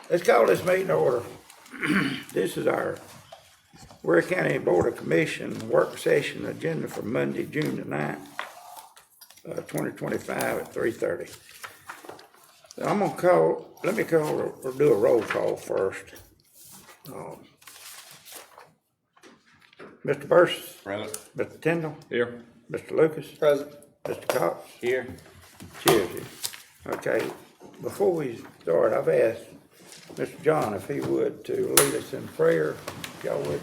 Let's call this meeting to order. This is our Ware County Board of Commission work session agenda for Monday, June the 9th, 2025 at 3:30. So I'm gonna let me call or do a roll call first. Mr. Burris. Present. Mr. Tyndall. Here. Mr. Lucas. Present. Mr. Cox. Here. Cheers. Okay, before we start, I've asked Mr. John if he would to lead us in prayer. If y'all would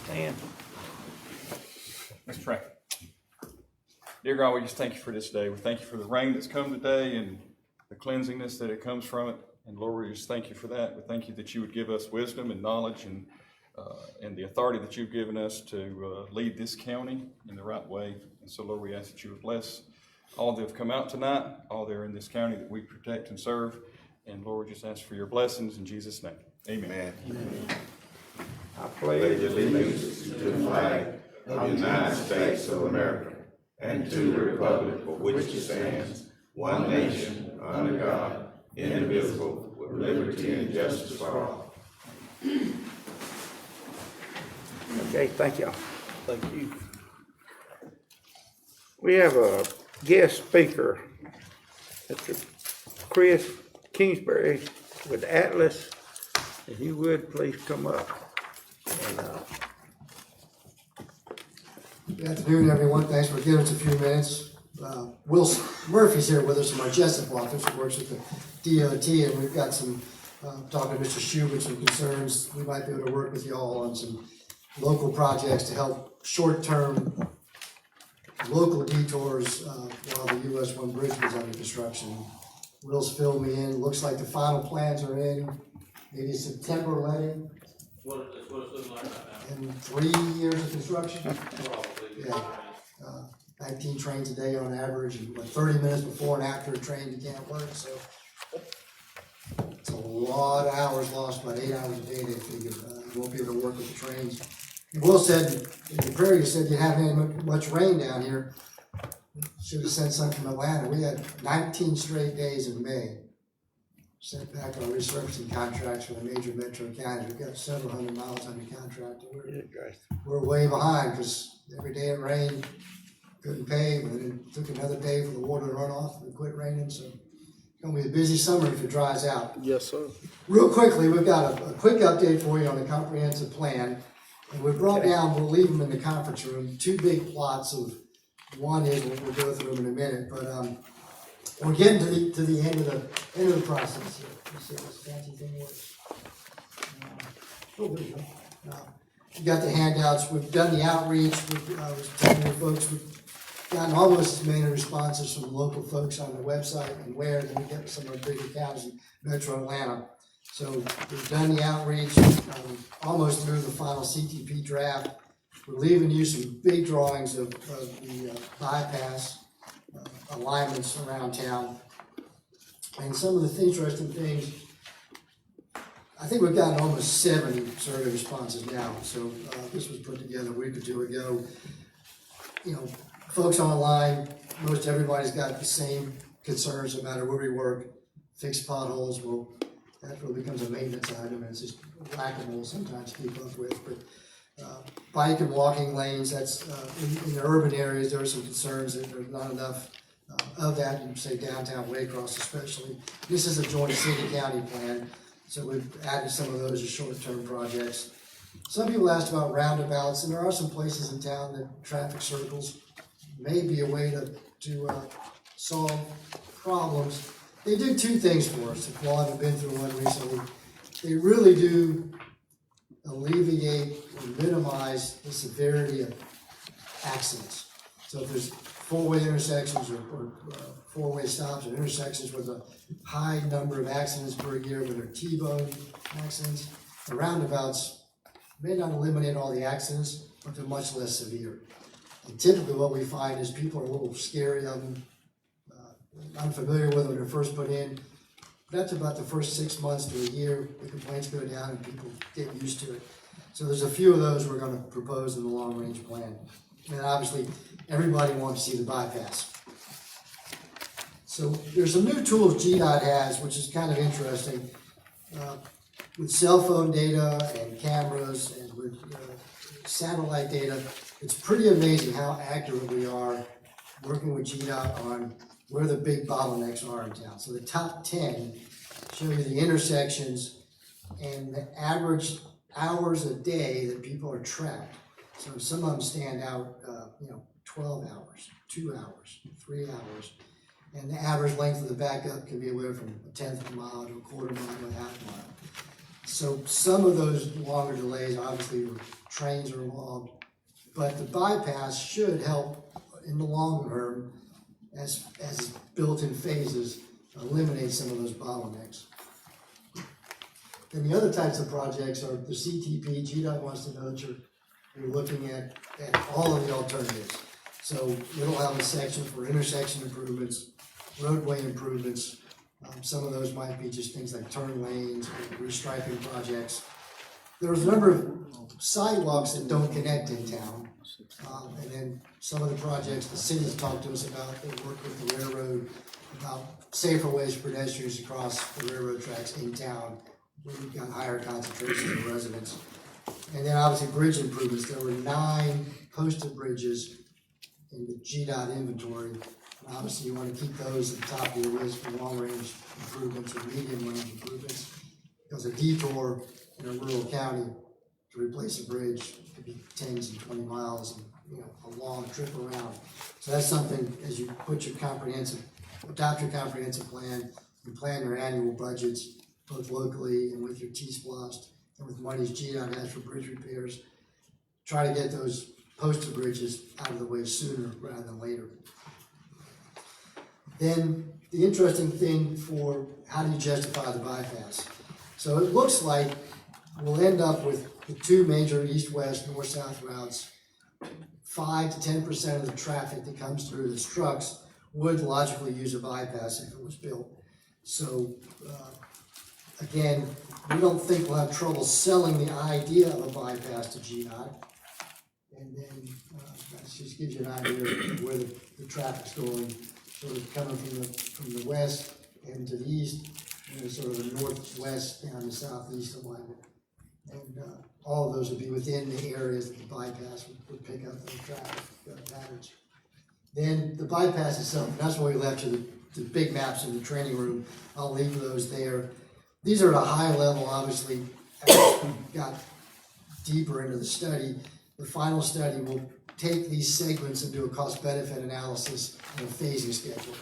stand. Let's pray. Dear God, we just thank you for this day. We thank you for the rain that's come today and the cleansingness that it comes from it. And Lord, we just thank you for that. We thank you that you would give us wisdom and knowledge and the authority that you've given us to lead this county in the right way. And so, Lord, we ask that you would bless all that have come out tonight, all that are in this county that we protect and serve. And Lord, we just ask for your blessings in Jesus' name. Amen. Amen. I pledge allegiance to the flag of the United States of America and to the republic for which it stands, one nation, under God, indivisible, with liberty and justice for all. Okay, thank y'all. Thank you. We have a guest speaker, Mr. Chris Kingsbury with Atlas. If you would, please come up. And, Good afternoon, everyone. Thanks for giving us a few minutes. Will Murphy's here with us from our Jessup office, who works with the DOT, and we've got some, talking to Mr. Schubert, some concerns. We might be able to work with you all on some local projects to help short-term local detours while the US 1 bridge was under construction. Will's filled me in. Looks like the final plans are in. Maybe September letting. What it's looking like right now. In 3 years of construction. Probably. Yeah. 19 trains a day on average, and 30 minutes before and after a train you can't work, so it's a lot of hours lost, about 8 hours a day they figure. You won't be able to work with the trains. Will said, in the prairie, you said you haven't had much rain down here. Should have sent some from Atlanta. We had 19 straight days in May. Sent back our resurfacing contracts for the major metro counties. We've got several hundred miles under contract. We're way behind because every day it rained, couldn't pave, and it took another day for the water to run off and quit raining. So it's going to be a busy summer if it dries out. Yes, sir. Real quickly, we've got a quick update for you on the comprehensive plan. And we brought down, we'll leave them in the conference room, 2 big plots of, one is, we'll go through them in a minute, but we're getting to the end of the process here. Let's see if this fancy thing works. There you go. We got the handouts, we've done the outreach, I was telling you folks, we've gotten almost as many responses from local folks on the website and Ware than we get with some of the bigger counties in Metro Atlanta. So we've done the outreach, almost through the final CTP draft. We're leaving you some big drawings of the bypass alignments around town. And some of the interesting things, I think we've gotten almost 70 survey responses now. So this was put together a week or two ago. You know, folks online, most everybody's got the same concerns no matter where we work. Fixed potholes, well, that really becomes a maintenance item, and it's just whack-a-mole sometimes to keep up with. But bike and walking lanes, that's in the urban areas, there are some concerns that there's not enough of that, you say downtown Waycross especially. This is a joint city-county plan, so we've added some of those as short-term projects. Some people asked about roundabouts, and there are some places in town that traffic circles may be a way to solve problems. They do 2 things for us, if you all haven't been through one recently. They really do alleviate or minimize the severity of accidents. So if there's 4-way intersections or 4-way stops or intersections with a high number of accidents per year, where they're T-bone accidents, the roundabouts may not eliminate all the accidents, but they're much less severe. And typically what we find is people are a little scary of them, unfamiliar with them when they're first put in. But after about the first 6 months to a year, the complaints go down and people get used to it. So there's a few of those we're going to propose in the long-range plan. And obviously, everybody wants to see the bypass. So there's some new tools GDOT has, which is kind of interesting. with cell phone data and cameras and with satellite data, it's pretty amazing how accurate we are working with GDOT on where the big bottlenecks are in town. So the top 10 show you the intersections and the average hours a day that people are trapped. So some of them stand out, 12 hours, 2 hours, 3 hours. And the average length of the backup can be anywhere from a tenth of a mile to a quarter mile to a half mile. So some of those longer delays, obviously, trains are involved, but the bypass should help in the long term as built in phases, eliminate some of those bottlenecks. And the other types of projects are the CTP. GDOT wants to know that you're looking at all of the alternatives. So it'll have a section for intersection improvements, roadway improvements. Some of those might be just things like turn lanes, or restriping projects. There's a number of sidewalks that don't connect in town. And then some of the projects the city's talked to us about, they work with the railroad about safer ways for pedestrians to cross the railroad tracks in town, where we've got higher concentrations of residents. And then obviously bridge improvements. There were 9 posted bridges in the GDOT inventory. And obviously you want to keep those at the top of your list for long range improvements or medium range improvements. Because a detour in a rural county to replace a bridge could be 10s and 20 miles and a long trip around. So that's something as you put your adopt your comprehensive plan, you plan your annual budgets, both locally and with your T-Splost and with monies GDOT has for bridge repairs. Try to get those posted bridges out of the way sooner rather than later. Then the interesting thing for how do you justify the bypass? So it looks like we'll end up with the 2 major east-west, north-south routes. 5 to 10% of the traffic that comes through the trucks would logically use a bypass if it was built. So again, we don't think we'll have trouble selling the idea of a bypass to GDOT. And then that just gives you an idea of where the traffic's going, sort of coming from the west and to the east, and sort of the northwest down to southeast alignment. And all of those would be within the areas that the bypass would pick up those traffic patterns. Then the bypass itself, and that's why we left you the big maps in the training room. I'll leave those there. These are at a high level, obviously, as we got deeper into the study. The final study will take these segments and do a cost-benefit analysis and a phasing schedule.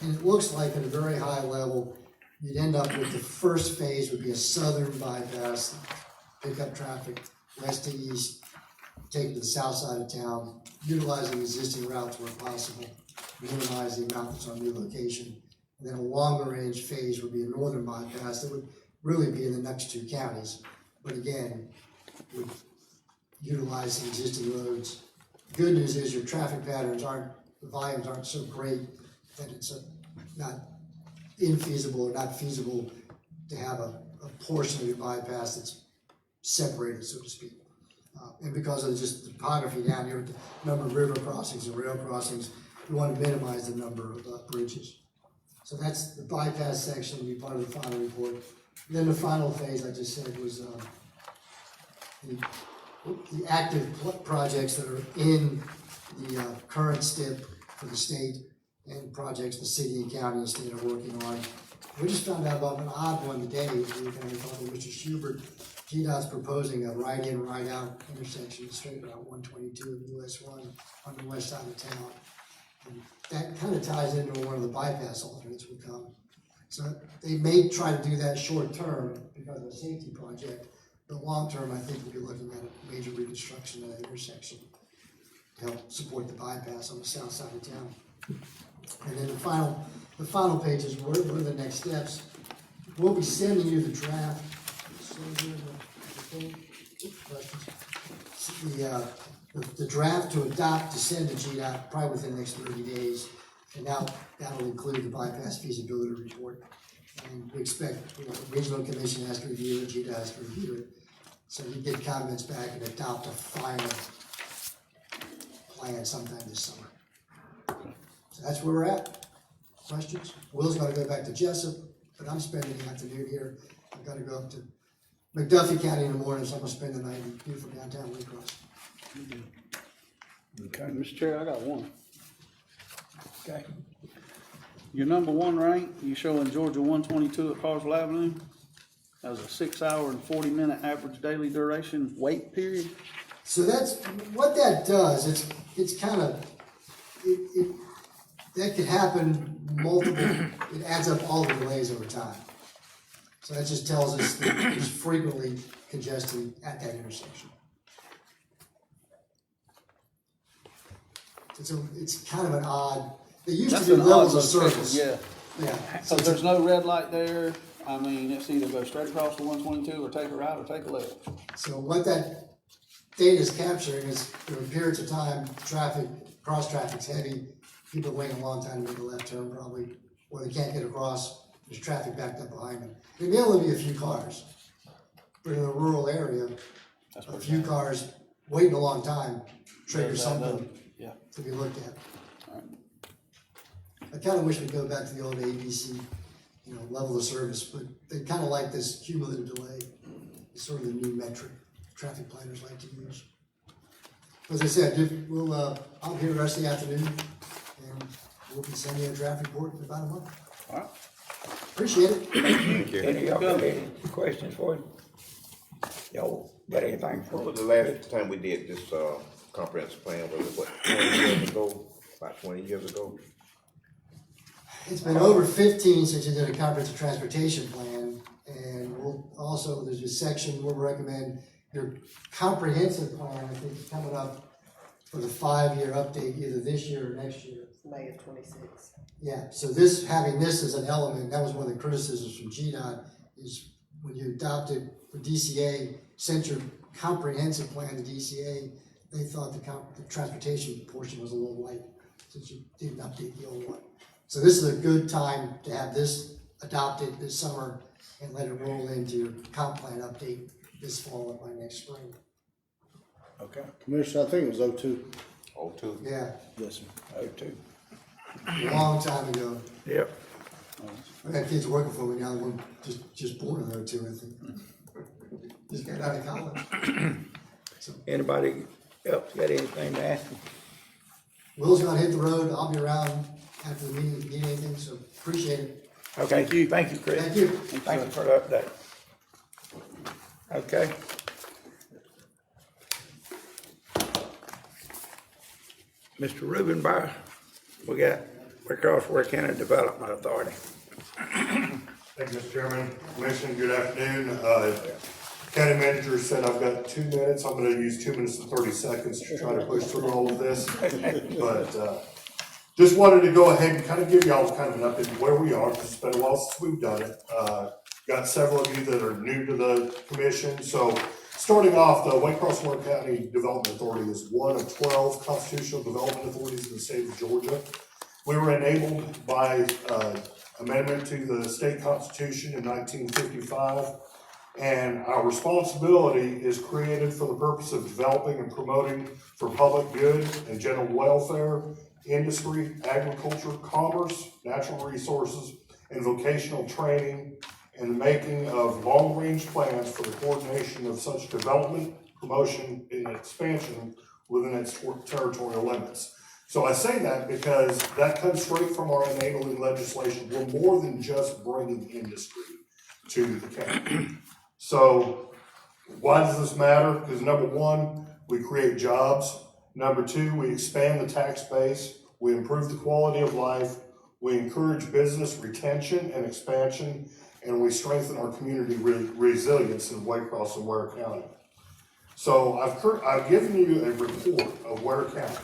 And it looks like at a very high level, you'd end up with the first phase would be a southern bypass, pick up traffic west to east, take it to the south side of town, utilizing existing routes where possible, minimize the amount that's on new location. And then a longer range phase would be a northern bypass that would really be in the next 2 counties. But again, would utilize the existing roads. The good news is your traffic patterns the volumes aren't so great that it's not infeasible or not feasible to have a portion of your bypass that's separated, so to speak. And because of just the topography down here, the number of river crossings and rail crossings, we want to minimize the number of bridges. So that's the bypass section, will be part of the final report. And then the final phase, I just said, was the active projects that are in the current STIP for the state and projects the city and county and state are working on. We just found out about an odd one today. We were going to talk to Mr. Schubert. GDOT's proposing a right-in, right-out intersection straight around 122 of US 1 on the west side of town. And that kind of ties into one of the bypass alternates would come. So they may try to do that short term because of a safety project, but long term, I think we'll be looking at a major reconstruction of that intersection to help support the bypass on the south side of town. And then the final page is what are the next steps. We'll be sending you the draft. The draft to adopt to send to GDOT probably within the next 30 days, and that'll include the bypass feasibility report. And we expect the regional commission has to review it, GDOT has to review it, so you get comments back and adopt a final plan sometime this summer. So that's where we're at. Questions? Will's got to go back to Jessup, but I'm spending the afternoon here. I've got to go up to McDuffie County in the morning, so I'm gonna spend the night in beautiful downtown Waycross. Okay, Mr. Chair, I got one. okay. Your number one rank, you show in Georgia 122 at Carswell Avenue. That was a 6 hour and 40-minute average daily duration wait period. So that's, what that does, it's kind of, that could happen multiple, it adds up all the delays over time. So that just tells us that there's frequently congestion at that intersection. It's kind of an odd, they used to That's do an odd levels of location, service. yeah. Yeah. So there's no red light there. I mean, it's either go straight across the 122 or take a right or take a left. So what that data is capturing is there are periods of time, cross traffic's heavy, people waiting a long time to make a left turn probably, or they can't get across, there's traffic backed up behind them. It may only be a few cars, but in a rural area, That's a what few cars waiting a long time triggers Does that something Yeah. to be looked at. I kinda wish we'd go back to the old ABC, level of service, but they kinda like this cumulative delay. It's sort of the new metric traffic planners like to use. As I said, I'll be here the rest of the afternoon, and we'll be sending you a draft report in about a month. All right. Appreciate it. Any of y'all got any questions for him? Y'all got anything for What him? was the last time we did this, comprehensive plan, was it what, 20 years ago? About 20 years ago? It's been over 15 since you did a comprehensive transportation plan, and there's a section we'll recommend your comprehensive plan, I think, is coming up for the 5-year update, either this year or next year. May of 26. Yeah, so having this as an element, that was one of the criticisms from GDOT, is when you adopted for DCA, sent your comprehensive plan to DCA, they thought the transportation portion was a little light, since you didn't update the old one. So this is a good time to have this adopted this summer and let it roll into your comp plan update this fall or by next spring. Okay, Commissioner, I think it was 02. 02? Yeah, Yes, sir. oh, two. a long time ago. Yep, I got kids working for me now, one just born in 02, I think. Just got out of college. anybody else got anything to ask him? Will's gonna hit the road, I'll be around after the meeting if you need anything, so appreciate it. Okay, thank you, Chris. Thank you. Thank you for the update. Okay. Mr. Ruben Byer, we got Ware County Development Authority. Thank you, Mr. Chairman. Commission, good afternoon. County manager said I've got 2 minutes. I'm gonna use 2 minutes and 30 seconds to try to push through all of this. But, just wanted to go ahead and kind of give y'all kind of an update of where we are, because it's been a while since we've done it. Got several of you that are new to the commission. So starting off, the Ware County Development Authority is one of 12 constitutional development authorities in the state of Georgia. We were enabled by amendment to the state constitution in 1955, and our responsibility is created for the purpose of developing and promoting for public good and general welfare, industry, agriculture, commerce, natural resources, and vocational training, and the making of long-range plans for the coordination of such development, promotion, and expansion within its territorial limits. So I say that because that comes straight from our enabling legislation. We're more than just bringing industry to the county. So why does this matter? Because number one, we create jobs. Number two, we expand the tax base. We improve the quality of life. We encourage business retention and expansion, and we strengthen our community resilience in Waycross and Ware County. So I've given you a report of Ware County.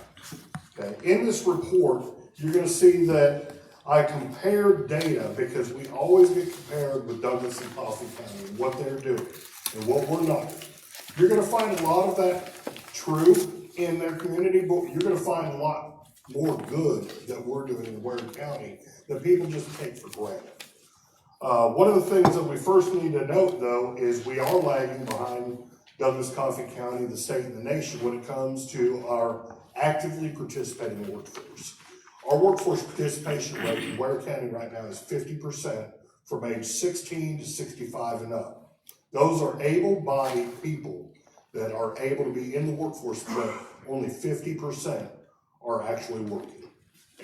Okay, in this report, you're gonna see that I compared data because we always get compared with Douglas and Coffee County and what they're doing and what we're not. You're gonna find a lot of that true in their community, but you're gonna find a lot more good that we're doing in Ware County that people just take for granted. One of the things that we first need to note though is we are lagging behind Douglas, Coffee County, the state and the nation when it comes to our actively participating workforce. Our workforce participation rate in Ware County right now is 50% from age 16 to 65 and up. Those are able-bodied people that are able to be in the workforce, but only 50% are actually working.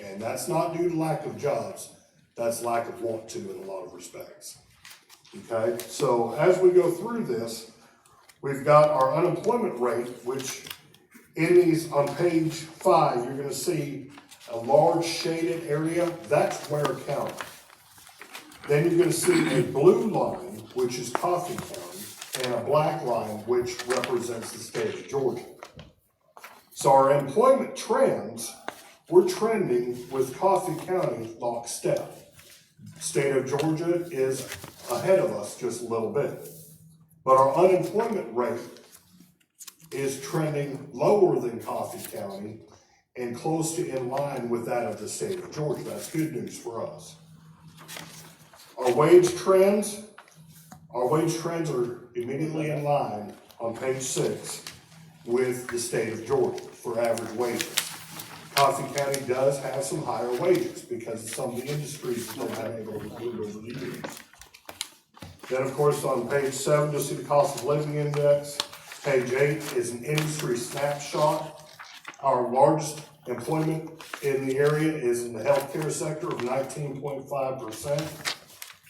And that's not due to lack of jobs, that's lack of want to in a lot of respects. Okay, so as we go through this, we've got our unemployment rate, which in these, on page 5, you're gonna see a large shaded area, that's Ware County. Then you're gonna see a blue line, which is Coffee County, and a black line, which represents the state of Georgia. So our employment trends, we're trending with Coffee County lockstep. State of Georgia is ahead of us just a little bit. But our unemployment rate is trending lower than Coffee County and close to in line with that of the state of Georgia. That's good news for us. Our wage trends are immediately in line on page 6 with the state of Georgia for average wages. Coffee County does have some higher wages because of some of the industries that they've been able to include over the years. Then, of course, on page 7, you'll see the cost of living index. Page 8 is an industry snapshot. Our largest employment in the area is in the healthcare sector of 19.5%,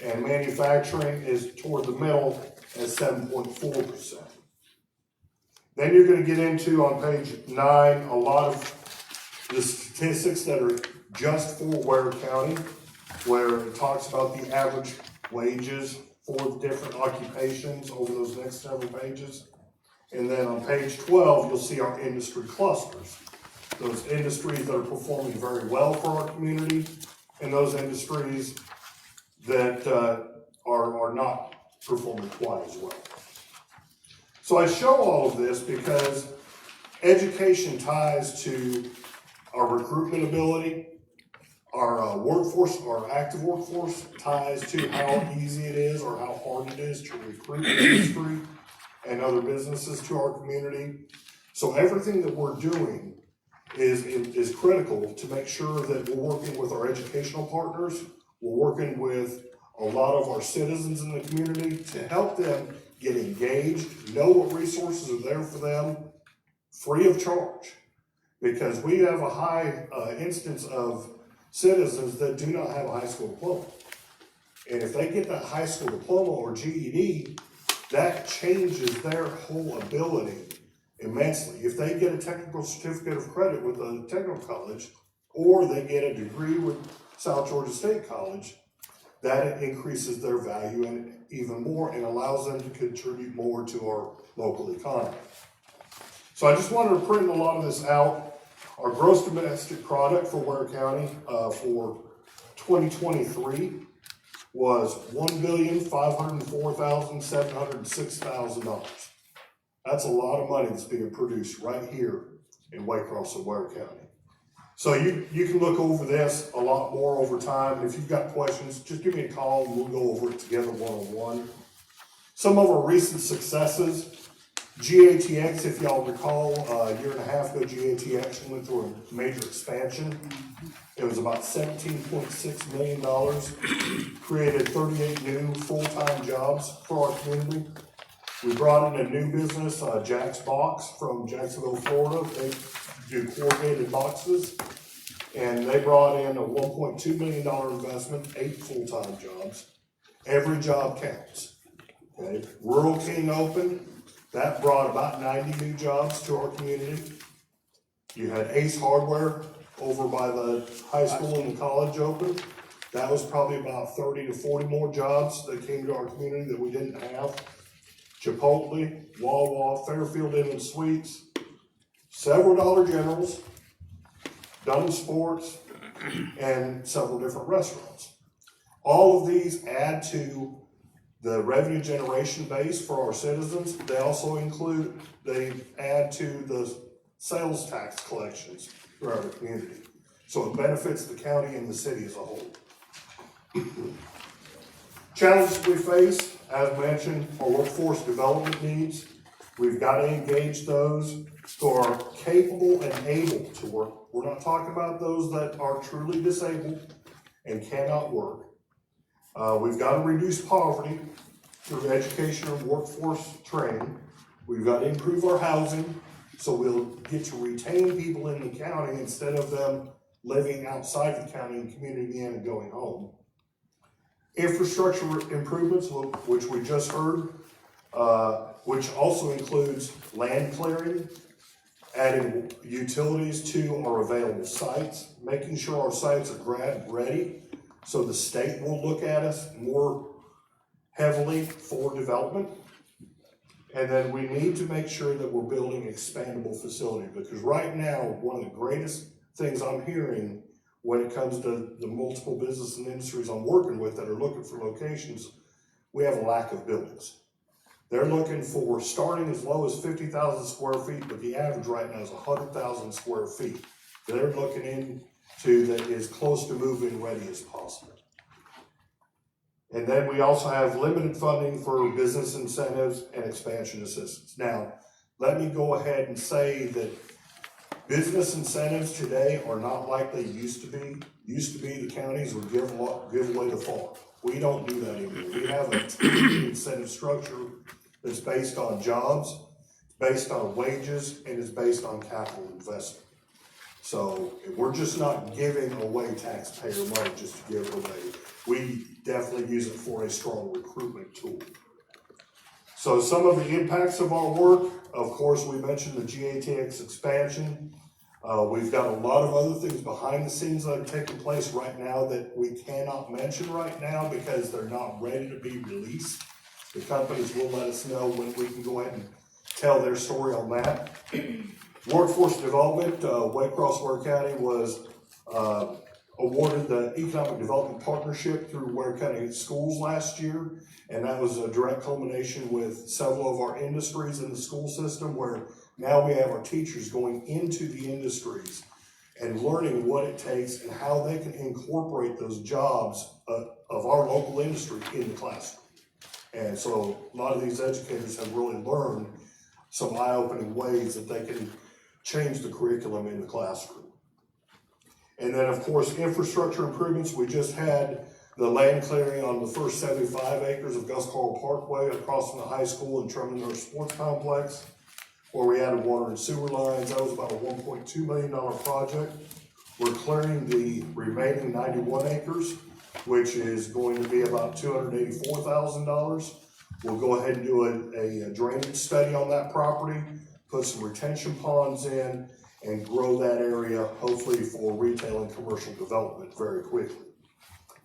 and manufacturing is toward the middle at 7.4%. Then you're going to get into, on page 9, a lot of the statistics that are just for Ware County, where it talks about the average wages for the different occupations over those next several pages. And then on page 12, you'll see our industry clusters. Those industries that are performing very well for our community, and those industries that are not performing quite as well. So I show all of this because education ties to our recruitment ability, our workforce, our active workforce ties to how easy it is or how hard it is to recruit industry and other businesses to our community. So everything that we're doing is critical to make sure that we're working with our educational partners, we're working with a lot of our citizens in the community to help them get engaged, know what resources are there for them, free of charge. Because we have a high instance of citizens that do not have a high school diploma. And if they get that high school diploma or GED, that changes their whole ability immensely. If they get a technical certificate of credit with a technical college, or they get a degree with South Georgia State College, that increases their value and even more and allows them to contribute more to our local economy. So I just wanted to print a lot of this out. Our gross domestic product for Ware County for 2023 was $1,504,706,000. That's a lot of money that's being produced right here in Waycross and Ware County. So you can look over this a lot more over time. And if you've got questions, just give me a call and we'll go over it together one-on-one. Some of our recent successes, GATX, if y'all recall, a year and a half ago, GATX went through a major expansion. It was about $17.6 million, created 38 new full-time jobs for our community. We brought in a new business, Jack's Box from Jacksonville, Florida. They do corrugated boxes, and they brought in a $1.2 million investment, 8 full-time jobs. Every job counts. Okay. Rural King opened. That brought about 90 new jobs to our community. You had Ace Hardware over by the high school and the college open. That was probably about 30 to 40 more jobs that came to our community that we didn't have. Chipotle, Wawa, Fairfield Inn and Suites, several Dollar Generals, Dunham Sports, and several different restaurants. All of these add to the revenue generation base for our citizens. They also they add to the sales tax collections for our community. So it benefits the county and the city as a whole. Challenges we face, as mentioned, are workforce development needs. We've got to engage those who are capable and able to work. We're not talking about those that are truly disabled and cannot work. We've got to reduce poverty. through education and workforce training. We've got to improve our housing, so we'll get to retain people in the county instead of them living outside the county and commuting in and going home. Infrastructure improvements, which we just heard, which also includes land clearing, adding utilities to our available sites, making sure our sites are grad ready, so the state will look at us more heavily for development. And then we need to make sure that we're building expandable facility, because right now, one of the greatest things I'm hearing when it comes to the multiple business and industries I'm working with that are looking for locations, we have a lack of buildings. They're looking for starting as low as 50,000 square feet, but the average right now is 100,000 square feet. They're looking into that is close to move-in ready as possible. And then we also have limited funding for business incentives and expansion assistance. Now, let me go ahead and say that business incentives today are not like they used to be. Used to be the counties would give away the farm. We don't do that anymore. We have a team incentive structure that's based on jobs, based on wages, and is based on capital investment. So we're just not giving away taxpayer money just to give it away. We definitely use it for a strong recruitment tool. So some of the impacts of our work, of course, we mentioned the GATX expansion. We've got a lot of other things behind the scenes that are taking place right now that we cannot mention right now because they're not ready to be released. The companies will let us know when we can go ahead and tell their story on that. Workforce development, Waycross Ware County was awarded the Economic Development Partnership through Ware County Schools last year, and that was a direct culmination with several of our industries in the school system, where now we have our teachers going into the industries and learning what it takes and how they can incorporate those jobs of our local industry in the classroom. And so a lot of these educators have really learned some eye-opening ways that they can change the curriculum in the classroom. And then, of course, infrastructure improvements. We just had the land clearing on the first 75 acres of Gus Carl Parkway across from the high school and Terminal Sports Complex, where we added water and sewer lines. That was about a $1.2 million project. We're clearing the remaining 91 acres, which is going to be about $284,000. We'll go ahead and do a drainage study on that property, put some retention ponds in, and grow that area, hopefully for retail and commercial development very quickly.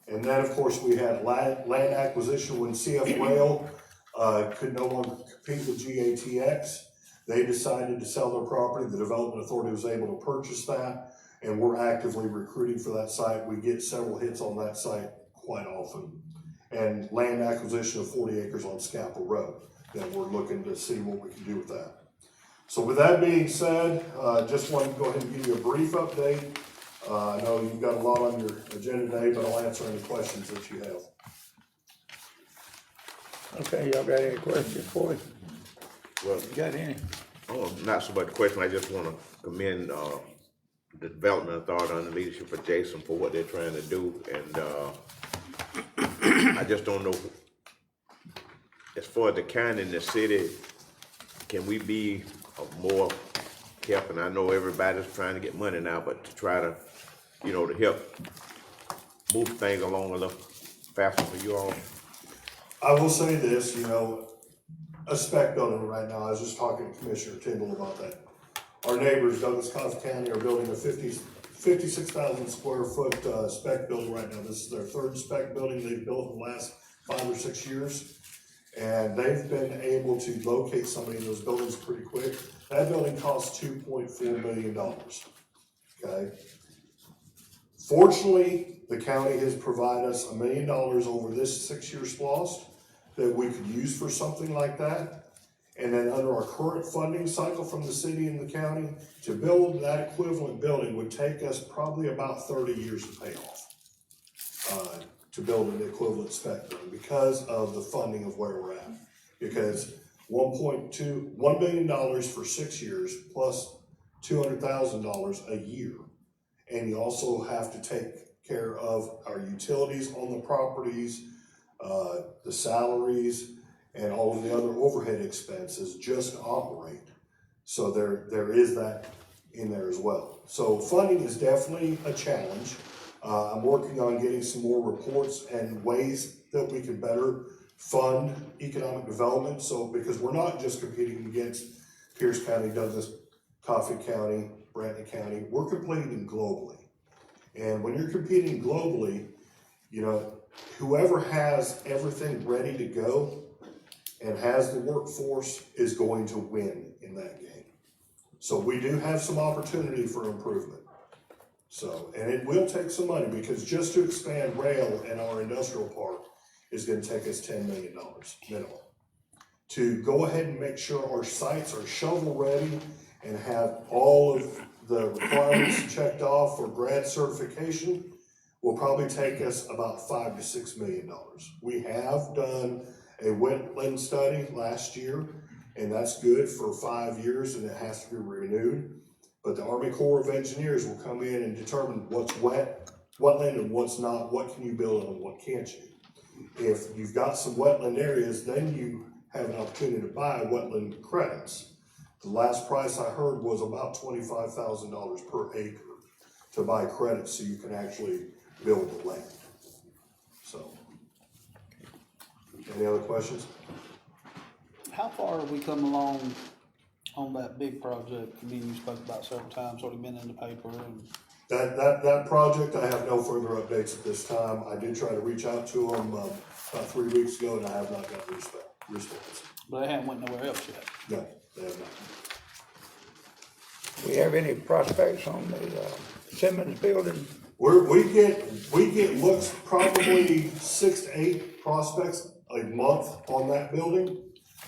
And then, of course, we had land acquisition when CF Rail could no longer compete with GATX. They decided to sell their property. The Development Authority was able to purchase that, and we're actively recruiting for that site. We get several hits on that site quite often. And land acquisition of 40 acres on Scapple Road. Then we're looking to see what we can do with that. So with that being said, just wanted to go ahead and give you a brief update. I know you've got a lot on your agenda today, but I'll answer any questions that you have. Okay, y'all got any questions for me? Well, You got any? oh, not so much a question, I just wanna commend, the Development Authority under the leadership of Jason for what they're trying to do, and, I just don't know, as far as the county and the city, can we be of more help? And I know everybody's trying to get money now, but to try to, to help move things along a little faster for you all. I will say this, a spec building right now, I was just talking to Commissioner Tyndall about that. Our neighbors, Douglas County County, are building a 56,000 square foot spec building right now. This is their third spec building they've built in the last 5 or 6 years. And they've been able to locate somebody in those buildings pretty quick. That building costs $2.4 million, okay? Fortunately, the county has provided us $1 million over this 6-year SPLOST that we could use for something like that. And then under our current funding cycle from the city and the county, to build that equivalent building would take us probably about 30 years to pay off. To build an equivalent spec building because of the funding of where we're at. Because $1 billion for 6 years plus $200,000 a year. And you also have to take care of our utilities on the properties, the salaries, and all of the other overhead expenses just to operate. So there is that in there as well. So funding is definitely a challenge. I'm working on getting some more reports and ways that we can better fund economic development. So, because we're not just competing against Pierce County, Douglas, Coffee County, Brandon County, we're competing globally. And when you're competing globally, you know, whoever has everything ready to go and has the workforce is going to win in that game. So we do have some opportunity for improvement. So, and it will take some money, because just to expand rail in our industrial park is gonna take us $10 million minimum. To go ahead and make sure our sites are shovel ready and have all of the requirements checked off for grad certification will probably take us about $5 to $6 million. We have done a wetland study last year, and that's good for 5 years, and it has to be renewed. But the Army Corps of Engineers will come in and determine what's wetland and what's not, what can you build on, what can't you. If you've got some wetland areas, then you have an opportunity to buy wetland credits. The last price I heard was about $25,000 per acre to buy credits so you can actually build the land. So, any other questions? How far have we come along on that big project? I mean, you spoke about several times, already been in the paper and. That project, I have no further updates at this time. I did try to reach out to them about 3 weeks ago, and I have not got a response. But they haven't went nowhere else yet. No, they have not. We have any prospects on the Simmons building? We get looks, probably 6 to 8 prospects a month on that building.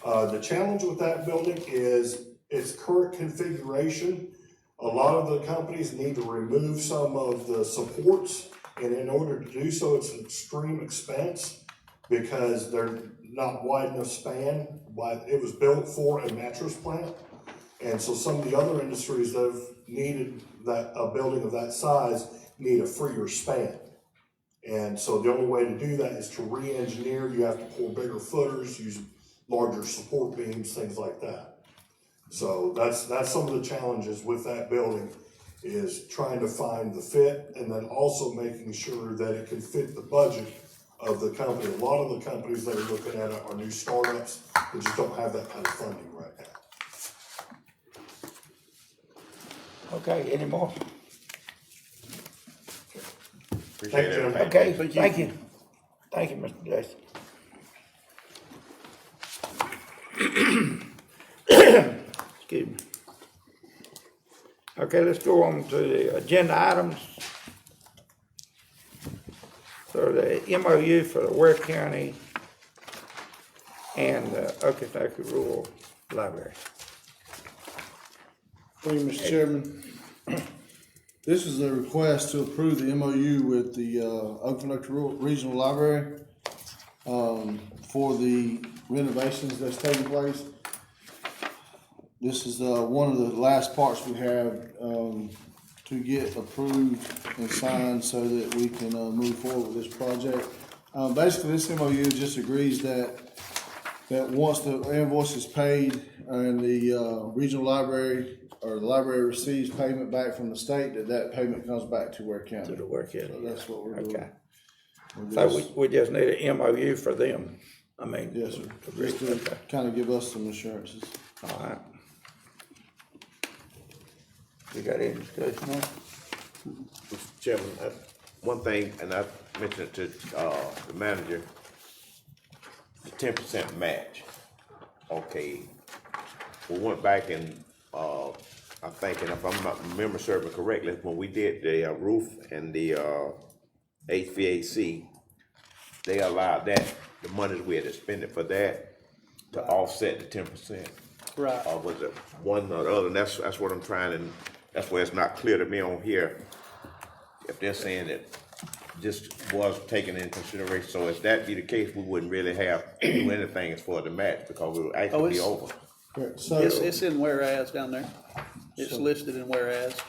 The challenge with that building is its current configuration. A lot of the companies need to remove some of the supports, and in order to do so, it's an extreme expense because they're not wide enough span. It was built for a mattress plant, and so some of the other industries that have needed a building of that size need a freer span. And so the only way to do that is to re-engineer. You have to pour bigger footers, use larger support beams, things like that. So that's some of the challenges with that building, is trying to find the fit and then also making sure that it can fit the budget of the company. A lot of the companies that are looking at it are new startups that just don't have that kind of funding right now. Okay, any more? Appreciate Thank you, Jim. everything. Okay, thank you. Thank you, Mr. Jason. Excuse me. Okay, let's go on to the agenda items. So the MOU for the Ware County and the Okefenokee Rural Library. Thank you, Mr. Chairman. This is a request to approve the MOU with the Okefenokee Regional Library for the renovations that's taking place. This is one of the last parts we have to get approved and signed so that we can move forward with this project. Basically, this MOU just agrees that once the invoice is paid and the regional library or the library receives payment back from the state, that payment comes back to Ware County. To the Ware County. So that's what we're doing. Okay. So we just need an MOU for them. I mean. Yes, sir. Agree. Just to Okay. kind of give us some assurances. All right. You got any discussion on it? Mr. Chairman, one thing, and I mentioned it to the manager, the 10% match. Okay, we went back and I think, and if I'm not remember serving correctly, when we did the roof and the HVAC, they allowed that, the monies we had expended for that, to offset the 10%. Right. Or was it one or the other? And that's what I'm trying, and that's where it's not clear to me on here. If they're saying that this was taken into consideration, so if that be the case, we wouldn't really have to do anything as far as the match, because we would actually be over. Correct. So It's in whereas down there. It's listed in whereas.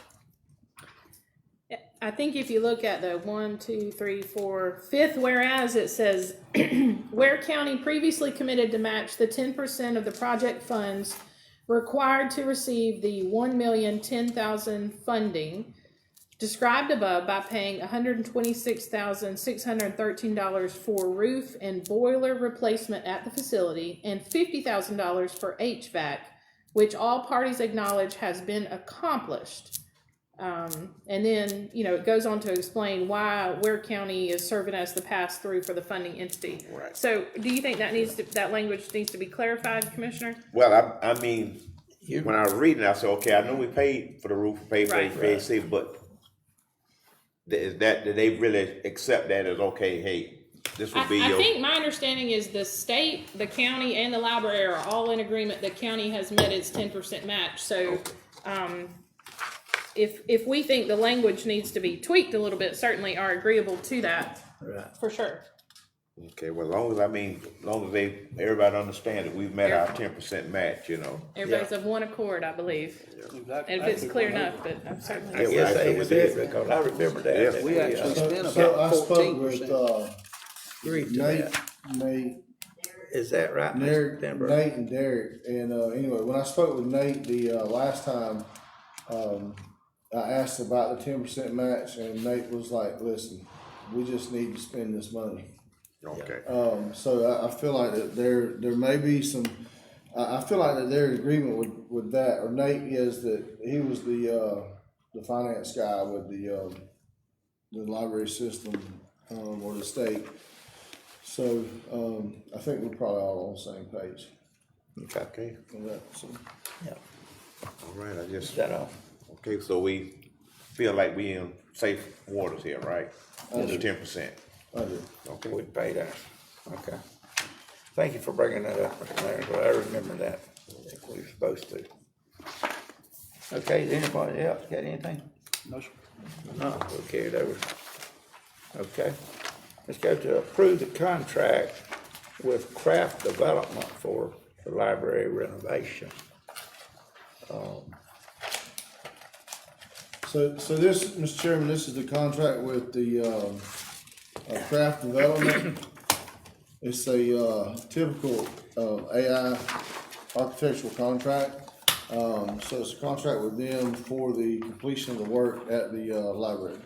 I think if you look at the 1, 2, 3, 4, fifth whereas, it says, Ware County previously committed to match the 10% of the project funds required to receive the $1,010,000 funding described above by paying $126,613 for roof and boiler replacement at the facility and $50,000 for HVAC, which all parties acknowledge has been accomplished. And then, it goes on to explain why Ware County is serving as the pass-through for the funding entity. Right. So, do you think that language needs to be clarified, Commissioner? Well, I mean, when I was reading, I said, okay, I know we paid for the roof, paid for Right. HVAC, but did they really accept that as, okay, hey, this will be I your? think my understanding is the state, the county, and the library are all in agreement. The county has met its 10% match. So, if we think the language needs to be tweaked a little bit, certainly are agreeable to that. Right. For sure. Okay, well, as long as everybody understands that we've met our 10% match, Everybody's of one accord, I believe. Exactly. And if it's clear enough, but I'm certainly. I guess they did, because I remember that. Yeah. We actually spent So I about spoke with, 14%. Agreed to Nate, that. Is that right, Mr. Nate Denver? and Derek, and, anyway, when I spoke with Nate the, last time, I asked about the 10% match, and Nate was like, listen, we just need to spend this money. Okay. So I feel like that there may be some, I feel like that they're in agreement with that, or Nate is, that he was the finance guy with the library system, or the state. So, I think we're probably all on the same page Okay, on that, so. Yeah. all right, Is that all? okay, so we feel like we in safe waters here, right? I do. 10%. I do. Okay, we paid that. Okay. Thank you for bringing that up, Mr. Mayor. I remember that. I think we were supposed to. Okay, does anybody else got anything? No, sir. No, we'll carry it over. Okay. Let's go to approve the contract with Craft Development for the library renovation. So this, Mr. Chairman, this is the contract with the, craft development. It's a, typical, AI architectural contract. So it's a contract with them for the completion of the work at the, library.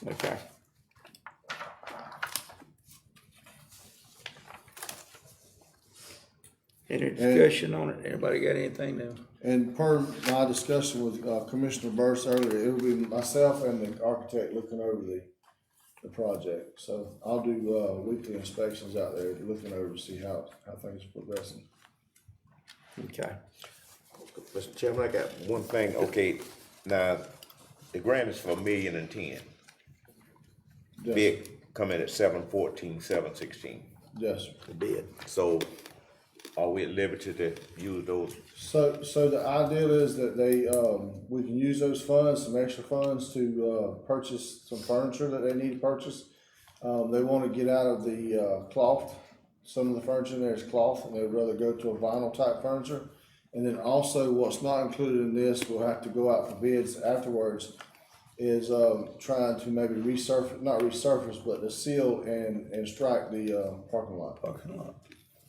Okay. Any discussion on it? Anybody got anything now? And per my discussion with, Commissioner Burris earlier, it will be myself and the architect looking over the project. So I'll do, weekly inspections out there, looking over to see how things are progressing. Okay. Mr. Chairman, I got one thing. Okay, now, the grant is for $1,010,000. Yes, Bid come in at 714, 716. yes, sir. The bid. So are we at liberty to use those? So the idea is that they, we can use those funds, some extra funds to, purchase some furniture that they need to purchase. They wanna get out of the, cloth. Some of the furniture in there is cloth, and they'd rather go to a vinyl type furniture. And then also, what's not included in this, we'll have to go out for bids afterwards, is, trying to maybe not resurface, but to seal and strike the, parking lot. Parking lot.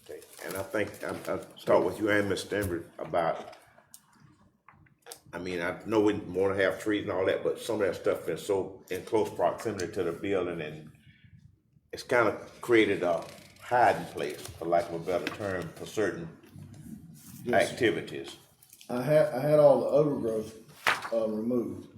Okay, and I think, I talked with you and Mr. Denver about, I mean, I know we wanna have trees and all that, but some of that stuff is so in close proximity to the building, and it's kinda created a hiding place, for lack of a better term, for certain Yes. activities. I had all the overgrowth, removed.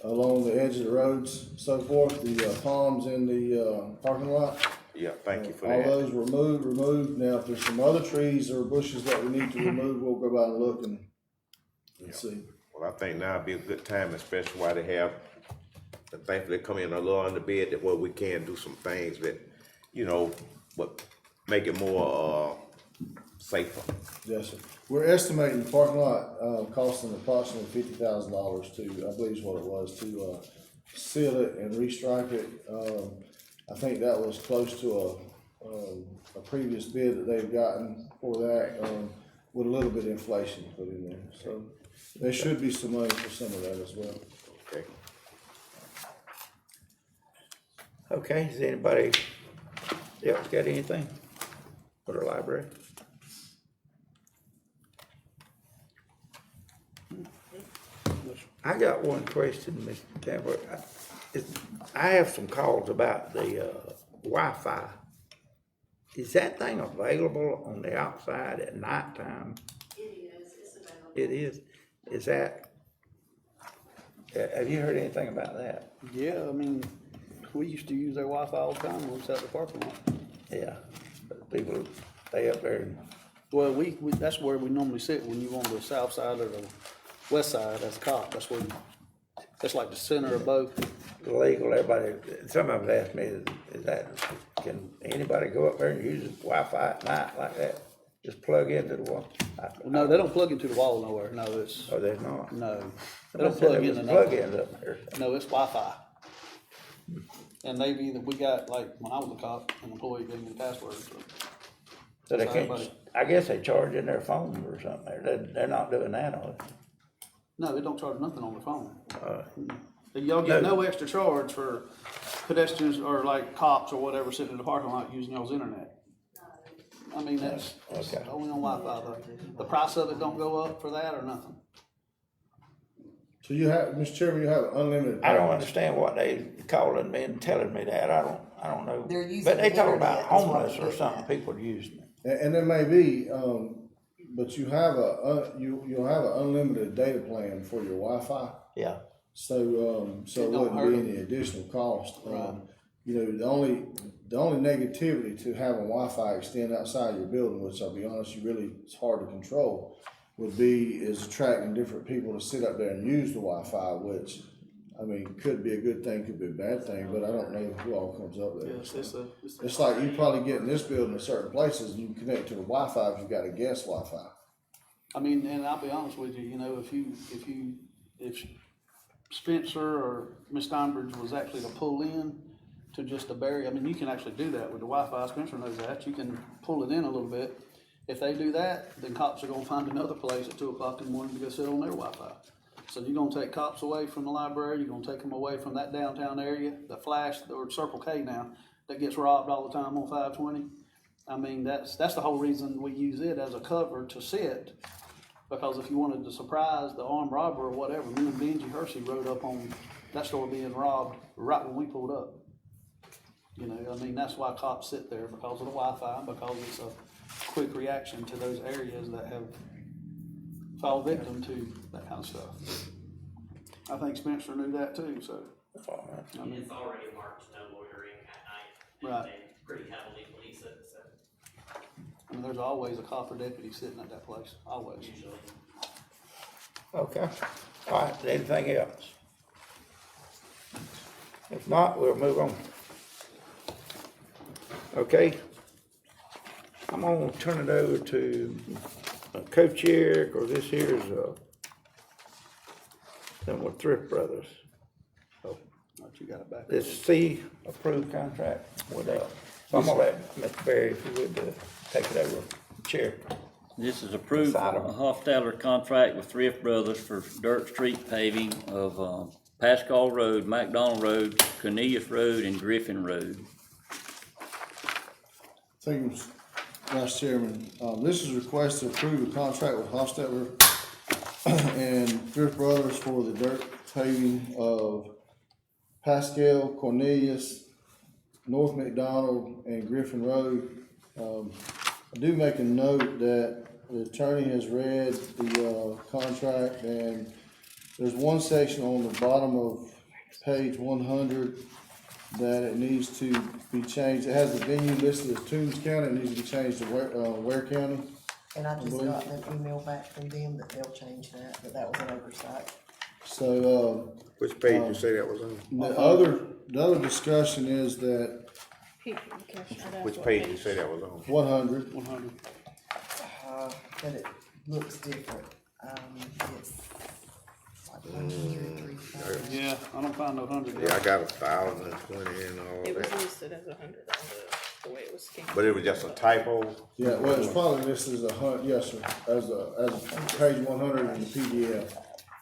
Along the edge of the roads, so forth, the, palms in the, parking lot. Yeah, thank you for All that. those removed. Now, if there's some other trees or bushes that we need to remove, we'll go by and look and see. Well, I think now would be a good time, especially while they have, thankfully come in a little under bid, that where we can do some things that, but make it more, safer. Yes, sir. We're estimating the parking lot, costing approximately $50,000 to, I believe is what it was, to, seal it and restripe it. I think that was close to a previous bid that they've gotten for that, with a little bit of inflation put in there. So there should be some money for some of that as well. Okay. Okay, has anybody else got anything for the library? I got one question, Mr. Campbell. I have some calls about the Wi-Fi. Is that thing available on the outside at nighttime? It is, it's available. It is. Is that, have you heard anything about that? Yeah, I mean, we used to use their Wi-Fi all the time when we was at the parking lot. Yeah, but people stay up there and, Well, we, that's where we normally sit when you on the south side or the west side as a cop. That's where, that's like the center of both. legal, everybody, some of them ask me, is that, can anybody go up there and use Wi-Fi at night like that? Just plug into the wall? No, they don't plug into the wall nowhere. No, it's, Oh, there's not? no. They Somebody don't said plug there in was to plug-ins nothing. up there. No, it's Wi-Fi. And they've either, we got, like, when I was a cop, an employee gave me the password, so. So they So can't, everybody- I guess they charge in their phone or something there. They're not doing that, are they? No, they don't charge nothing on the phone. Uh, Y'all get No. no extra charge for pedestrians or like cops or whatever sitting in the parking lot using y'all's internet. I mean, that's Okay. only on Wi-Fi though. The price of it don't go up for that or nothing. So you have, Mr. Chairman, you have unlimited. I don't understand what they calling me and telling me that. I don't know. They're using But they the talk about internet is what homeless they're or getting something, at. people using it. And there may be, but you have you'll have an unlimited data plan for your Wi-Fi. Yeah. So, so It it don't wouldn't hurt be 'em. any additional cost. Right. You know, the only negativity to having Wi-Fi extend outside your building, which I'll be honest, it's hard to control, is attracting different people to sit up there and use the Wi-Fi, which, I mean, could be a good thing, could be a bad thing, but I don't know who all comes up there. Yes, It's like you probably get in this building in certain places and you can connect to the Wi-Fi if you've got a guest Wi-Fi. I mean, and I'll be honest with you, you know, if Spencer or Miss Steinbridge was actually to pull in to just a barrier, I mean, you can actually do that with the Wi-Fi. Spencer knows that. You can pull it in a little bit. If they do that, then cops are gonna find another place at 2:00 in the morning to go sit on their Wi-Fi. So you're gonna take cops away from the library, you're gonna take them away from that downtown area, the Flash, or Circle K now, that gets robbed all the time on 520. I mean, that's the whole reason we use it as a cover to sit. Because if you wanted to surprise the armed robber or whatever, me and Benji Hersey rode up on that store being robbed right when we pulled up. You know, I mean, that's why cops sit there, because of the Wi-Fi, because it's a quick reaction to those areas that have fall victim to that kind of stuff. I think Spencer knew that too, so. I mean, It's already marked no loitering at night. Right. They pretty heavily police it, so I mean, there's always a cop or deputy sitting at that place, always. usually. Okay. All right, anything else? If not, we'll move on. Okay. I'm gonna turn it over to co-chair, cause this here is, then with Thrift Brothers. So But you got it back. this C approved contract with, so I'm gonna let Mr. Berry, if you would, take it over, Chair. This is approved for Item. a Hofstadter contract with Thrift Brothers for dirt street paving of Pascal Road, McDonald Road, Cornelius Road, and Griffin Road. Thank you, Vice Chairman. This is a request to approve a contract with Hofstadter and Thrift Brothers for the dirt paving of Pascal, Cornelius, North McDonald, and Griffin Road. I do make a note that the attorney has read the contract, and there's one section on the bottom of page 100 that it needs to be changed. It has the venue listed as Toombs County, it needs to be changed to Ware County. And I just got an email back from them that they'll change that, but that was an oversight. So, Which page you say that was on? the other discussion is that Which page you say that was on? 100, 100. But it looks different. It's like 103. Yeah, I don't find no 100. Yeah, I got 1,020 and all It was that, listed as 100 on the way it was scanned. but it was just a typo. yeah, well, it's probably listed as 100, yes, sir, as page 100 in the PDF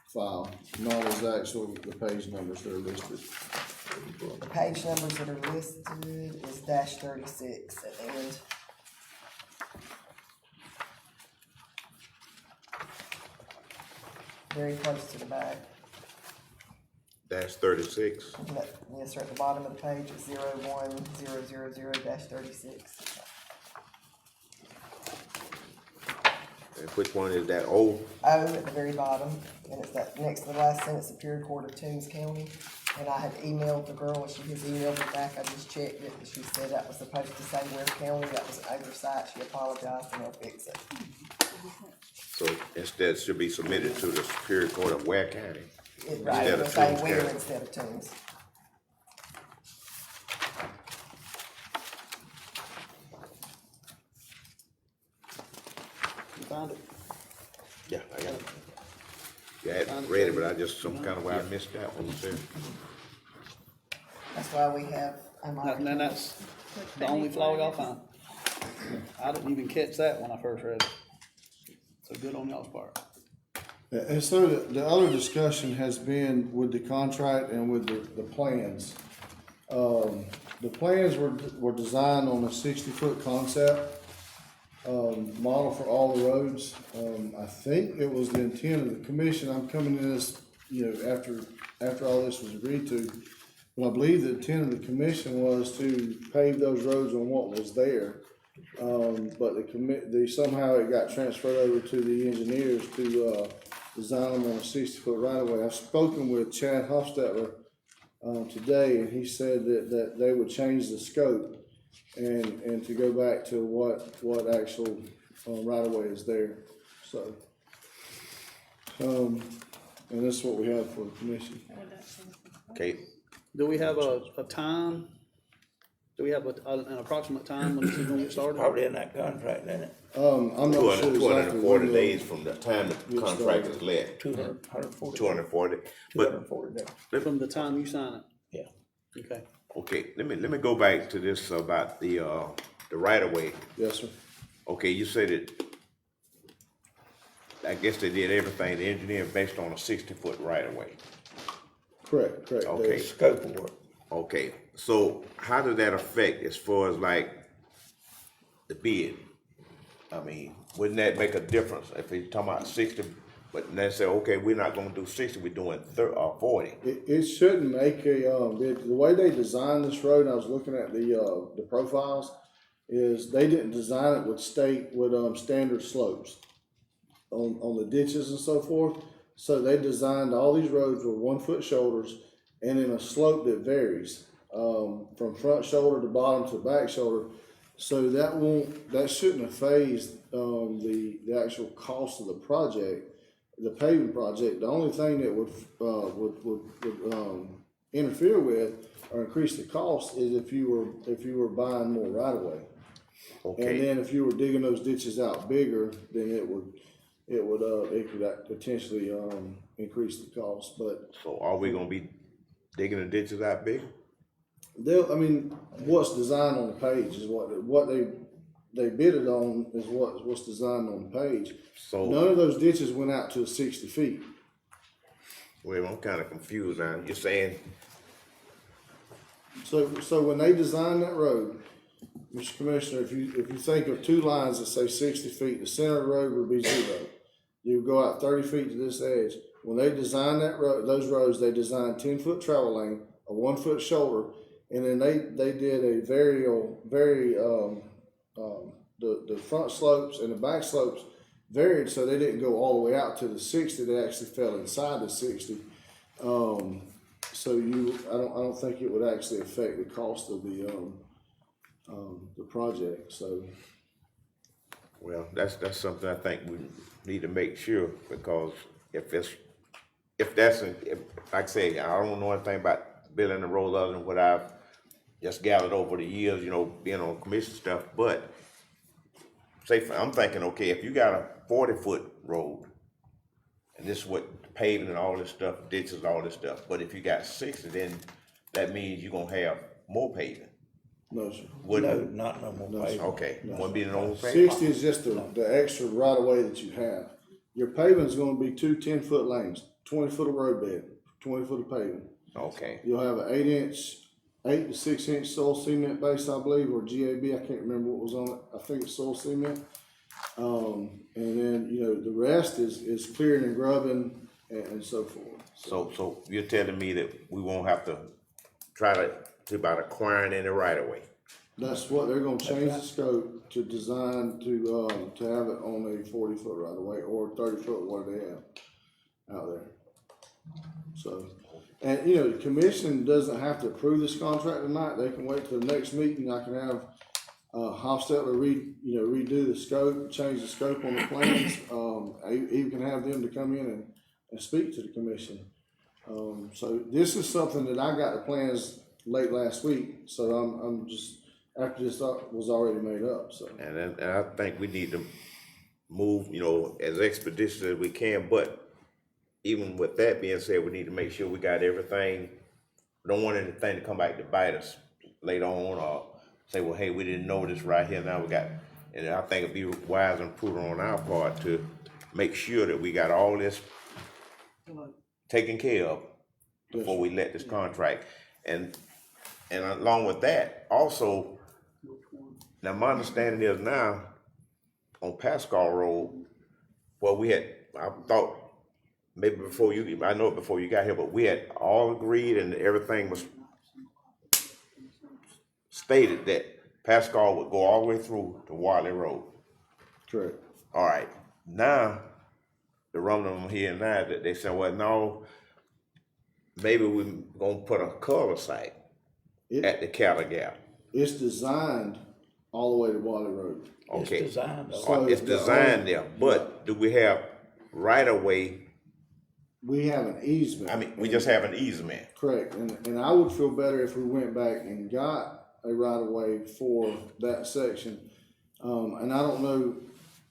file, not as actual the page numbers that are listed. The page numbers that are listed is -36 at the end. Very close to the back. That's 36. Yes, sir, at the bottom of the page, it's 01000-36. And which one is that? O? O at the very bottom, and it's that next to the last sentence, Superior Court of Toombs County. And I had emailed the girl, and she has emailed me back, I just checked it, and she said that was supposed to say Ware County, that was an oversight, she apologized, and they'll fix it. So instead, it should be submitted to the Superior Court of Ware County. Right, Instead it'll of say Toombs Ware County. instead of Toombs. You find it? Yeah, I got it. Yeah, I hadn't read it, but I just, some kind of way I missed that one too. That's why we have, And that's the only flaw y'all find. I didn't even catch that when I first read it. So good on y'all's part. And so the other discussion has been with the contract and with the plans. The plans were designed on a 60-foot concept, model for all the roads. I think it was the intent of the commission, I'm coming in this, after all this was agreed to, but I believe the intent of the commission was to pave those roads on what was there. But somehow it got transferred over to the engineers to, design them on a 60-foot right of way. I've spoken with Chad Hofstetler, today, and he said that they would change the scope and to go back to what actual, right of way is there, so. And this is what we have for the commission. Okay, Do we have a time? Do we have an approximate time when this is gonna get started? Probably in that contract, isn't it? I'm not sure exactly 240 when days from the time the contract is let. 140. 240. But, 240 days. From the time you sign it? Yeah. Okay. okay, let me go back to this about the right of way. Yes, sir. Okay, you said it, I guess they did everything, the engineer based on a 60-foot right of way. Correct. Okay. Scope of work. Okay, so how does that affect as far as like the bid? I mean, wouldn't that make a difference if you're talking about 60, but they say, okay, we're not gonna do 60, we're doing 40? It shouldn't make the way they designed this road, I was looking at the profiles, is they didn't design it with standard slopes on the ditches and so forth. So they designed all these roads with 1 foot shoulders and in a slope that varies, from front shoulder to bottom to back shoulder. So that shouldn't have phased, the actual cost of the project, the paving project. The only thing that would interfere with or increase the cost is if you were buying more right of way. Okay. And then if you were digging those ditches out bigger, then it could potentially, increase the cost, but So are we gonna be digging the ditches out big? what's designed on the page is what they bid it on is what's designed on the page. So, None of those ditches went out to 60 feet. well, I'm kinda confused now. You're saying, So when they designed that road, Mr. Commissioner, if you think of two lines that say 60 feet, the center of the road would be 0. You would go out 30 feet to this edge. When they designed those roads, they designed 10-foot travel lane, a 1 foot shoulder, and then they did a the front slopes and the back slopes varied, so they didn't go all the way out to the 60. They actually fell inside the 60. So I don't think it would actually affect the cost of the project. So, well, that's something I think we need to make sure, because like I say, I don't know anything about building the road other than what I've just gathered over the years, being on commission stuff, but I'm thinking, okay, if you got a 40-foot road, and this is what paving and all this stuff, ditches, all this stuff, but if you got 60, then that means you're gonna have more paving. no, sir. Wouldn't No, not no more No, paving. Okay, wouldn't be no more paving. 60 is just the extra right of way that you have. Your paving is gonna be 2 10-foot lanes, 20 foot of road bed, 20 foot of paving. Okay, You'll have an 8 to 6 inch soil cement base, I believe, or GAB, I can't remember what was on it, I think it's soil cement. And then, you know, the rest is clearing and grubbing and so forth. so you're telling me that we won't have to try to about acquiring any right of way? That's what, they're gonna change the scope to design to have it on a 40-foot right of way or 30-foot, what they have out there. So, and you know, the commission doesn't have to approve this contract tonight, they can wait till the next meeting, I can have Hofstetler redo the scope, change the scope on the plans, I even can have them to come in and speak to the commission. So this is something that I got the plans late last week, so I'm just, after this was already made up, so. And I think we need to move, you know, as expeditiously as we can, but even with that being said, we need to make sure we got everything. We don't want anything to come back to bite us later on or say, well, hey, we didn't know this right here, now we got, and I think it'd be wise and prudent on our part to make sure that we got all this taken care of before we let this contract. And along with that, also, now my understanding is now on Pascal Road, well, I thought maybe before you, I know it before you got here, but we had all agreed and everything was stated that Pascal would go all the way through to Watley Road. Correct. All right, now the rumbling I'm hearing now that they said, well, no, maybe we're gonna put a color site at the cattle gap. It's designed all the way to Watley Road. Okay. It's designed, though. So It's designed there, but do we have right of way? We have an easement. I mean, we just have an easement. Correct, and I would feel better if we went back and got a right of way for that section. And I don't know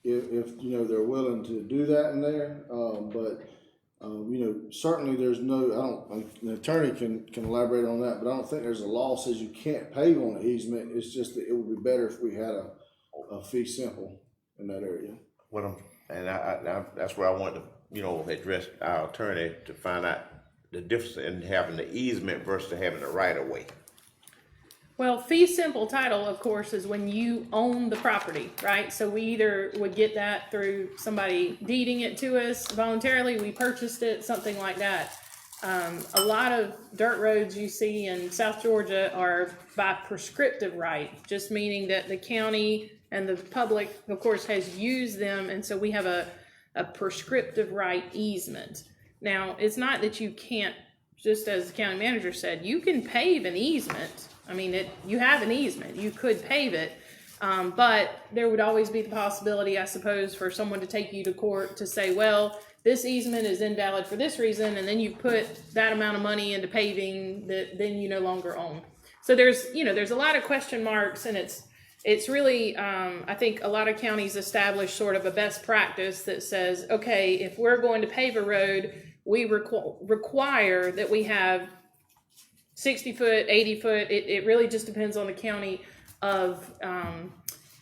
if you know they're willing to do that in there, but you know, certainly there's no, an attorney can elaborate on that, but I don't think there's a law says you can't pave on the easement. It's just that it would be better if we had a fee simple in that area. That's where I want to, you know, address our attorney to find out the difference in having the easement versus having the right of way. Well, fee simple title, of course, is when you own the property, right? So we either would get that through somebody deeding it to us voluntarily, we purchased it, something like that. A lot of dirt roads you see in South Georgia are by prescriptive right, just meaning that the county and the public, of course, has used them, and so we have a prescriptive right easement. Now, it's not that you can't, just as the county manager said, you can pave an easement. I mean, you have an easement, you could pave it, but there would always be the possibility, I suppose, for someone to take you to court to say, well, this easement is invalid for this reason, and then you put that amount of money into paving that then you no longer own. So there's a lot of question marks, and it's really, I think a lot of counties establish sort of a best practice that says, okay, if we're going to pave a road, we require that we have 60 foot, 80 foot, it really just depends on the county of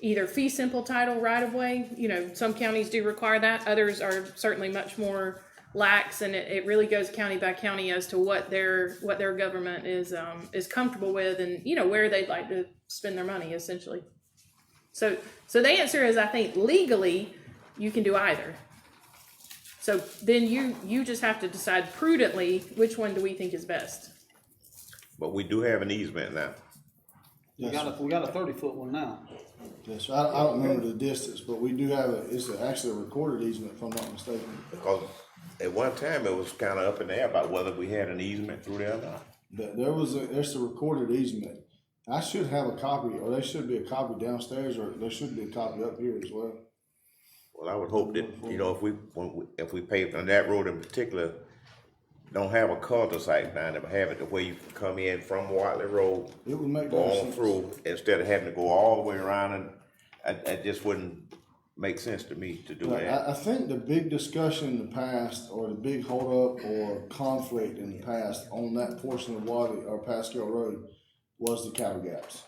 either fee simple title right of way. You know, some counties do require that, others are certainly much more lax, and it really goes county by county as to what their government is comfortable with, and you know, where they'd like to spend their money essentially. So the answer is, I think legally you can do either. So then you just have to decide prudently which one do we think is best. But we do have an easement now. We got a 30-foot one now. Yes, I don't remember the distance, but we do have it's actually a recorded easement, if I'm not mistaken. Because at one time it was kind of up in the air about whether we had an easement through there or not. There's a recorded easement. I should have a copy, or there should be a copy downstairs, or there should be a copy up here as well. Well, I would hope that, you know, if we paved on that road in particular, don't have a cul-de-sac down there, but have it the way you can come in from Watley Road, It would make go more on sense. through, instead of having to go all the way around, and it just wouldn't make sense to me to do But that. I think the big discussion in the past, or the big holdup or conflict in the past on that portion of Watley or Pascal Road was the cattle gaps.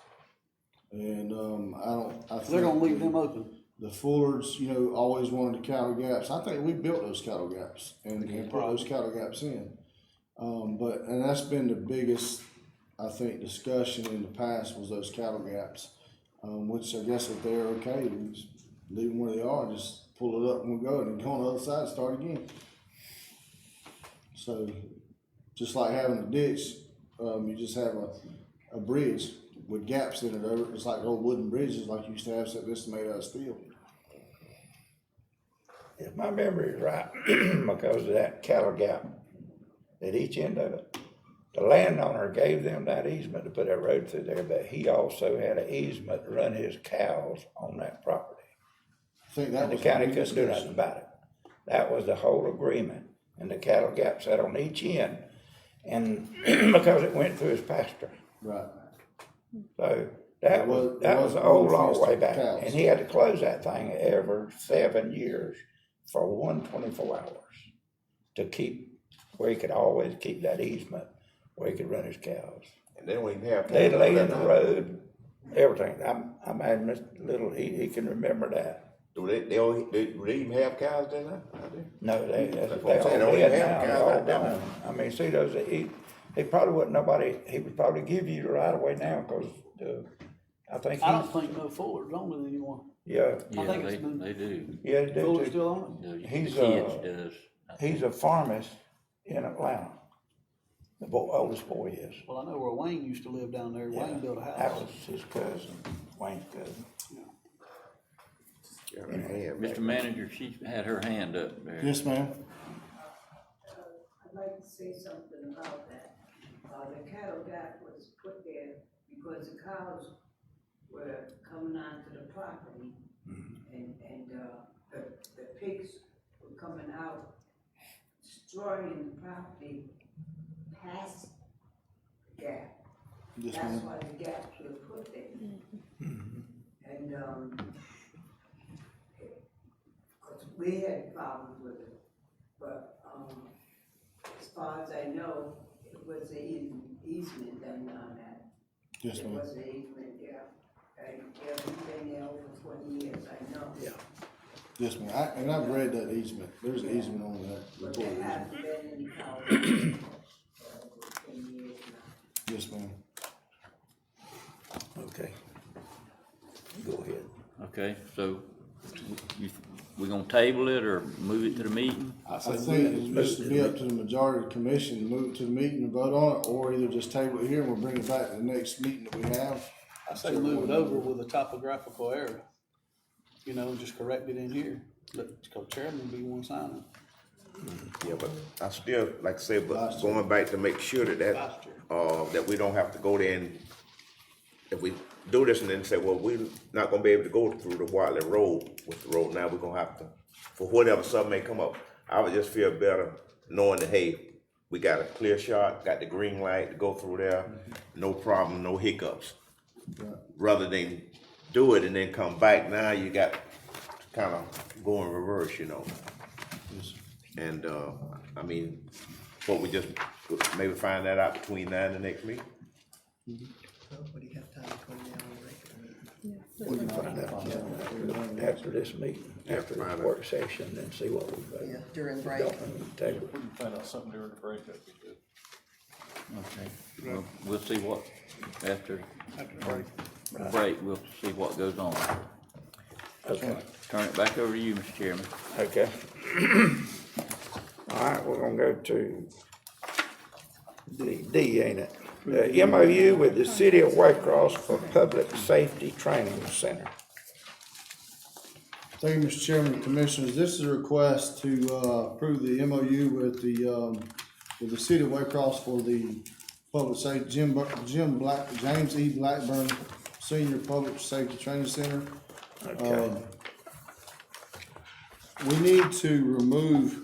And I think They're gonna leave them open. the Fullards, you know, always wanted the cattle gaps. I think we built those cattle gaps and put those cattle gaps in. And that's been the biggest, I think, discussion in the past was those cattle gaps, which I guess if they're okay, we just leave them where they are, just pull it up and we'll go, and then go on the other side and start again. So, just like having a ditch, you just have a bridge with gaps in it over, it's like old wooden bridges like you used to have, except this is made out of steel. If my memory is right, because of that cattle gap at each end of it, the landowner gave them that easement to put that road through there, but he also had an easement to run his cows on that property. I think that And the was county big couldn't do discussion. nothing about it. That was the whole agreement, and the cattle gap sat on each end, and because it went through his pasture. Right. So that It was was the old law fenced way back, cows. and he had to close that thing every 7 years for 124 hours to keep, where he could always keep that easement, where he could run his cows. And they don't even have. They lay in the road, everything. I'm adding Mr. Little, he can remember that. Do they even have cows there now? No, they what I'm saying, all they dead don't have now, they cows all like that. gone. I mean, see those, he probably wouldn't, he would probably give you the right of way now, cause, I think I don't he's, think no Fuller's on it anymore. yeah, I think it's been- they do. yeah, they Fuller's do. still on it? The He's, kids does. He's a pharmacist in Atlanta. The oldest boy is. Well, I know where Wayne used to live down there. Yeah, Wayne built a that house. was his cousin, Wayne's cousin. Mr. Manager, she had her hand up there. Yes, ma'am. I'd like to say something about that. The cattle gap was put there because the cows were coming onto the property and the pigs were coming out, destroying the property past the gap. Yes, That's ma'am. why the gaps were put there. And, cause we had problems with it, but, as far as I know, it was an easement done on that. Yes, It ma'am. was an easement, yeah, and it's been there over 20 years, I know. Yeah. Yes, ma'am. And I've read that easement. There's an easement on that. But report there easement. hasn't been any cows for 10 years now. Yes, ma'am. Okay. Go ahead. Okay, so we gonna table it or move it to the meeting? I think it should be up to the majority of the commission to move it to the meeting and vote on it, or either just table it here and we'll bring it back to the next meeting that we have. I say move it over with a topographical error. You know, just correct it in here. Let the co-chairman be one signing. Yeah, but I still, like I said, but going back to make sure that we don't have to go there and, if we do this and then say, well, we're not gonna be able to go through the Watley Road with the road, now we're gonna have to, for whatever something may come up, I would just feel better knowing that, hey, we got a clear shot, got the green light to go through there, no problem, no hiccups. Rather than do it and then come back, now you got to kind of go in reverse, you know. And, I mean, what we just, maybe find that out between now and the next meeting? What do you have time between now and the regular meeting? We can find out after this meeting, after the work session, and see what we vote. Yeah, during the break. Table. We can find out something during the break, that'd be good. Okay, we'll see what, after the break, we'll see what goes on. Okay. Turn it back over to you, Mr. Chairman. Okay. All right, we're gonna go to D, ain't it? The MOU with the City of Waycross for Public Safety Training Center. Thank you, Mr. Chairman and Commissioners. This is a request to approve the MOU with the City of Waycross for the Public Safety, James E. Blackburn Senior Public Safety Training Center. Okay. We need to remove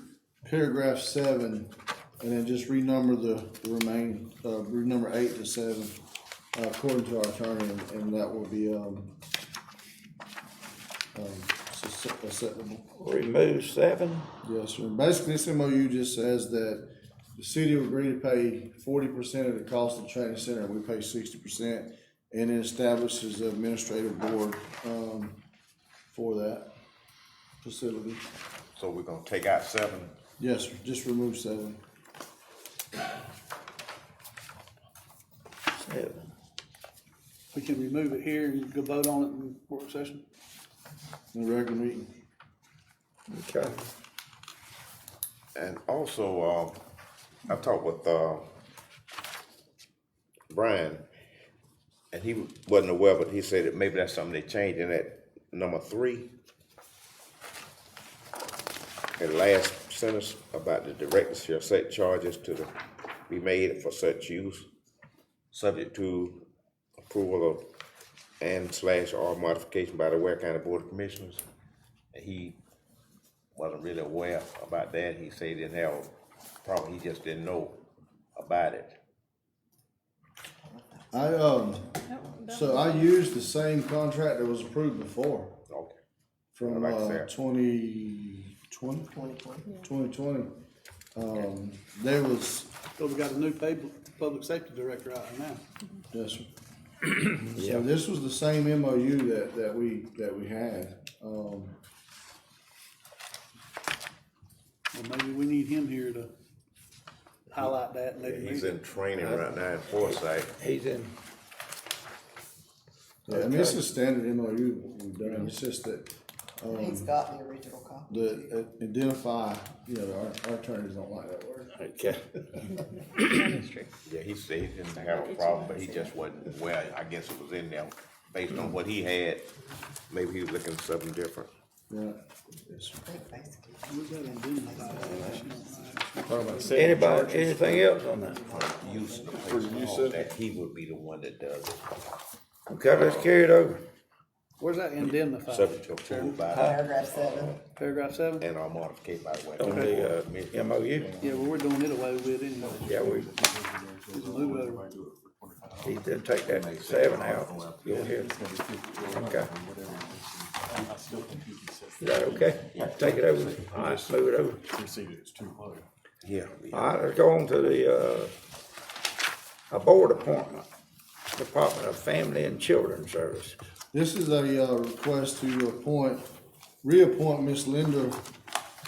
paragraph 7 and then just renumber the remaining, renumber 8 to 7, according to our attorney, and that will be, acceptable. Remove 7. Yes, sir. Basically, this MOU just says that the city will agree to pay 40% of the cost of the training center, and we pay 60%, and it establishes an administrative board, for that facility. So we're gonna take out 7. Yes, sir. Just remove 7. Seven. We can remove it here and go vote on it in work session. In the regular meeting. Okay. And also, I talked with, Brian, and he wasn't aware, but he said that maybe that's something they changed in that number 3. The last sentence about the director shall set charges be made for such use, subject to approval of and/or modification by the Ware County Board of Commissioners. And he wasn't really aware about that. He said he didn't have a problem, he just didn't know about it. So I used the same contract that was approved before Okay. from, Like I said. 2020. 2020. There was, So we got a new public safety director out there now. yes, sir. So this was the same MOU that we had. Well, maybe we need him here to highlight that and let him He's read it. in training right now in Forsyth. He's in, Yeah, I mean, it's a standard MOU we've done. It's just that, He's got the original copy. the identify, our attorneys don't like that word. okay. Yeah, he said he didn't have a problem, but he just wasn't aware. I guess it was in there based on what he had. Maybe he was looking for something different. Right. Yes, sir. I think basically. We got him doing that. Anybody, anything else on that? Use that he would be the one that does it. Okay, let's carry it over. Where's that indemnify? Subject to approval by Paragraph 7. Paragraph 7? and or modification by the way. On the, MOU? Yeah, well, we're doing it away with it anyway. Yeah, Just move it over. he did take that 7 out. Go ahead. Okay. Is that okay? Take it over. All right, move it over. Yeah. All right, let's go on to the, a board appointment. Department of Family and Children Services. This is a, request to reappoint Miss Linda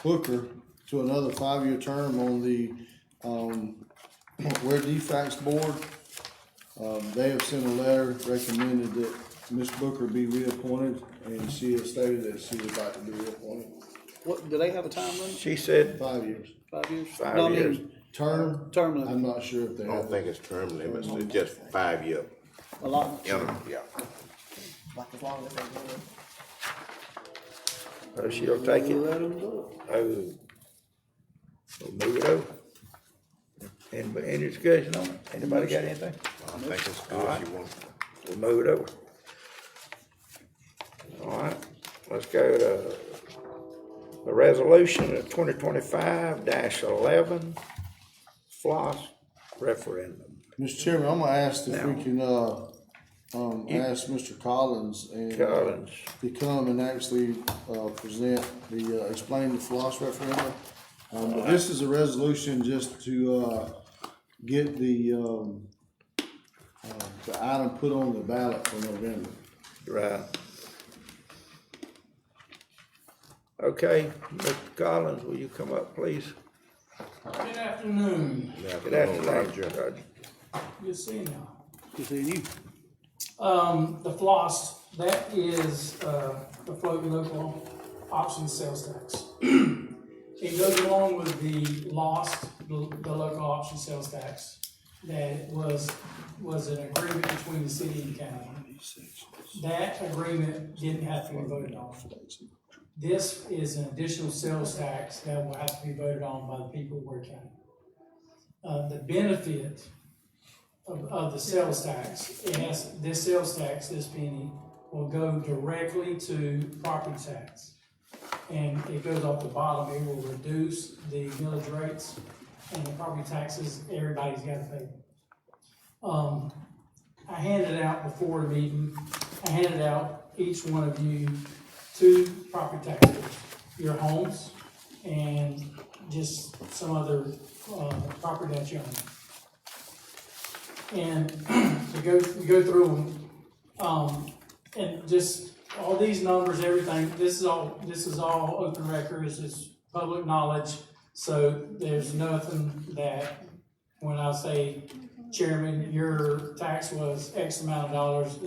Booker to another 5-year term on the, Ware Defacts Board. They have sent a letter recommended that Miss Booker be reappointed, and she has stated that she would like to be reappointed. What, do they have a time limit? She said 5 years. 5 years? 5 No, I mean, years. Term? Term limit. I'm not sure if they I don't have. think it's term limits, it's just 5 year. A lot. Yeah. Like as long as they do it. Oh, she'll take it. Let 'em do it. Oh. We'll move it over. Any discussion on it? Anybody got anything? I think it's good. She wants. We'll move it over. All right, let's go to the resolution of 2025-11 FLOSS referendum. Mr. Chairman, I'm gonna ask if we can, ask Mr. Collins and. Collins. To come and actually, present explain the FLOSS referendum. But this is a resolution just to, get the item put on the ballot for November. Right. Okay, Mr. Collins, will you come up, please? Good afternoon. Good afternoon, Roger. Roger. Good seeing y'all. Good seeing you. The floss, that is, the floating local option sales tax. It goes along with the local option sales tax that was an agreement between the city and county. That agreement didn't have to be voted on. This is an additional sales tax that will have to be voted on by the people of Ware County. The benefit of the sales tax, this sales tax, this penny, will go directly to property tax. And it goes off the bottom, it will reduce the millage rates and the property taxes everybody's gotta pay. I handed out before the meeting, I handed out each one of you 2 property taxes, your homes and just some other, property that you own. And we go through them, and just all these numbers, everything, this is all open records, it's public knowledge, so there's nothing that when I say, Chairman, your tax was X amount of dollars,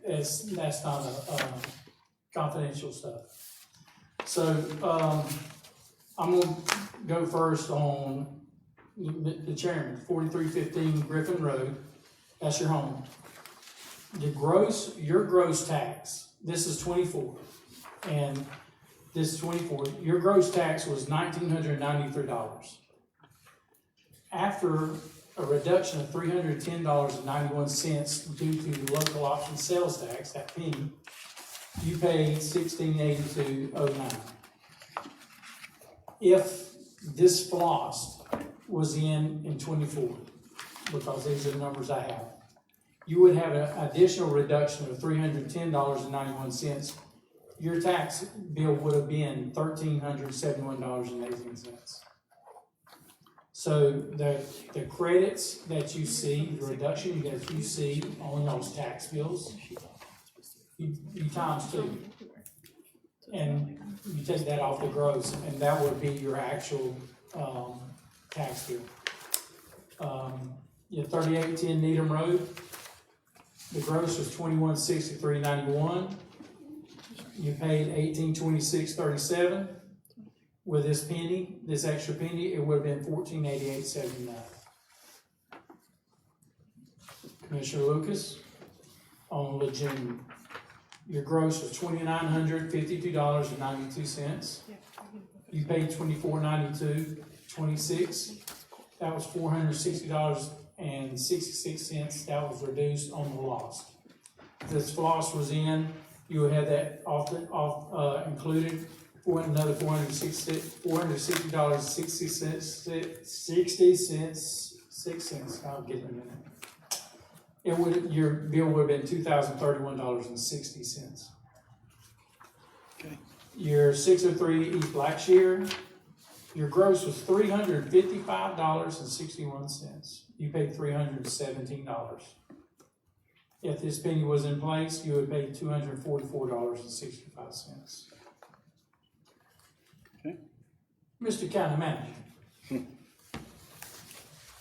that's not a confidential stuff. So, I'm gonna go first on the chairman, 4315 Griffin Road, that's your home. Your gross tax, this is 24, and this is 24, your gross tax was $1,993. After a reduction of $310.91 due to the local option sales tax, that penny, you paid $1,682.09. If this floss was in 24, because these are the numbers I have, you would have an additional reduction of $310.91. Your tax bill would have been $1,371.18. So the credits that you see, the reduction that you see on those tax bills, you times 2. And you take that off the gross, and that would be your actual tax bill. Your 3810 Needham Road, the gross was $2163.91. You paid $1826.37. With this penny, this extra penny, it would have been $1488.79. Commissioner Lucas, on Lejeune, your gross was $2,952.92. You paid $2492.26. That was $460.66. That was reduced on the loss. If this floss was in, you would have that included for another $460.60. I'll get it in a minute. Your bill would have been $2,031.60. Okay. Your 603 East Blackshear, your gross was $355.61. You paid $317. If this penny was in place, you would pay $244.65. Okay. Mr. County Manager.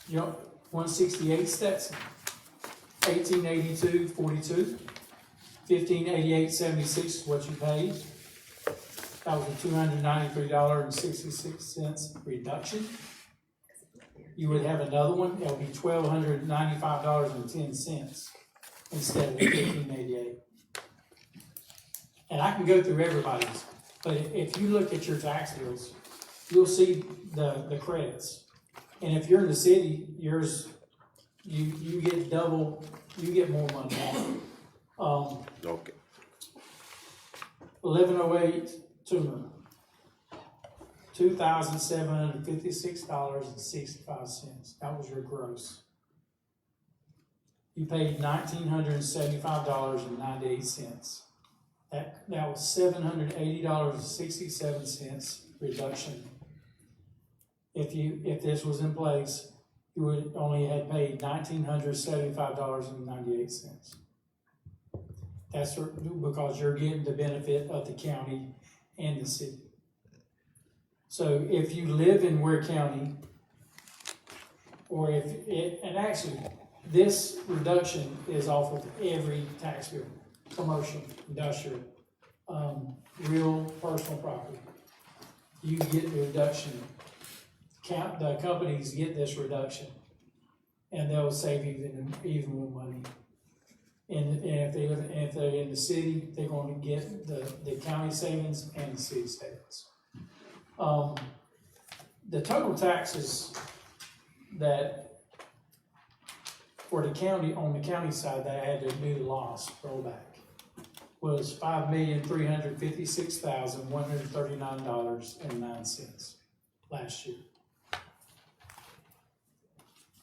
You know, 168 Stetson, 1882.42, 1588.76 is what you paid. That was a $293.66 reduction. You would have another one, that would be $1,295.10 instead of $1588. And I can go through everybody's, but if you look at your tax bills, you'll see the credits. And if you're in the city, yours, you get double, you get more money. Okay. 1108 Toomer, $2,756.65. That was your gross. You paid $1,975.98. That was $780.67 reduction. If this was in place, you would only have paid $1,975.98. That's because you're getting the benefit of the county and the city. So if you live in Ware County, or and actually, this reduction is off of every tax bill, commercial, industrial, real personal property. You get the reduction. The companies get this reduction, and they'll save even more money. And if they're in the city, they're going to get the county savings and the city savings. The total taxes that for the county, on the county side, that I had to do the loss rollback, was $5,356,139.09 last year.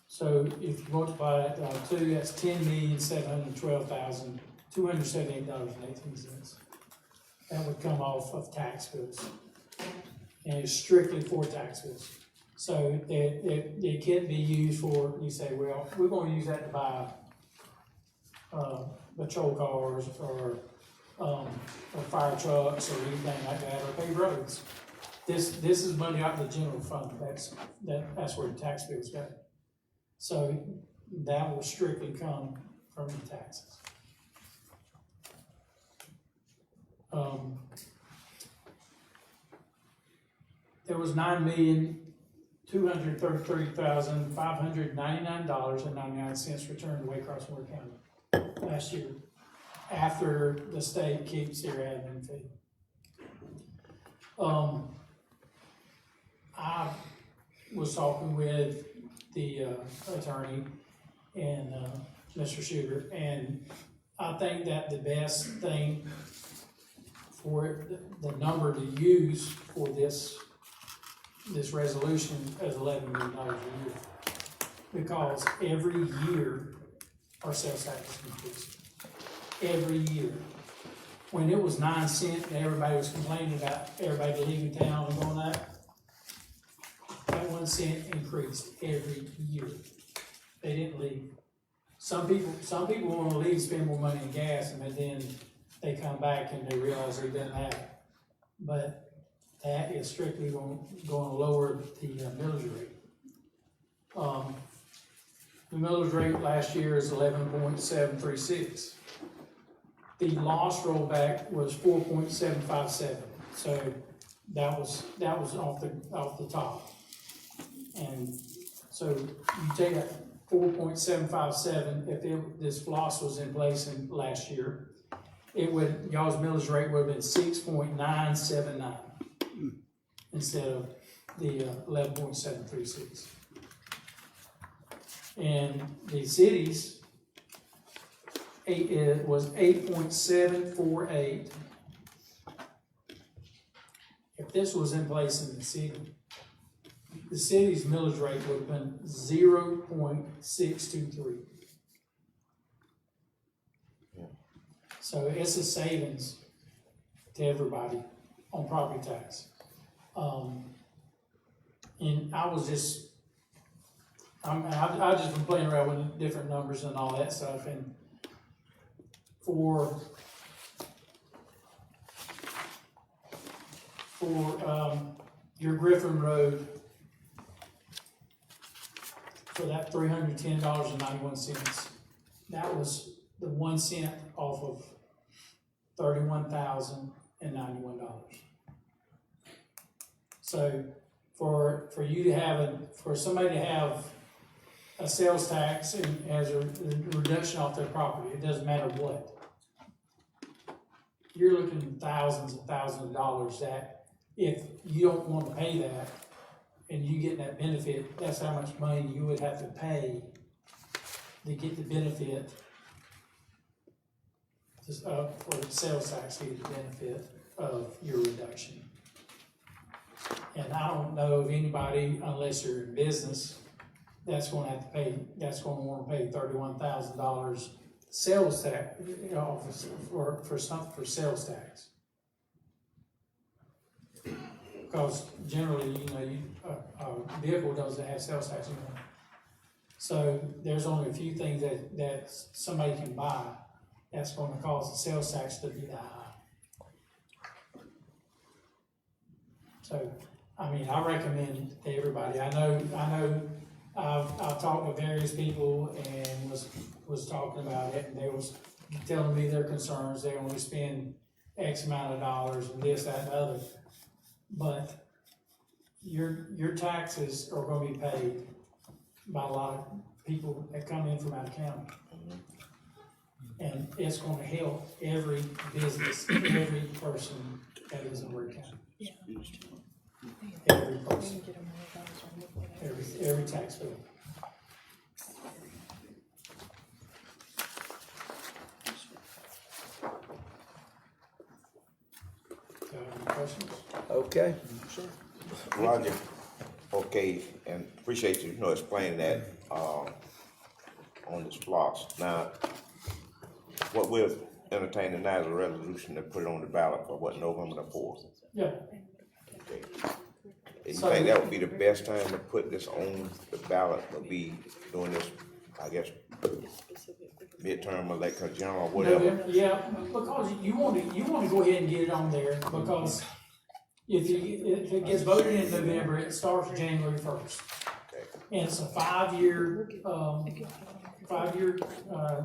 So if you multiply that by 2, that's $10,712,278.18. That would come off of tax bills. And it's strictly for tax bills. So it can't be used for, you say, well, we're going to use that to buy patrol cars or fire trucks or anything like that, or pave roads. This is money out of the general fund. That's where the tax bills go. So that will strictly come from the taxes. There was $9,233,599.99 returned to Waycross Ware County last year, after the state keeps their admin fee. I was talking with the attorney and Mr. Sugar, and I think that the best thing for it, the number to use for this resolution is $11 million a year. Because every year, our sales tax is increasing. Every year. When it was 9 cents and everybody was complaining about everybody leaving town and going that 1 cent increased every year. They didn't leave. Some people wanna leave, spend more money in gas, and then they come back and they realize they didn't have it. But that is strictly going to lower the millage rate. The millage rate last year is 11.736. The loss rollback was 4.757. So that was off the top. And so you take that 4.757, if this loss was in place in last year, y'all's millage rate would have been 6.979 instead of the 11.736. And the cities, it was 8.748. If this was in place in the city's millage rate would have been 0.623. So it's a savings to everybody on property tax. And I've just been playing around with different numbers and all that stuff, and for your Griffin Road, for that $310.91, that was the 1 cent off of $31,091. So for somebody to have a sales tax and as a reduction off their property, it doesn't matter what. You're looking at thousands and thousands of dollars that if you don't want to pay that and you get that benefit, that's how much money you would have to pay to get the benefit for the sales tax to get the benefit of your reduction. And I don't know of anybody, unless you're in business, that's going to have to pay, that's going to want to pay $31,000 sales tax, for sales tax. Because generally, a vehicle doesn't have sales tax anymore. So there's only a few things that somebody can buy that's going to cause the sales tax to be that high. So, I mean, I recommend it to everybody. I know, I've talked with various people and was talking about it, and they was telling me their concerns. They only spend X amount of dollars and this, that, and the other. But your taxes are going to be paid by a lot of people that come in from out of county. And it's going to help every business, every person that is in Ware County. Every person, every tax bill. Any questions? Okay. Roger, okay, and appreciate you, explaining that, on this floss. Now, what we're entertaining now is a resolution to put it on the ballot for November the 4th. Yeah. Okay. And you think that would be the best time to put this on the ballot, would be doing this, I guess, midterm election, general, whatever? Yeah, because you want to go ahead and get it on there, because if it gets voted in November, it starts January 1st. Okay. and it's a 5-year,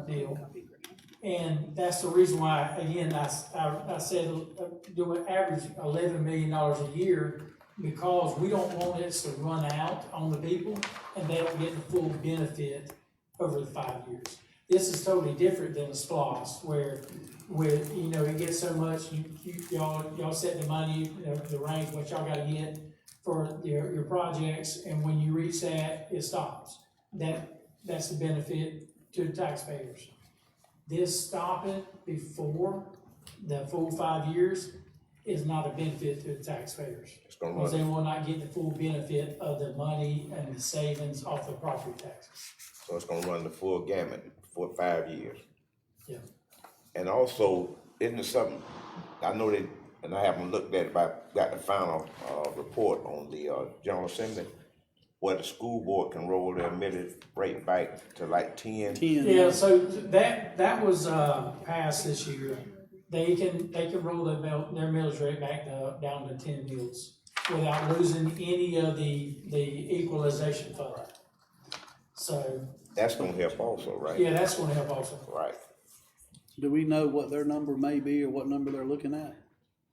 deal. And that's the reason why, again, I said, do an average $11 million a year, because we don't want this to run out on the people, and they don't get the full benefit over the 5 years. This is totally different than the SPOS, where it gets so much, y'all set the money, the range, what y'all gotta get for your projects, and when you reach that, it stops. That's the benefit to the taxpayers. This stopping before the full 5 years is not a benefit to the taxpayers. Because they will not get the full benefit of the money and the savings off the property taxes. So it's gonna run the full gamut for 5 years. Yeah. And also, isn't it something, I know that, and I haven't looked at it, but I got the final, report on the, General Assembly, where the school board can roll their millage rate back to like 10. Yeah, so that was, passed this year. They can roll their millage rate back down to 10 mills without losing any of the equalization fund. So. That's gonna help also, right? Yeah, that's gonna help also. Right. Do we know what their number may be or what number they're looking at?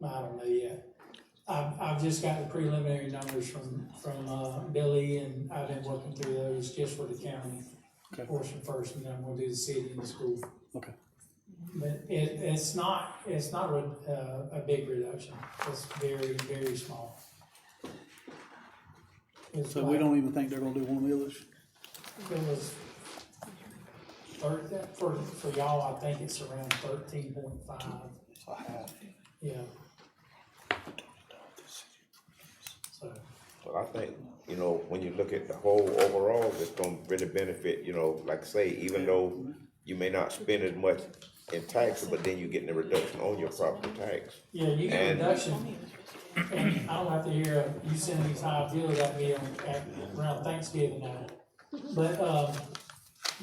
I don't know yet. I've just got the preliminary numbers from Billy, and I've been working through those just for the county portion first, and then I'm gonna do the city and the school. Okay. But it's not a big reduction. It's very, very small. So we don't even think they're gonna do one millage? It was for y'all, I think it's around 13.5. So half. Yeah. So. Well, I think, when you look at the whole overall, it's gonna really benefit, like I say, even though you may not spend as much in taxes, but then you're getting a reduction on your property tax. Yeah, you get a reduction, and I don't have to hear you send these high bills at me around Thanksgiving now. But,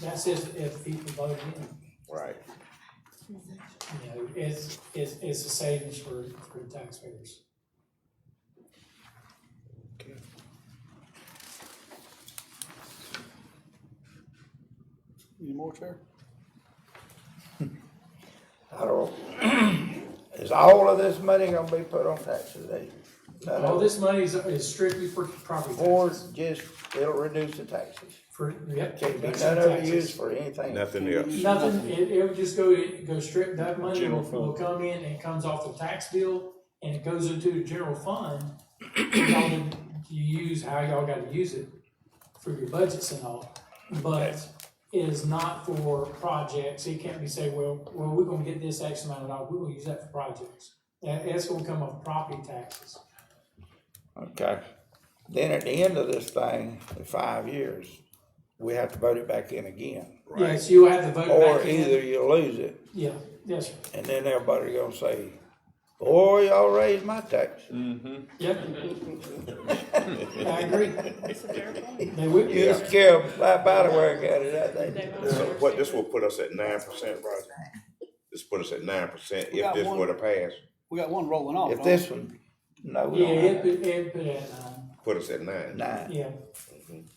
that's if people vote in. Right. It's a savings for the taxpayers. Any more, Chair? I don't, is all of this money gonna be put on taxes, All this money is strictly for property or taxes. just, it'll reduce the taxes? Yep. Can't be reduction none of of it taxes. used for anything. Nothing else. Nothing, it would just go straight, that money General will fund. come in and it comes off the tax bill, and it goes into the general fund. Y'all need to use how y'all gotta use it for your budgets and all, but it is not for projects. It can't be say, well, we're gonna get this X amount of dollars, we're gonna use that for projects. That's gonna come off property taxes. Okay. Then at the end of this thing, in 5 years, we have to vote it back in again. Yes, you have to vote Or back in. either you lose it, Yeah, yes, sir. and then everybody gonna say, boy, y'all raised my tax. Yep. I agree. They would, You just care about where I got it, I think. So what, this will put us at 9%, Roger? This put us at 9% if got this one. were to pass, We got one rolling off. If don't we? this one, no, we yeah, don't it have put at 9, put us at 9. 9. yeah.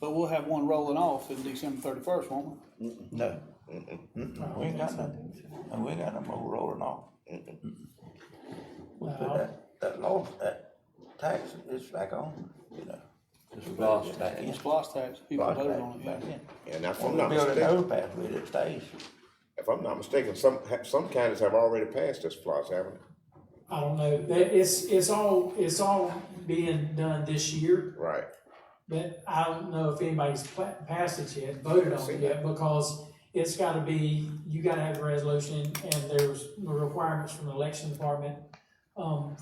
But we'll have one rolling off in December 31st, won't we? No. We ain't got nothing. And we ain't got no more rolling off. We put that law, that tax is back on, Just Lost back in. It's lost tax, people Lost voted back- on it, back yeah. in. And if When I'm we not build an mistaken, overpass with it, stays. if I'm not mistaken, some counties have already passed this floss, haven't they? I don't know, it's all being done this year, Right. but I don't know if anybody's passed it yet, voted on it yet, because it's gotta be, you gotta have a resolution, and there's requirements from the election department, from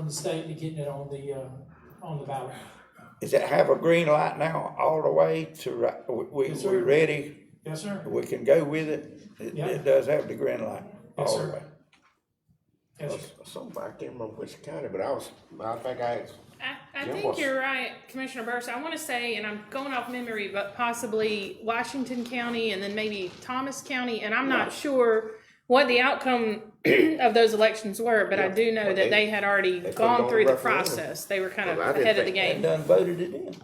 the state to getting it on the ballot. Does it have a green light now all the way to, we Yes, sir. ready? Yes, sir. We can go with it? Yeah. It does have the green light Yes, all sir. the way. Yes, sir. Somebody, I can't remember which county, but I think I asked. I Jim think was- you're right, Commissioner Burse. I want to say, and I'm going off memory, but possibly Washington County and then maybe Thomas County, and I'm not sure what the outcome of those elections were, but I do know but that they- they had already they put it gone on through the referendum. process. They were kind of Well, I didn't ahead of the think They game. done voted it in.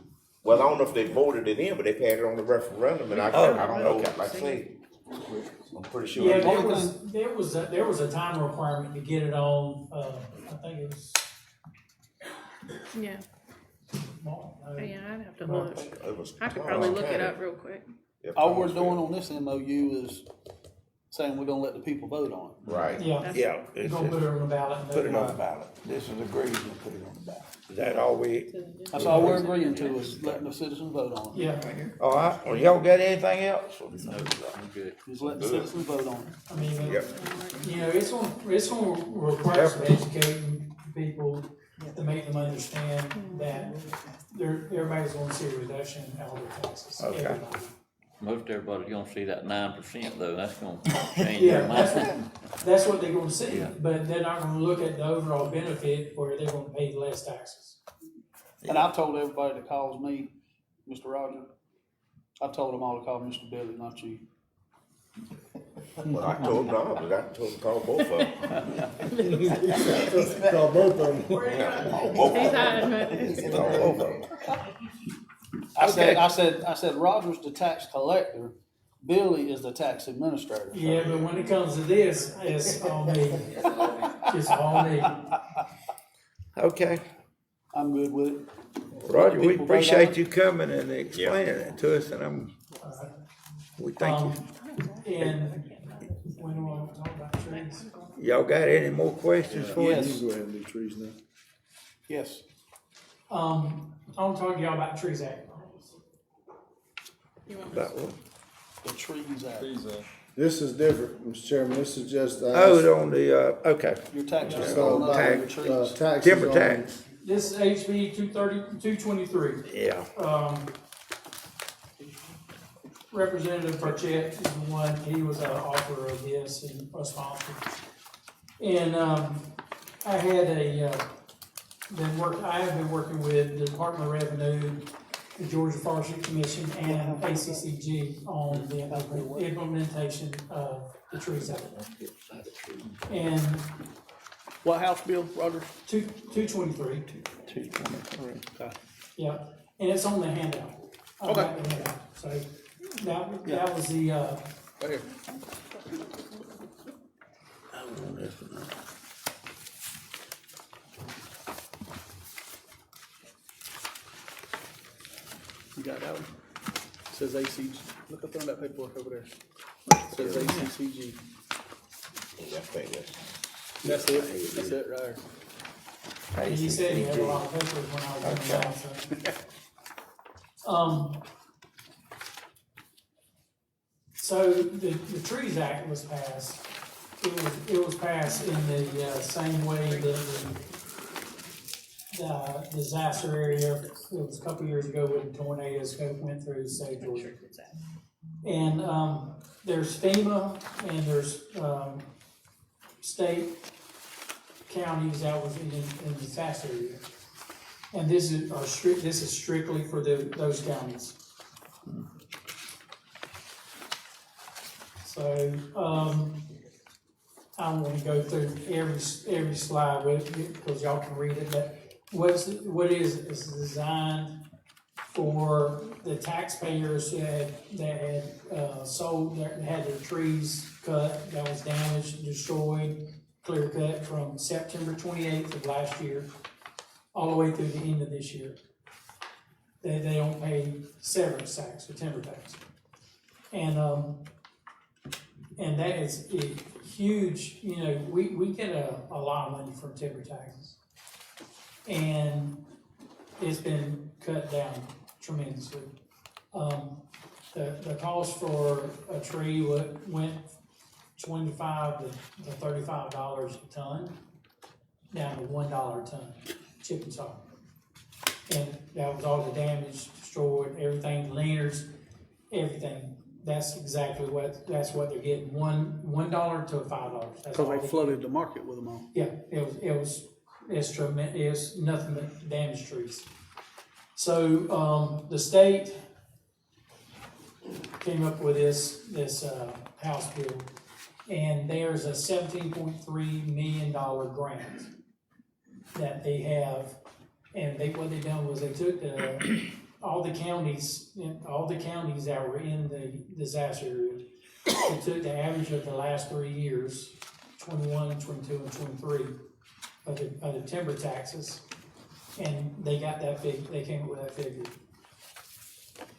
Well, I don't know if they voted it in, but they passed it on the referendum, and I don't know, like I say, I'm pretty sure. Yeah, there was a time requirement to get it on, I think it was, Yeah, no, yeah, I'd have to look. It was I could probably look it up real quick. All we're doing on this MOU is saying we're gonna let the people vote on it. Right. yeah. Yeah. You're it's- gonna put it on the ballot. and Put it on the vote. ballot. This is agreed to put it on the ballot. Is that all we? That's all we're agreeing to, is letting the citizens vote on it. Yeah, All right, well, y'all got anything else? No, I'm good. Just letting the citizens vote on it. I mean, Yep. you know, it's gonna require some educating people to make them understand that everybody's gonna see a reduction in elder taxes. Okay. Everybody. Most everybody's gonna see that 9% though, that's gonna change Yeah, their mind. that's what they're gonna see, Yeah. but they're not gonna look at the overall benefit where they're gonna pay less taxes. And I've told everybody that calls me, Mr. Roger, I've told them all to call Mr. Billy, not you. Well, I told him no, but I told him to call both of them. Call both of them. He's hiding, but- Call both of them. I said Roger's the tax collector, Billy is the tax administrator. Yeah, but when it comes to this, it's all me. It's all me. Okay, I'm good with it. Roger, we People vote on appreciate it. you coming and explaining it to us, and we thank you. And when do I want to talk about trees? Y'all got any more questions for Yes. you? You can go ahead and do trees now. Yes. I want to talk to y'all about Trees Act. About what? The Trees Act. This is different, Mr. Chairman, this is just, Oh, on the, okay, Your taxes are so, going up on your tax, trees. taxes timber on- tax, This is HB 223. yeah. Representative Burchett is the one, he was an author of this and a sponsor. And, I have been working with the Department of Revenue, the Georgia Forestry Commission, and ACCG on the implementation of the Trees Act. And What house bill, Roger? 223, 223. yeah, and it's on the handout. I've got the handout. So that was the, Right here. You got that one? Says ACG. Look up on that paperwork over there. Says ACCG. I think that's. That's it. That's it right there. he said he had a lot of papers when I was in the house. So the Trees Act was passed. It was passed in the same way that the disaster area, it was a couple years ago when the tornadoes went through the state of Georgia. And there's FEMA and there's state counties that was in the disaster area. And this is strictly for those counties. So, I don't wanna go through every slide with it, because y'all can read it, but what is designed for the taxpayers that had sold, that had their trees cut, that was damaged, destroyed, clear cut from September 28th of last year, all the way through the end of this year. They don't pay severance tax or timber tax. And that is a huge, we get a lot of money from timber taxes. And it's been cut down tremendously. The cost for a tree went $25 to $35 a ton, down to $1 a ton, chip and saw. And that was all the damage, destroyed, everything, leaners, everything. That's exactly that's what they're getting, $1 to $5. That's all Cause they they flooded the market with them all. Yeah, it's tremendous, it's nothing but damaged trees. So, the state came up with this House bill, and there's a $17.3 million grant that they have, and what they done was they took all the counties that were in the disaster area, they took the average of the last 3 years, 21, 22, and 23, of the timber taxes, and they got that they came up with that figure.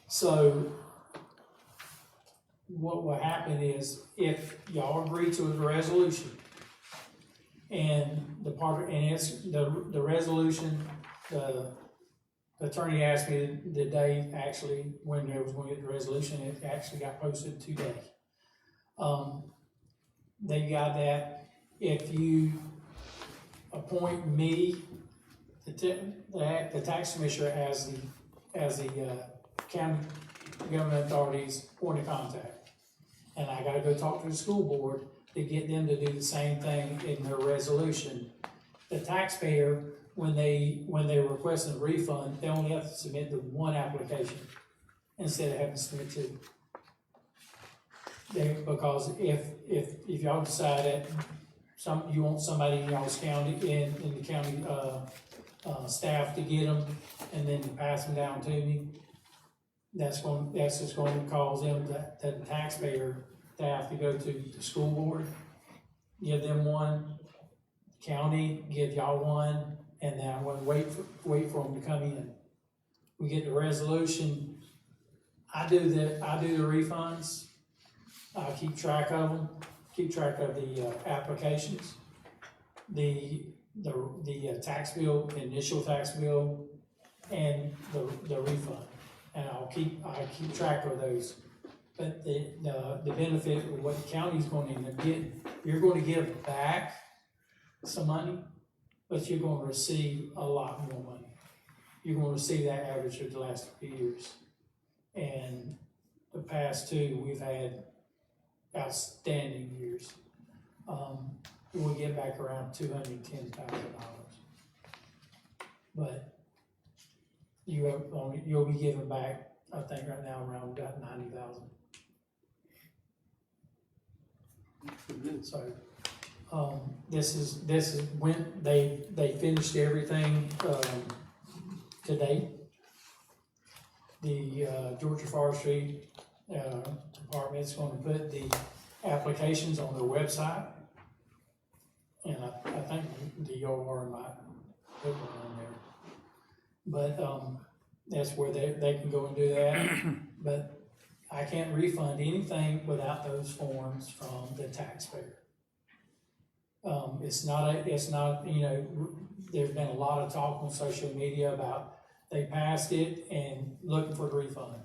So what will happen is, if y'all agree to the resolution, and the resolution, the attorney asked me the day actually when they was going to get the resolution, it actually got posted today. They got that. If you appoint me, the tax commissioner, as the county government authority's point of contact, and I gotta go talk to the school board to get them to do the same thing in their resolution. The taxpayer, when they request a refund, they only have to submit the one application instead of having to submit two. Because if y'all decide that you want somebody in y'all's county, in the county, staff to get them, and then to pass them down to me, that's just going to cause them, the taxpayer, to have to go to the school board, give them one, county, give y'all one, and then I'm gonna wait for them to come in. We get the resolution, I do the refunds, I keep track of them, keep track of the applications, the tax bill, the initial tax bill, and the refund, and I keep track of those. But the benefit of what the county's going to end up getting, you're going to give back some money, but you're going to receive a lot more money. You're going to receive that average of the last 3 years. And the past two, we've had outstanding years. We'll get back around $210,000. But you'll be giving back, I think right now, around about $90,000. So, this is when they finished everything, to date. The, Georgia Forestry, Department's gonna put the applications on their website. And I think the OR might put one on there. But, that's where they can go and do that. But I can't refund anything without those forms from the taxpayer. It's not, you know, there's been a lot of talk on social media about they passed it and looking for a refund.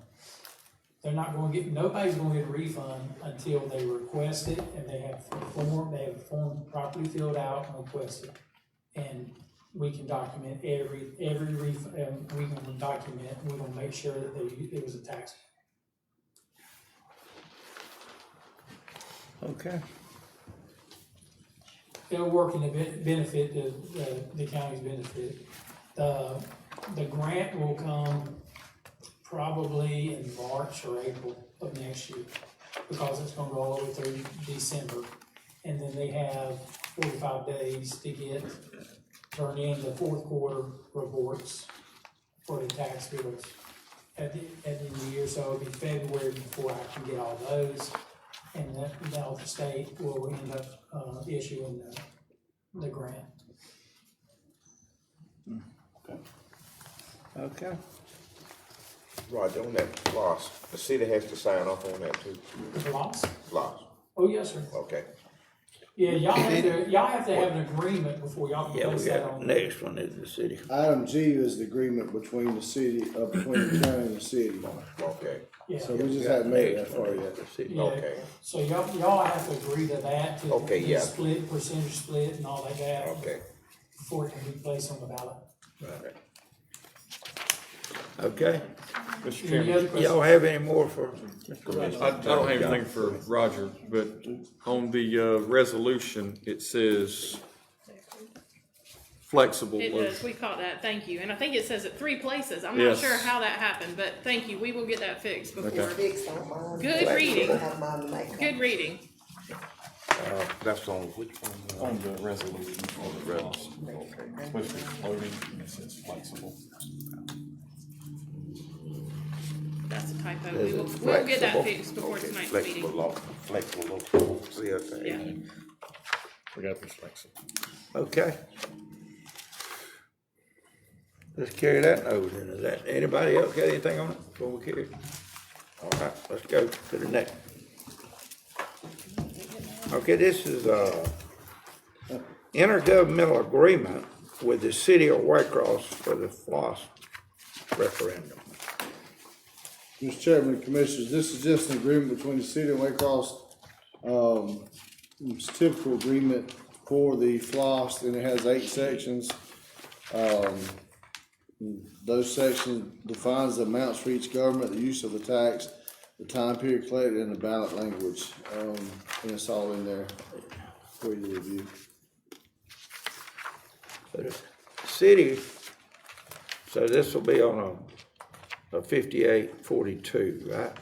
They're not gonna get, nobody's gonna get a refund until they request it and they have a form properly filled out and requested. And we can document every refund, we're gonna make sure that there was a tax. Okay. It'll work in the benefit, the county's benefit. The grant will come probably in March or April of next year, because it's gonna go all the way through December. And then they have 45 days to turn in the fourth quarter reports for the tax bills at the end of the year. So it'll be February before I can get all those. And now the state will end up issuing the grant. Okay. Roger, on that floss, the city has to sign off on that too? The lots? Floss, Oh, yes, sir. okay. Yeah, y'all have to have an agreement before y'all can Yeah, place we that got, on. next one is the city. Item G is the agreement between the city, between the county and the city. Okay, Yeah, So we just haven't made that far yet. The city. yeah. okay. So y'all have to agree to that, to Okay, the yeah. split, percentage split and all like that. Okay. Before it can be placed on the ballot. Right. Okay. Mr. Any Chairman, other questions? Y'all have any more for Mr. I don't have anything for Roger, but on the resolution, it says flexible. It does, we caught that, thank you, and I think it says it 3 places, I'm not Yes. sure how that happened, but thank you, we will get that fixed before. Fixed on mine. Good reading. I have mine to make. Good reading. That's on which one? On the resolution, on the res. Okay. Supposed to be floating, and it says flexible. typo. Is it We'll get that flexible? fixed before Okay, tonight's flexible meeting. law, flexible local sales tax. Yeah. We got this flexible. Okay. Let's carry that over then. Is that, anybody else got anything on it before we carry it? All right, let's go to the next. Okay, this is intergovernmental agreement with the city of Waycross for the floss referendum. Mr. Chairman and Commissioners, this is just an agreement between the city and Waycross. It's a typical agreement for the floss, and it has 8 sections. Those sections defines the amounts for each government, the use of the tax, the time period collected, and the ballot language. And it's all in there for you to review. So the city, so this will be on a 5842, right?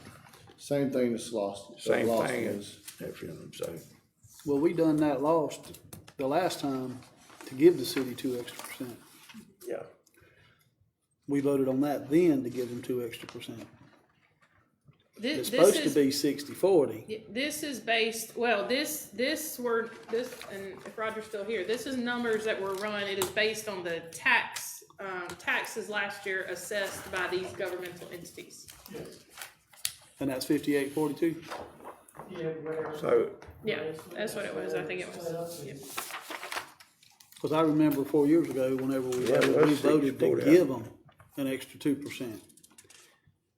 Same thing as lost. Same lost thing is. as referendum, so. Well, we done that lost the last time to give the city 2 extra percent. Yeah. We voted on that then to give them 2 extra percent. This It's supposed to is, be 60/40. this is based, well, and if Roger's still here, this is numbers that were run, it is based on the taxes last year assessed by these governmental entities. And that's 58/42. Yeah, whatever. So, Yeah, that's what it was, I think it was. Yeah. Cause I remember 4 years ago, whenever Yeah, it was we voted to 60/40. give them an extra 2%.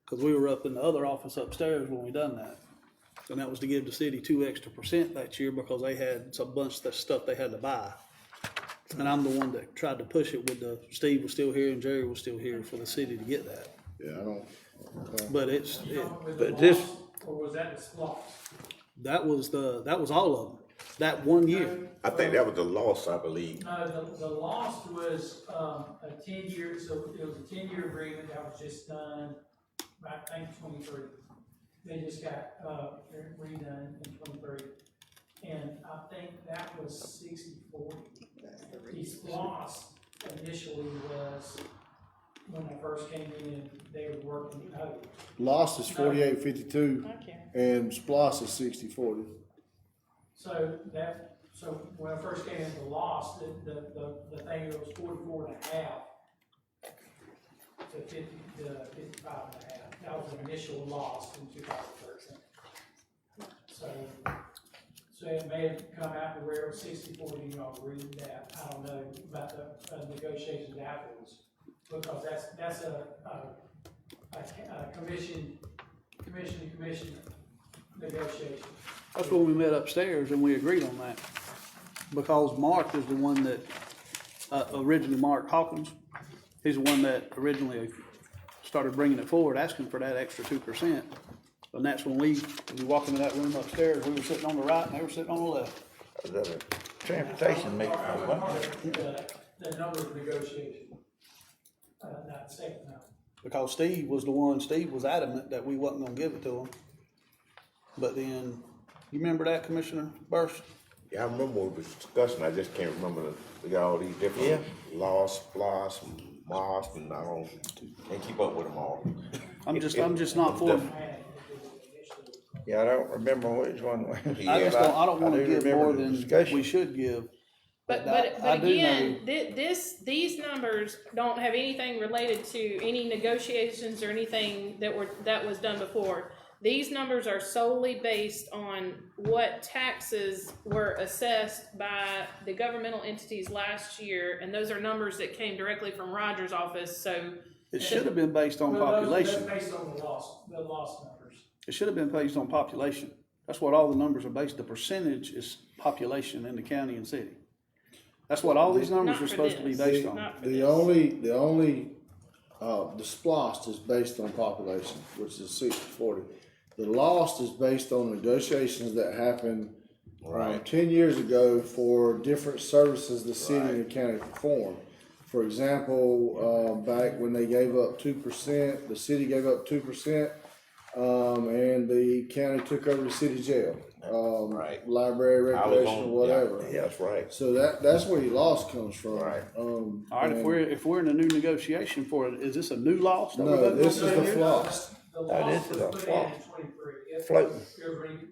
Cause we were up in the other office upstairs when we done that. And that was to give the city 2 extra percent that year because they had some bunch of stuff they had to buy. And I'm the one that tried to push it with Steve was still here and Jerry was still here for the city to get that. Yeah, I don't. But Was But it this- lost, or was that the splosh? that was all of them, that one year. I think that was the loss, I believe. No, the lost was, a 10-year, so it was a 10-year agreement that was just done, I think 23. They just got, redone in 23. And I think that was 60/40. The lost initially was, when I first came in, they were working out. Lost is 48/52, Okay. and SPOS is 60/40. So when I first came into lost, the thing was 44.5 to 55.5. That was the initial loss in 2013. So it may have come out to where it was 60/40, y'all read that, I don't know about the negotiations afterwards. Because that's a commission negotiation. That's when we met upstairs and we agreed on that. Because Mark is the one that, originally Mark Hawkins, he's the one that originally started bringing it forward, asking for that extra 2%. And that's when we walked into that room upstairs, we were sitting on the right and they were sitting on the left. the transportation meeting, The number of negotiation, not second now. Because Steve was adamant that we wasn't gonna give it to him. But then, you remember that, Commissioner Burst? Yeah, I remember we was discussing, I just can't remember, we got all these different laws, flaws, and mosques, and I can't keep up with them all. I'm just not for, yeah, I don't remember which one. I don't wanna do give remember more the than discussion. we should give. But I do again, know- these numbers don't have anything related to any negotiations or anything that was done before. These numbers are solely based on what taxes were assessed by the governmental entities last year, and those are numbers that came directly from Roger's office, so. It should have been based on Well, population. that's based on the lost numbers. It should have been based on population. That's what all the numbers are based, the percentage is population in the county and city. That's what all these numbers Not are for supposed to be this. based on. Not for The this. the SPOS is based on population, which is 60/40. The lost is based on negotiations that happened, Right. 10 years ago for different services the city and the county performed. For example, back when they gave up 2%, the city gave up 2%, and the county took over the city jail. Right. Library, I was recreation, on- whatever. Yeah, that's right. So that's where your loss comes from. Right. All right, if we're in a new negotiation for it, is this a new loss? that we're No, voting this on? is the floss. The Now, this loss is was a put in flop. 23. It Floating. was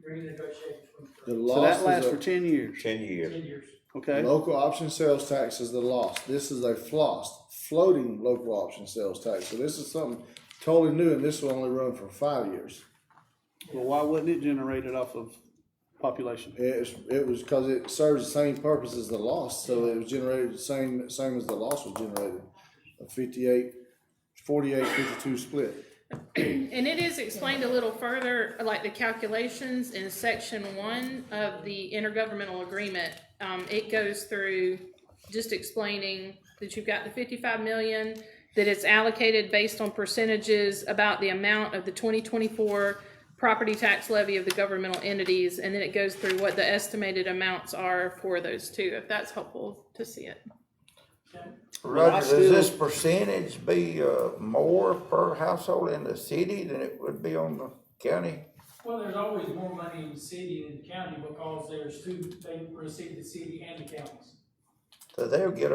renegotiated 23. The So that loss lasts is for 10 years, 10 years. 10 years. okay? local option sales tax is the loss. This is a floating local option sales tax. So this is something totally new, and this will only run for 5 years. Well, why wasn't it generated off of population? It was because it serves the same purpose as the loss, so it was generated the same as the loss was generated. A 48-52 split. And it is explained a little further, like the calculations in section 1 of the intergovernmental agreement. It goes through just explaining that you've got the 55 million, that it's allocated based on percentages about the amount of the 2024 property tax levy of the governmental entities, and then it goes through what the estimated amounts are for those two, if that's helpful to see it. Roger, does still- this percentage be, more per household in the city than it would be on the county? Well, there's always more money in the city than the county because there's two, they receive the city and the counties. So they'll get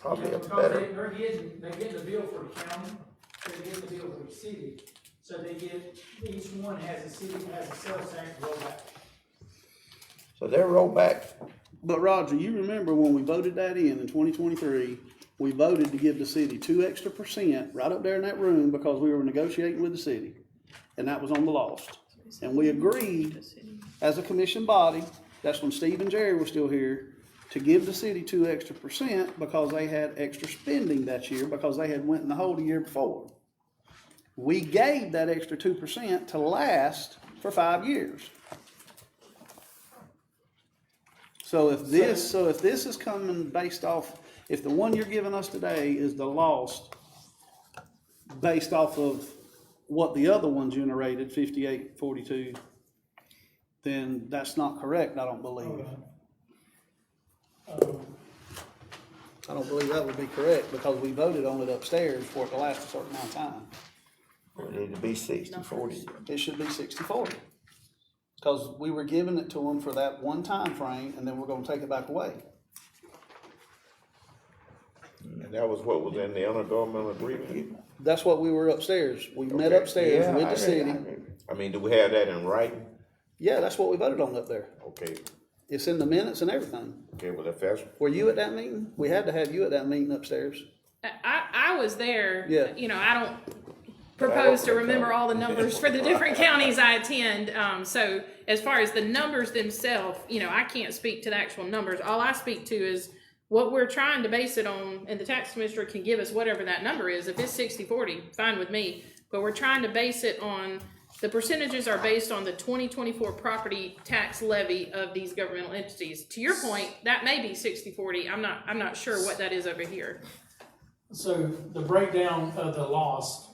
probably a Because better, they're getting the bill for the county, they're getting the bill for the city. So they get, each one has a city, has a sales tax rollback. so they'll roll back. But Roger, you remember when we voted that in 2023, we voted to give the city 2 extra % right up there in that room because we were negotiating with the city. And that was on the lost. And we agreed as a commission body, that's when Steve and Jerry were still here, to give the city 2 extra % because they had extra spending that year because they had went in the hole the year before. We gave that extra 2% to last for 5 years. So if this is coming based off, if the one you're giving us today is the lost, based off of what the other one generated, 5842, then that's not correct, I don't believe. I don't believe that would be correct because we voted on it upstairs for it to last a certain amount of time. It need to be 60-40. It should be 60-40. Because we were giving it to them for that one time frame, and then we're gonna take it back away. And that was what was in the intergovernmental agreement? That's what we were upstairs. We met Okay. upstairs Yeah, with I the read- city. I read. I mean, do we have that in writing? Yeah, that's what we voted on up there. Okay, It's in the minutes and everything. okay, well, if that's, Were you at that meeting? We had to have you at that meeting upstairs. I was there. Yeah. You know, I don't propose to remember all the numbers for the different counties I attend. So as far as the numbers themselves, you know, I can't speak to the actual numbers. All I speak to is what we're trying to base it on, and the tax commissioner can give us whatever that number is. If it's 60-40, fine with me. But we're trying to base it on, the percentages are based on the 2024 property tax levy of these governmental entities. To your point, that may be 60-40. I'm not sure what that is over here. So the breakdown of the loss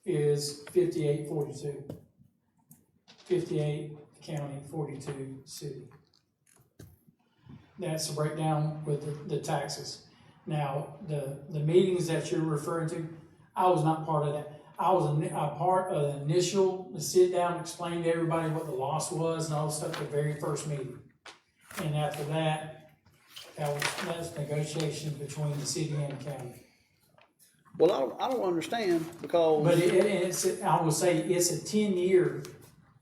is 58-42. 58 county, 42 city. That's the breakdown with the taxes. Now, the meetings that you're referring to, I was not part of that. I was a part of the initial, the sit down, explain to everybody what the loss was and all the stuff, the very first meeting. And after that, that's negotiation between the city and the county. Well, I don't understand because. But it's, I will say, it's a 10-year,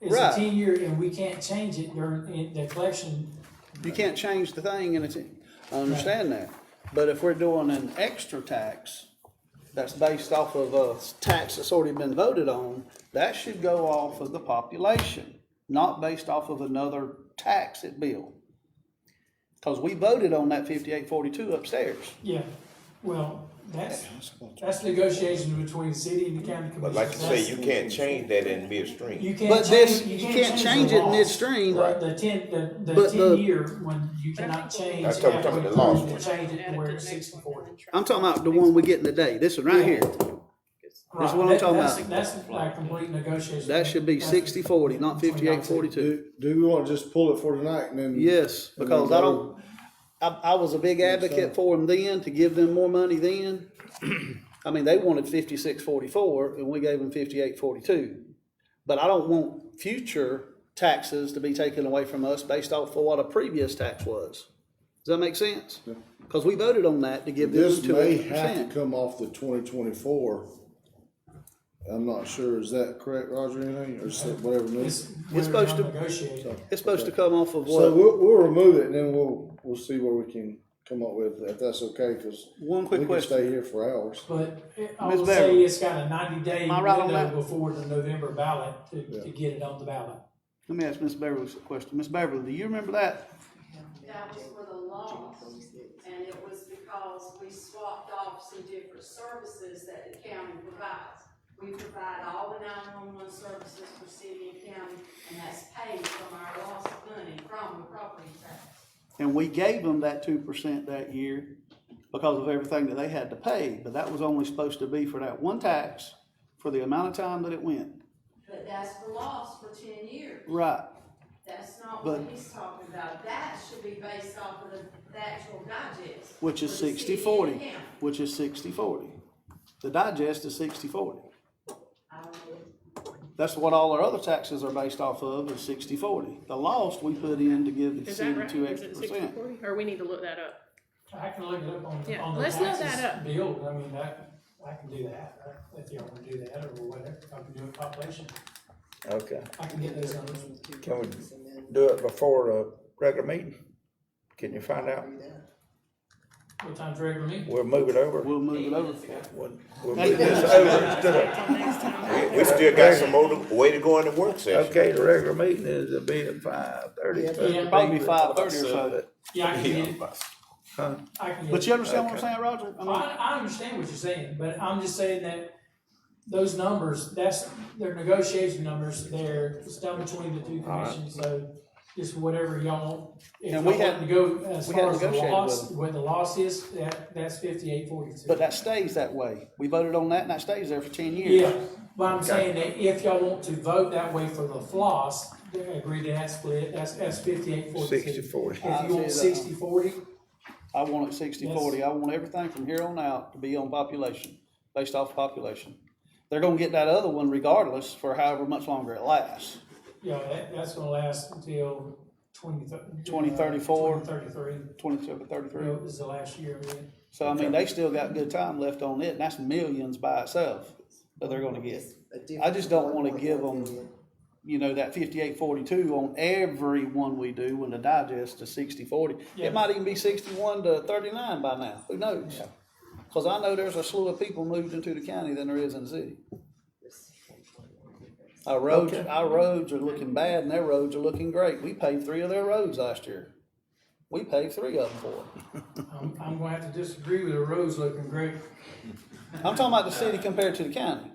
Right. 10-year, and we can't change it during the collection. You can't change the thing, and I understand that. But if we're doing an extra tax that's based off of a tax that's already been voted on, that should go off of the population, not based off of another tax at bill. Because we voted on that 5842 upstairs. Yeah, well, that's negotiation between the city and the county commission. but like you say, you can't change that in midstream. You can't But change, this, you can't change the it loss. midstream. The 10-year, when you cannot change. That's what I'm talking about, the loss one. Change it to where it's 60-40. I'm talking about the one we're getting today. This one right here. This is what I'm talking about. That's like complete negotiation. That should be 60-40, not 58-42. Do we want to just pull it for tonight and then? Yes, because I was a big advocate for them then, to give them more money then. I mean, they wanted 56-44 and we gave them 58-42. But I don't want future taxes to be taken away from us based off of what a previous tax was. Does that make sense? Because we voted on that to give them This may 2%. have to come off the 2024 I'm not sure, is that correct, Roger, anything, or is it whatever? It's supposed to- negotiate. It's supposed to come off of So what? we'll remove it and then we'll see what we can come up with, if that's okay, cause One we quick can question. stay here for hours. But I Ms. will Beverly. say it's got a 90-day Am I right on window that? before the November ballot to get it on the ballot. Let me ask Ms. Beverly a question. Ms. Beverly, do you remember that? That was for the loss, and it was because we swapped off some different services that the county provides. We provide all the 911 services for city and county, and that's paid from our lost money from the property tax. And we gave them that 2% that year because of everything that they had to pay, but that was only supposed to be for that one tax for the amount of time that it went. But that's for loss for 10 years. Right. That's not But- what he's talking about. That should be based off of the actual digest. Which is for the city 60-40, and county. which is 60-40. The digest is 60-40. I don't know. That's what all our other taxes are based off of, is 60-40. The lost we put in to give the Is city that right? 2 Is extra it percent. 60/40? Or we need to look that up? I can look it up Yeah, on the let's look that taxes up. bill. I mean, I can do that, if y'all wanna do that or whatever. I can do a population. Okay. I can get those numbers. Can we do it before the regular meeting? Can you find out? What time's regular meeting? We'll move it over. We'll move it over. We'll move this over instead of. We still got some more way to go in the work session. Okay, the regular meeting is to be at 5:30. Yeah. Probably 5:30 or so. Yeah, I can get it. Huh? I can get But it. you understand what I'm saying, Roger? I mean, I understand what you're saying, but I'm just saying that those numbers, they're negotiation numbers, it's done between the two commissions, so just whatever y'all, if y'all And we want had- to go as we far had as the negotiated loss, with them. what the loss is, that's 58.42. but that stays that way. We voted on that and that stays there for 10 years. Yeah, but I'm saying that if y'all want to vote that way for the floss, agree to that split, that's 58.42. 60/40. If you want 60/40, I want it 60/40. I want everything from here on out to be on population, based off population. They're gonna get that other one regardless for however much longer it lasts. that's gonna last until 2034. 2033. 2733. This is the last year of it. So I mean, they still got good time left on it, and that's millions by itself that they're gonna get. I just don't wanna give them, you know, that 58.42 on every one we do when the digest is 60/40. Yeah. It might even be 61-39 by now, who knows? Cause I know there's a slew of people moved into the county than there is in the city. Our roads are looking bad and their roads are looking great. We paved 3 of their roads last year. We paved 3 of them for them. I'm gonna have to disagree with the roads looking great. I'm talking about the city compared to the county.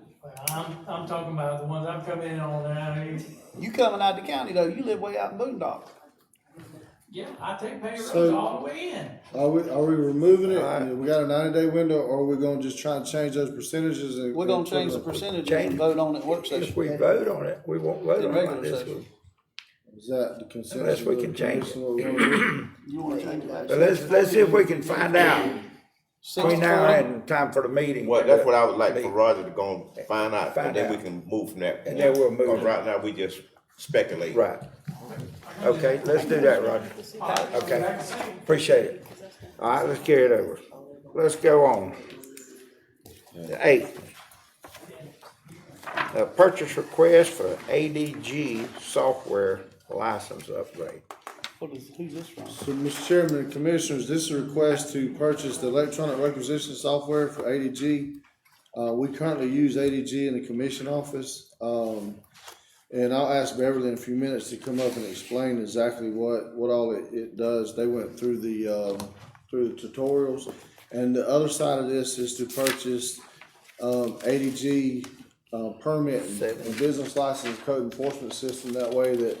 I'm talking about the ones I'm coming in on now. You coming out the county though, you live way out in Boondock. Yeah, I take pay roads So- all the way in. Are we removing it? We got a 90-day window, or are we gonna just try and change those percentages? And We're gonna change the percentage and vote on it work If session. we vote on it, we won't vote In on it regular this session. week. Is that the consensus? Unless we of the can change it. commission, what we wanna do? You wanna change it? But let's see if we can find out between now and time for the meeting. Well, that's what I would like for Roger to go and find out, Find and then we out. can move from that. And then we'll move. Because right now, we just speculate. Right. Okay, let's do that, Roger. Okay, appreciate it. All right, let's carry it over. Let's go on. 8. A purchase request for ADG software license upgrade. Who's this from? So, Mr. Chairman and Commissioners, this is a request to purchase the electronic requisition software for ADG. We currently use ADG in the commission office. And I'll ask Beverly in a few minutes to come up and explain exactly what all it does. They went through the tutorials. And the other side of this is to purchase, ADG, permit and business license code enforcement system. That way that,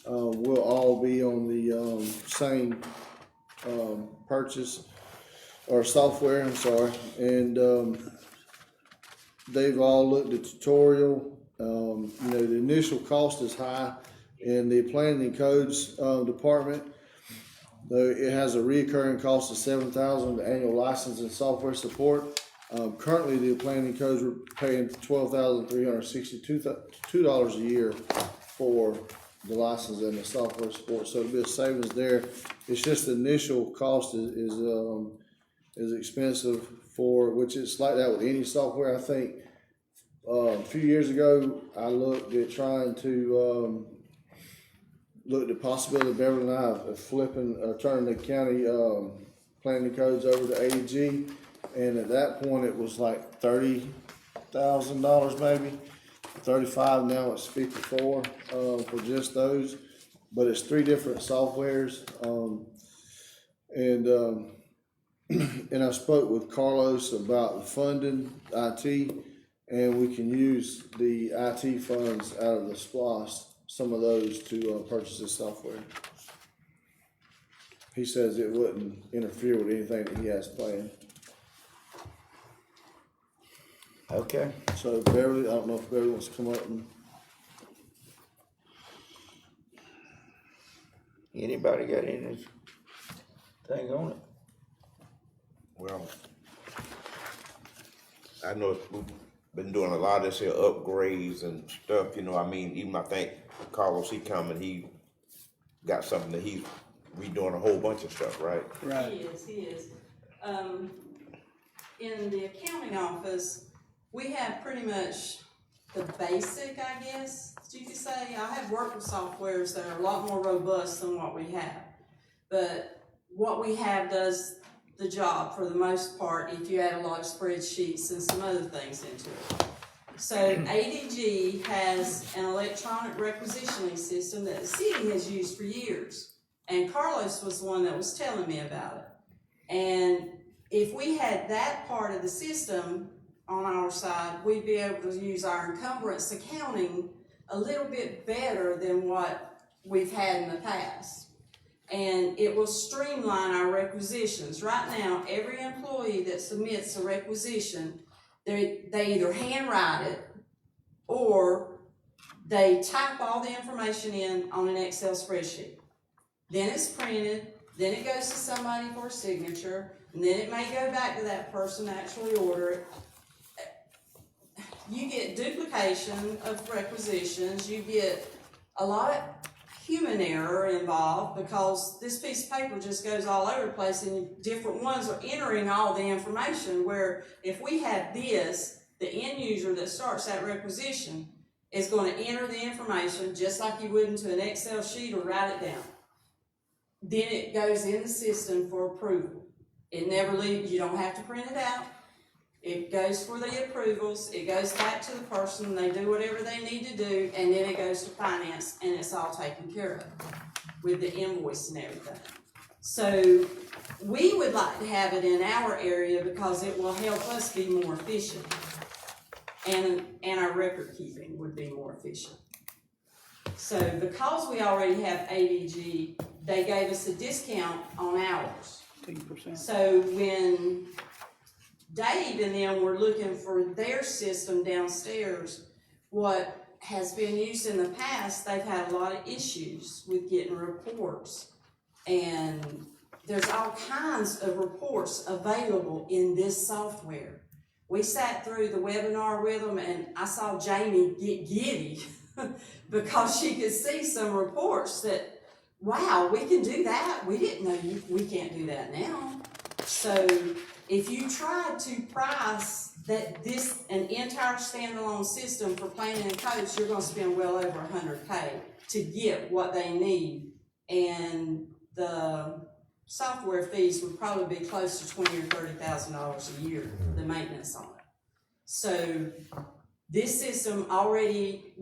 we'll all be on the, same, purchase or software, I'm sorry. And, they've all looked at tutorial. You know, the initial cost is high in the planning and codes, department. Though it has a recurring cost of $7,000, the annual license and software support. Currently the planning and codes we're paying $12,362 a year for the license and the software support. So it'll be a savings there. It's just the initial cost is expensive for, which it's like that with any software. I think A few years ago, I looked at trying to, look at the possibility of Beverly and I of flipping, turning the county, planning codes over to ADG. And at that point, it was like $30,000 maybe, 35, now it's 54, for just those. But it's 3 different softwares, and I spoke with Carlos about the funding, IT, and we can use the IT funds out of the SPOS, some of those to purchase this software. He says it wouldn't interfere with anything that he has planned. Okay. So Beverly, I don't know if Beverly wants to come up and. Anybody got anything on it? Well, I know we've been doing a lot of this here upgrades and stuff, you know, I mean, even I think Carlos, he got something that he's redoing a whole bunch of stuff, right? Right. He is. In the accounting office, we have pretty much the basic, I guess you could say. I have worked with softwares that are a lot more robust than what we have. But what we have does the job for the most part if you add a lot of spreadsheets and some other things into it. So ADG has an electronic requisitioning system that the city has used for years. And Carlos was the one that was telling me about it. And if we had that part of the system on our side, we'd be able to use our encumbrance accounting a little bit better than what we've had in the past. And it will streamline our requisitions. Right now, every employee that submits a requisition, they either handwrite it or they type all the information in on an Excel spreadsheet. Then it's printed, then it goes to somebody for a signature, and then it may go back to that person to actually order it. You get duplication of requisitions, you get a lot of human error involved because this piece of paper just goes all over the place and different ones are entering all the information, where if we have this, the end user that starts that requisition is going to enter the information just like you would into an Excel sheet or write it down. Then it goes in the system for approval. It never leaves, you don't have to print it out. It goes for the approvals, it goes back to the person, they do whatever they need to do, and then it goes to finance, and it's all taken care of with the invoice and everything. So we would like to have it in our area because it will help us be more efficient, and our record keeping would be more efficient. So because we already have ADG, they gave us a discount on ours. 10%. So when Dave and them were looking for their system downstairs, what has been used in the past, they've had a lot of issues with getting reports. And there's all kinds of reports available in this software. We sat through the webinar with them and I saw Jamie get giddy because she could see some reports that, wow, we can do that. We didn't know we can't do that now. So if you try to price an entire standalone system for planning and codes, you're going to spend well over $100K to get what they need, and the software fees would probably be close to $20,000 or $30,000 a year, the maintenance on it. So this system already,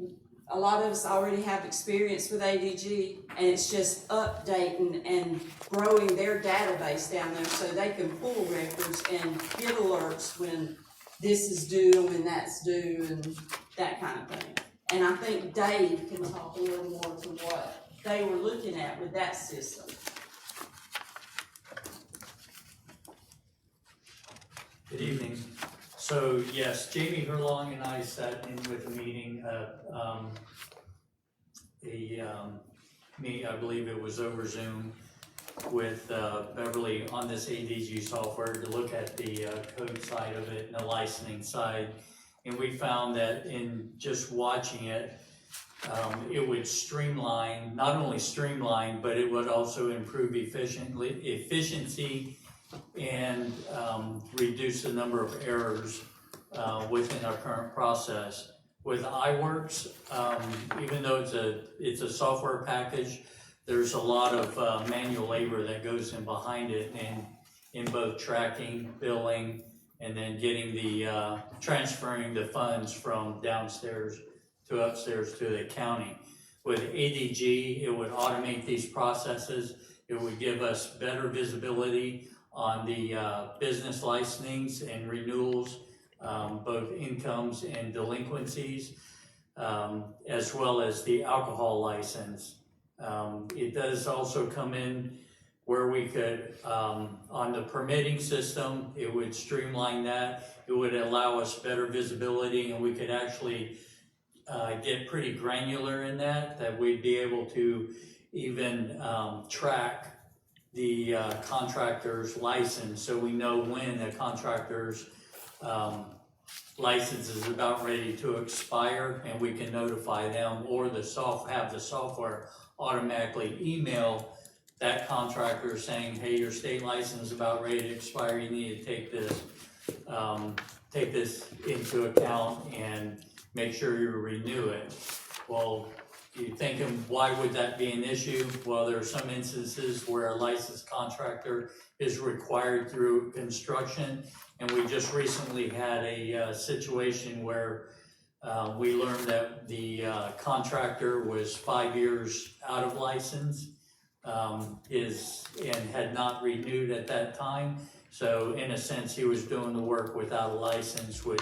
a lot of us already have experience with ADG, and it's just updating and growing their database down there so they can pull records and get alerts when this is due and when that's due and that kind of thing. And I think Dave can talk a little more to what they were looking at with that system. Good evening. So yes, Jamie Herlong and I sat in with a meeting, I believe it was over Zoom, with Beverly on this ADG software to look at the code side of it and the licensing side. And we found that in just watching it, it would streamline, not only streamline, but it would also improve efficiency and reduce the number of errors within our current process. With iWorks, even though it's a software package, there's a lot of manual labor that goes in behind it, and in both tracking, billing, and then getting the transferring the funds from downstairs to upstairs to the accounting. With ADG, it would automate these processes. It would give us better visibility on the business licensings and renewals, both incomes and delinquencies, as well as the alcohol license. It does also come in where we could, on the permitting system, it would streamline that. It would allow us better visibility, and we could actually get pretty granular in that we'd be able to even track the contractor's license, so we know when a contractor's license is about ready to expire, and we can notify them, or have the software automatically email that contractor saying, hey, your state license is about ready to expire, you need to take this into account and make sure you renew it. Well, you're thinking, why would that be an issue? Well, there are some instances where a licensed contractor is required through construction, and we just recently had a situation where we learned that the contractor was 5 years out of license, and had not renewed at that time. So in a sense, he was doing the work without a license, which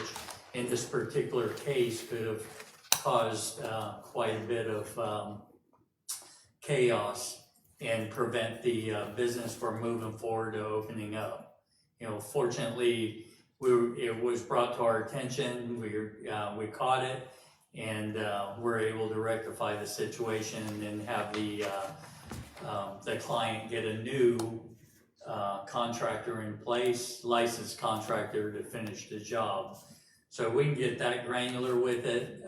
in this particular case could have caused quite a bit of chaos and prevent the business from moving forward to opening up. You know, fortunately, it was brought to our attention. We caught it, and we're able to rectify the situation and have the client get a new contractor in place, licensed contractor, to finish the job. So we can get that granular with it.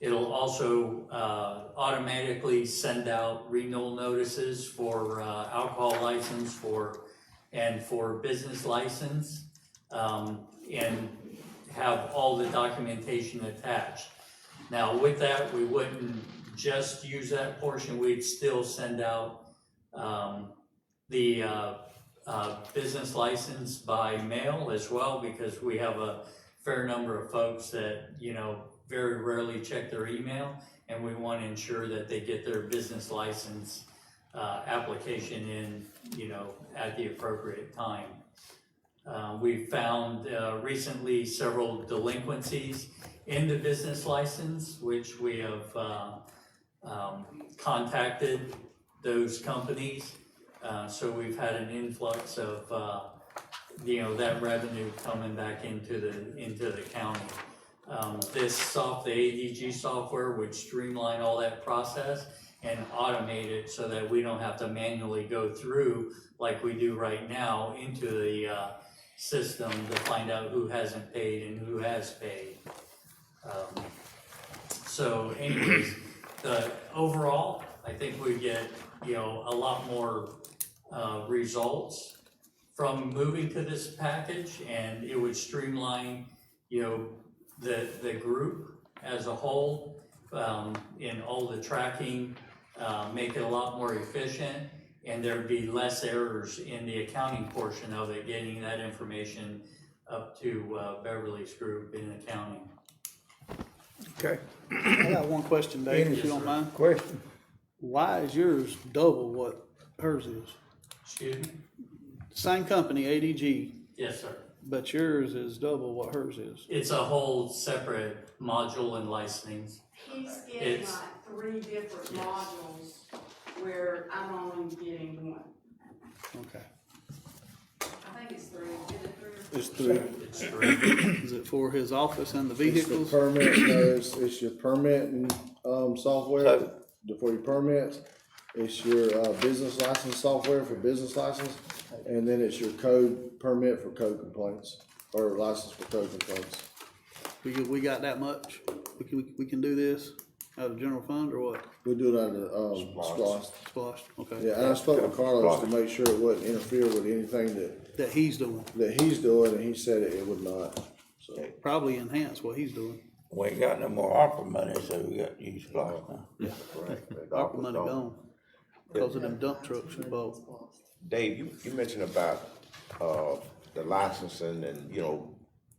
It'll also automatically send out renewal notices for alcohol license and for business license, and have all the documentation attached. Now with that, we wouldn't just use that portion, we'd still send out the business license by mail as well, because we have a fair number of folks that, you know, very rarely check their email, and we want to ensure that they get their business license application in, you know, at the appropriate time. We found recently several delinquencies in the business license, which we have contacted those companies. So we've had an influx of you know, that revenue coming back into the county. The ADG software would streamline all that process and automate it so that we don't have to manually go through like we do right now into the system to find out who hasn't paid and who has paid. So anyways, overall, I think we get, you know, a lot more results from moving to this package, and it would streamline, you know, the group as a whole, in all the tracking, make it a lot more efficient, and there'd be less errors in the accounting portion of it, getting that information up to Beverly's group in accounting. Okay. I got one question, Dave, if you don't mind. Question? Why is yours double what hers is? Excuse me? Same company, ADG, Yes, sir. but yours is double what hers is. It's a whole separate module and licensing. He's getting It's- like 3 different modules where I'm only getting one. Okay. I think it's 3. Is it 3 or 4? It's three. It's three. Is it for his office and the It's the vehicles? permit, no, it's your permitting, software for your permits. It's your, business license software for business license, and then it's your code permit for code complaints, or license for code complaints. We got that much? We can do this out of general fund or what? We do it under, SPOS. Splosh, okay. Yeah, and I spoke with Carlos to make sure it wouldn't interfere with anything That he's doing. that he's doing, and he said it would not. So probably enhance what he's doing. We ain't got no more ARPA money, so we got to use SPOS now. Right. ARPA money gone because of them dump trucks involved. Dave, you mentioned about, the licensing and,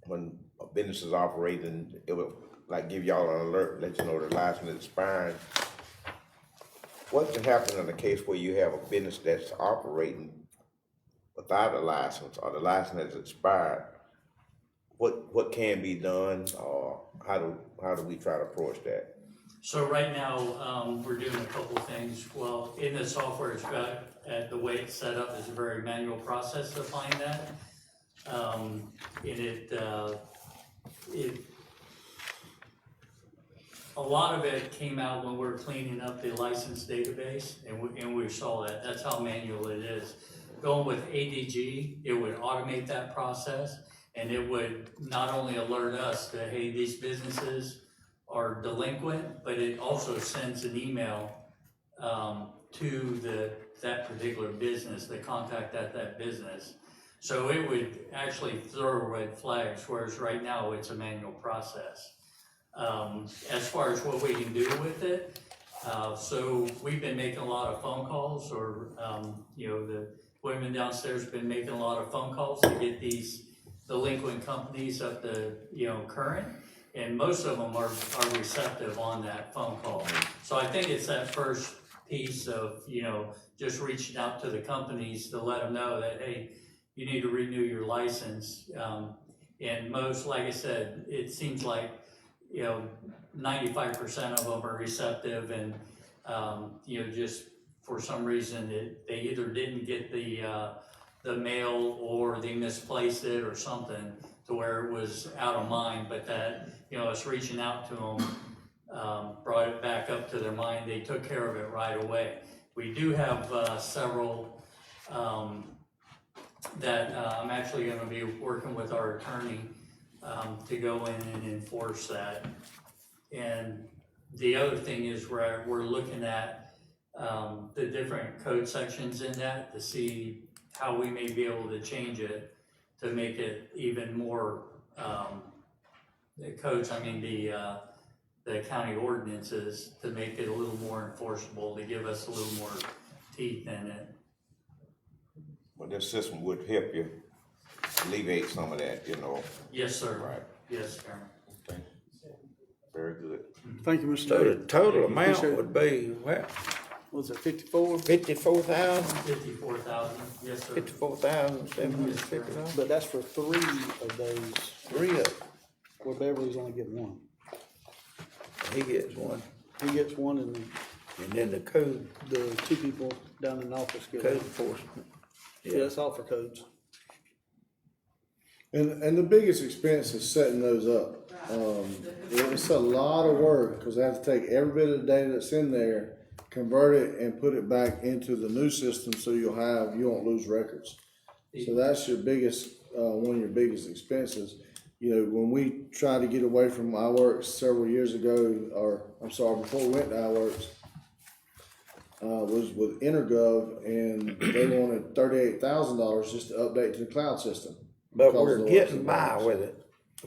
when a business is operating, it would like give y'all an alert, let you know the license is expiring. What can happen in a case where you have a business that's operating without a license or the license has expired? What can be done, or how do we try to approach that? So right now, we're doing a couple of things. Well, in the software, it's got, the way it's set up is a very manual process to find that. And a lot of it came out when we were cleaning up the license database, and we saw that. That's how manual it is. Going with ADG, it would automate that process, and it would not only alert us that, hey, these businesses are delinquent, but it also sends an email to that particular business, the contact at that business. So it would actually throw red flags, whereas right now it's a manual process. As far as what we can do with it, so we've been making a lot of phone calls, or the women downstairs have been making a lot of phone calls to get these delinquent companies up to current, and most of them are receptive on that phone call. So I think it's that first piece of just reaching out to the companies to let them know that, hey, you need to renew your license. And most, like I said, it seems like 95% of them are receptive, and just for some reason they either didn't get the mail or they misplaced it or something to where it was out of mind. But that us reaching out to them brought it back up to their mind. They took care of it right away. We do have several that I'm actually going to be working with our attorney to go in and enforce that. And the other thing is we're looking at the different code sections in that to see how we may be able to change it to make it even more, the codes, the county ordinances, to make it a little more enforceable, to give us a little more teeth in it. Well, this system would help you alleviate some of that, Yes, sir. Right. Yes, sir. Okay. Very good. Thank you, Mr. So the Davis. total amount Appreciate it. would be, what, Was it 54? 54,000? 54,000, yes, sir. 54,750 But that's for 3 of those, 3 of them. where Beverly's only getting 1. He gets one, He gets 1, and and then the code the 2 people down in the office get 1. enforcement. Yeah, it's all for codes. And the biggest expense is setting those up. It's a lot of work, because they have to take every bit of the data that's in there, convert it, and put it back into the new system, so you won't lose records. So that's your biggest, one of your biggest expenses. When we tried to get away from iWorks several years ago, before we went to iWorks, was with Intergov, and they wanted $38,000 just to update to the cloud system. But we're getting by with it.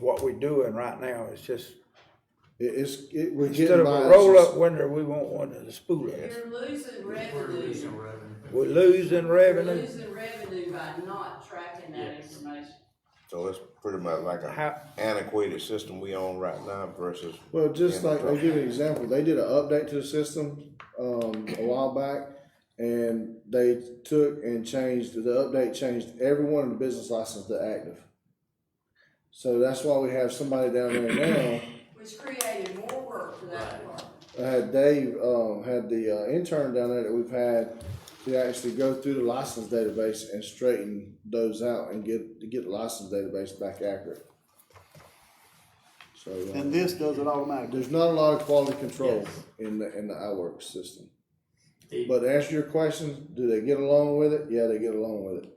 What we're doing right now is just, We're instead getting of by. a roll-up window, we want one of the spool us. You're losing We're revenue. losing revenue. We're losing You're revenue. losing revenue by not tracking that information. So it's pretty much like a antiquated system we own right now versus. Well, just like, I'll give you an example, they did an update to the system, a while back, and they took and changed every one of the business licenses to active. So that's why we have somebody down there now. Which created more work for that department. I had Dave, had the intern down there that we've had to actually go through the license database and straighten those out and get the license database back accurate. So, And this does it automatically. there's not a lot of quality control in the iWorks system. But to answer your question, do they get along with it? Yeah, they get along with it.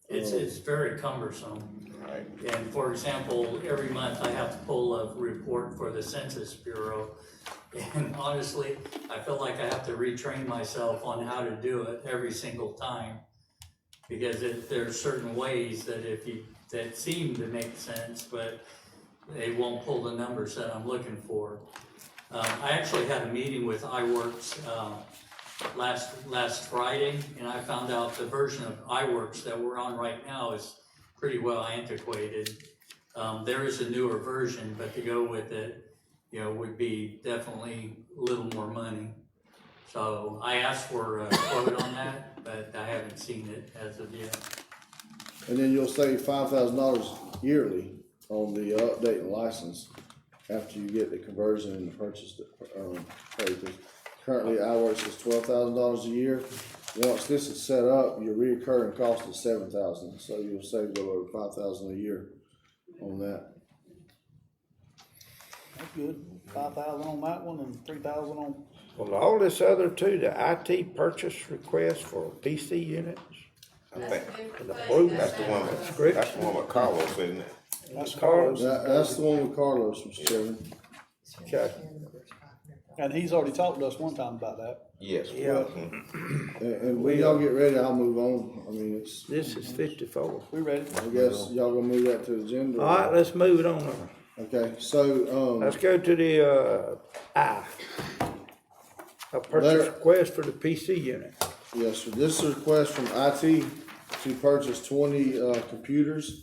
It's very cumbersome. Right. And for example, every month I have to pull a report for the Census Bureau. And honestly, I feel like I have to retrain myself on how to do it every single time. Because there's certain ways that that seem to make sense, but they won't pull the numbers that I'm looking for. I actually had a meeting with iWorks, last Friday, and I found out the version of iWorks that we're on right now is pretty well antiquated. There is a newer version, but to go with it, would be definitely a little more money. So I asked for a quote on that, but I haven't seen it as of yet. And then you'll save $5,000 yearly on the update and license after you get the conversion and the purchase paid. Currently, iWorks is $12,000 a year. Once this is set up, your recurring cost is $7,000, so you'll save a little over $5,000 a year on that. That's good. 5,000 on that one and 3,000 on. Well, all this other too, the IT purchase request for PC units. I think And the blue, that's the one with Carlos, isn't it? That's Carlos. That's the one with Carlos, Mr. Chairman. Okay. And he's already talked to us one time about that. Yes. Yeah. And when y'all get ready, I'll move on. I mean, it's, This is 54. We ready? I guess y'all gonna move that to the agenda. All right, let's move it on. Okay, so, Let's go to the, I. A purchase request for the PC unit. yes, sir, this is a request from IT to purchase 20, computers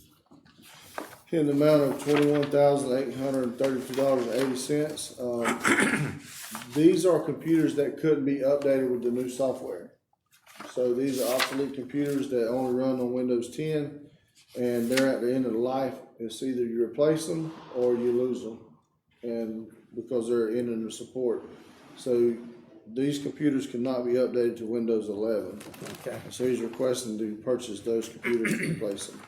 in the amount of $21,832.80. These are computers that couldn't be updated with the new software. So these are obsolete computers that only run on Windows 10, and they're at the end of the life. It's either you replace them or you lose them, and because they're ending the support. So these computers cannot be updated to Windows 11. Okay. So he's requesting to purchase those computers to replace them.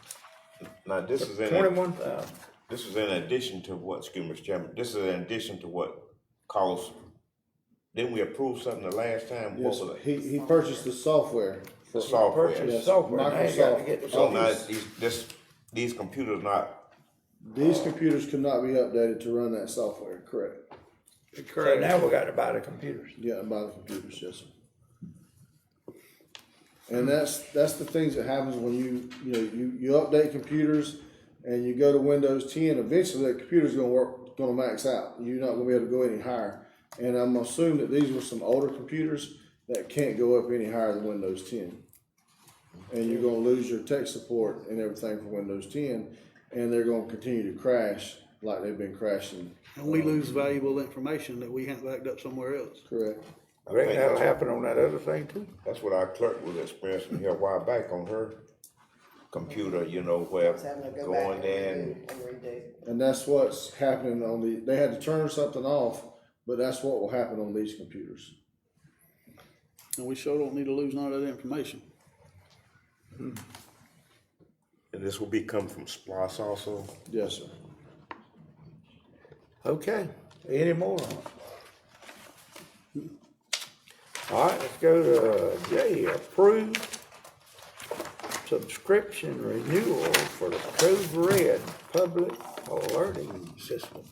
Now, this is in. 21,000. This is in addition to what, excuse me, Mr. Chairman, this is in addition to what Carlos, didn't we approve something the last time? Yes, What was sir. it? He purchased the software. The software. Purchase Yes, software. Now you gotta Microsoft. get the So now, software. these computers not, These computers could not be updated to run that software, correct? So now we gotta buy the computers. Yeah, buy the computers, yes, sir. And that's the things that happens when you update computers and you go to Windows 10, eventually that computer's gonna max out. You're not gonna be able to go any higher. And I'm assuming that these were some older computers that can't go up any higher than Windows 10. And you're gonna lose your tech support and everything for Windows 10, and they're gonna continue to crash like they've been crashing. And we lose valuable information that we haven't backed up somewhere else. Correct. I reckon that'll happen on that other thing too. that's what our clerk was expressing here a while back on her computer, where Just having to go going back in. and redo. And that's what's happening on they had to turn something off, but that's what will happen on these computers. And we sure don't need to lose none of that information. And this will be come from SPLOS also? Yes, sir. Okay, any more on it? All right, let's go to J, approve subscription renewal for the Code Red public alerting system.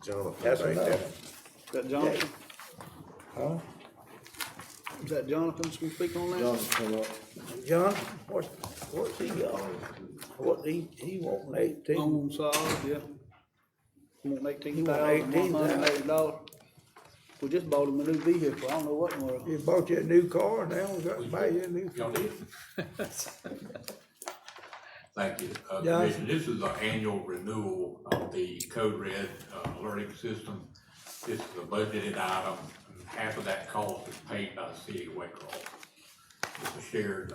Jonathan, That's right enough. there. Is that Jonathan? Huh? Is that Jonathan can speak on that? Johnson, come up. John, what's he on? What he want 18? On solid, yeah. He want $18,180. $18,180. We just bought him a new vehicle. I don't know what in the world. You bought you a new car, now we got to buy you a new car. Thank you. Yeah. Commission, this is our annual renewal of the Code Red alerting system. This is a budgeted item, and half of that cost is paid by the city of Waycross. It's a shared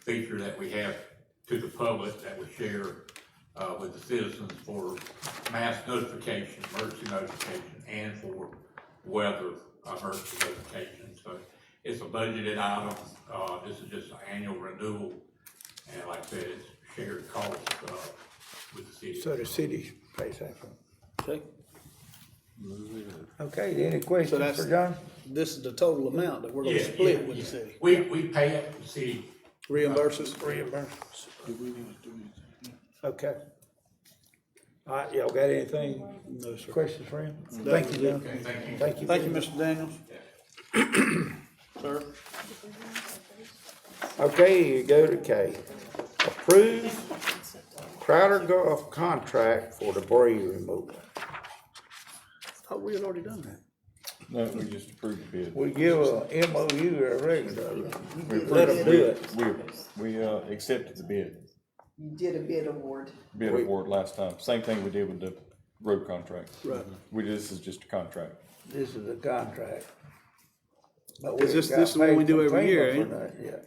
feature that we have to the public that we share with the citizens for mass notification, emergency notification, and for weather emergency notification. So it's a budgeted item. This is just an annual renewal. And like I said, it's shared cost with the city. So the city pays that for it. Okay. Okay, any questions that's- for John? This is the total amount that we're gonna split with the city. We pay it, the city. Reimburse us? Reimburse. Okay. All right, y'all got anything? No, sir. Questions for him? Thank you, John. Okay, thank you. Thank you. Thank you, Mr. Daniels. Sir? Okay, you go to K. Approve Crowder Golf contract for debris removal. Thought we had already done that. No, we just approved the bid. We give a MOU or a regular, We let them do it. We accepted the bid, You did a bid award. award last time. Same thing we did with the road contract. Right. This is just a contract. This is a contract. But Is we this got the one we paid do from every year, FEMA ain't for that, yeah.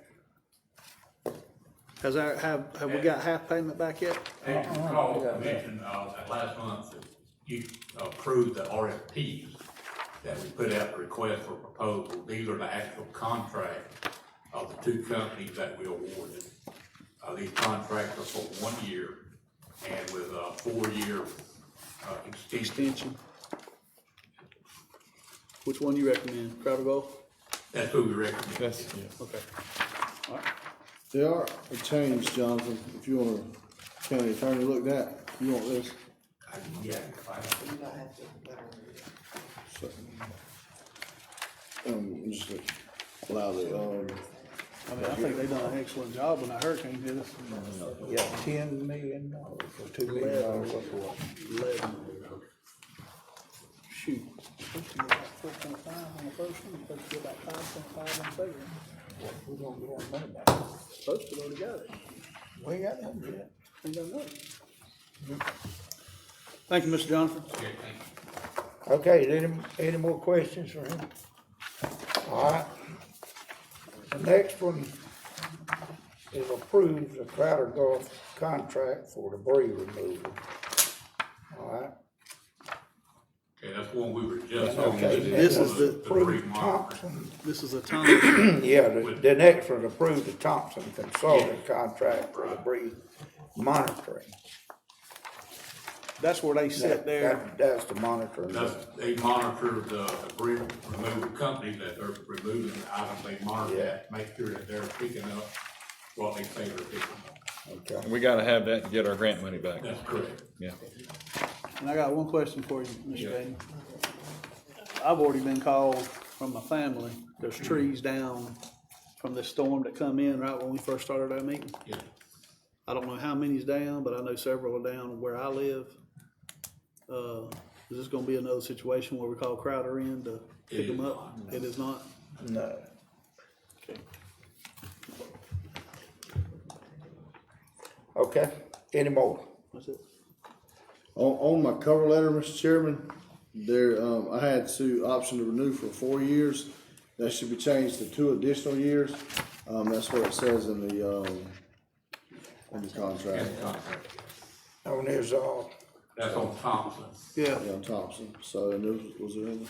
Have we got half payment back yet? As you recall, mentioned, that last month, that you approved the RFPs that we put out the request for proposal. These are the actual contract of the two companies that we awarded. These contracts are for 1 year and with a 4-year, extension. Which one you recommend? Crowder Golf? That's what we recommend. That's, yeah. Okay. All right. There are a change, Jonathan, if you want a county attorney to look at, you want this? Yeah. You don't have to let her read it. So, just allow the, I mean, I think they done an excellent job when that hurricane hit us. Yeah, $10 million for $2 million worth of work. 11. Shoot. Supposed to get about 4.5 on the first one, supposed to get about 5.5 on the second one. We're gonna get our money back. Supposed to already got it. We ain't got nothing yet. Ain't done nothing. Thank you, Mr. Jonathan. Okay, any more questions for him? All right. The next one is approve the Crowder Golf contract for debris removal. All right. Okay, that's one we were just. Okay, This is the approve Thompson. This is a time. Yeah, the next one approved the Thompson consulting contract for debris monitoring. That's where they sit there. That's the monitoring. They monitor the debris removal company that they're removing the items, they monitor that, make sure that they're picking up what they say they're picking up. Okay. We gotta have that to get our grant money back. That's correct. Yeah. And I got one question for you, Mr. Gaten. I've already been called from my family. There's trees down from the storm that come in right when we first started our meeting. Yeah. I don't know how many's down, but I know several are down where I live. Is this gonna be another situation where we call Crowder in to pick them up? It is not? No. Okay. Okay, any more? That's it. on my cover letter, Mr. Chairman, there, I had to option to renew for 4 years. That should be changed to 2 additional years. That's what it says in the contract. On his, That's on Thompson. Yeah, Yeah, on Thompson, so, and was there any?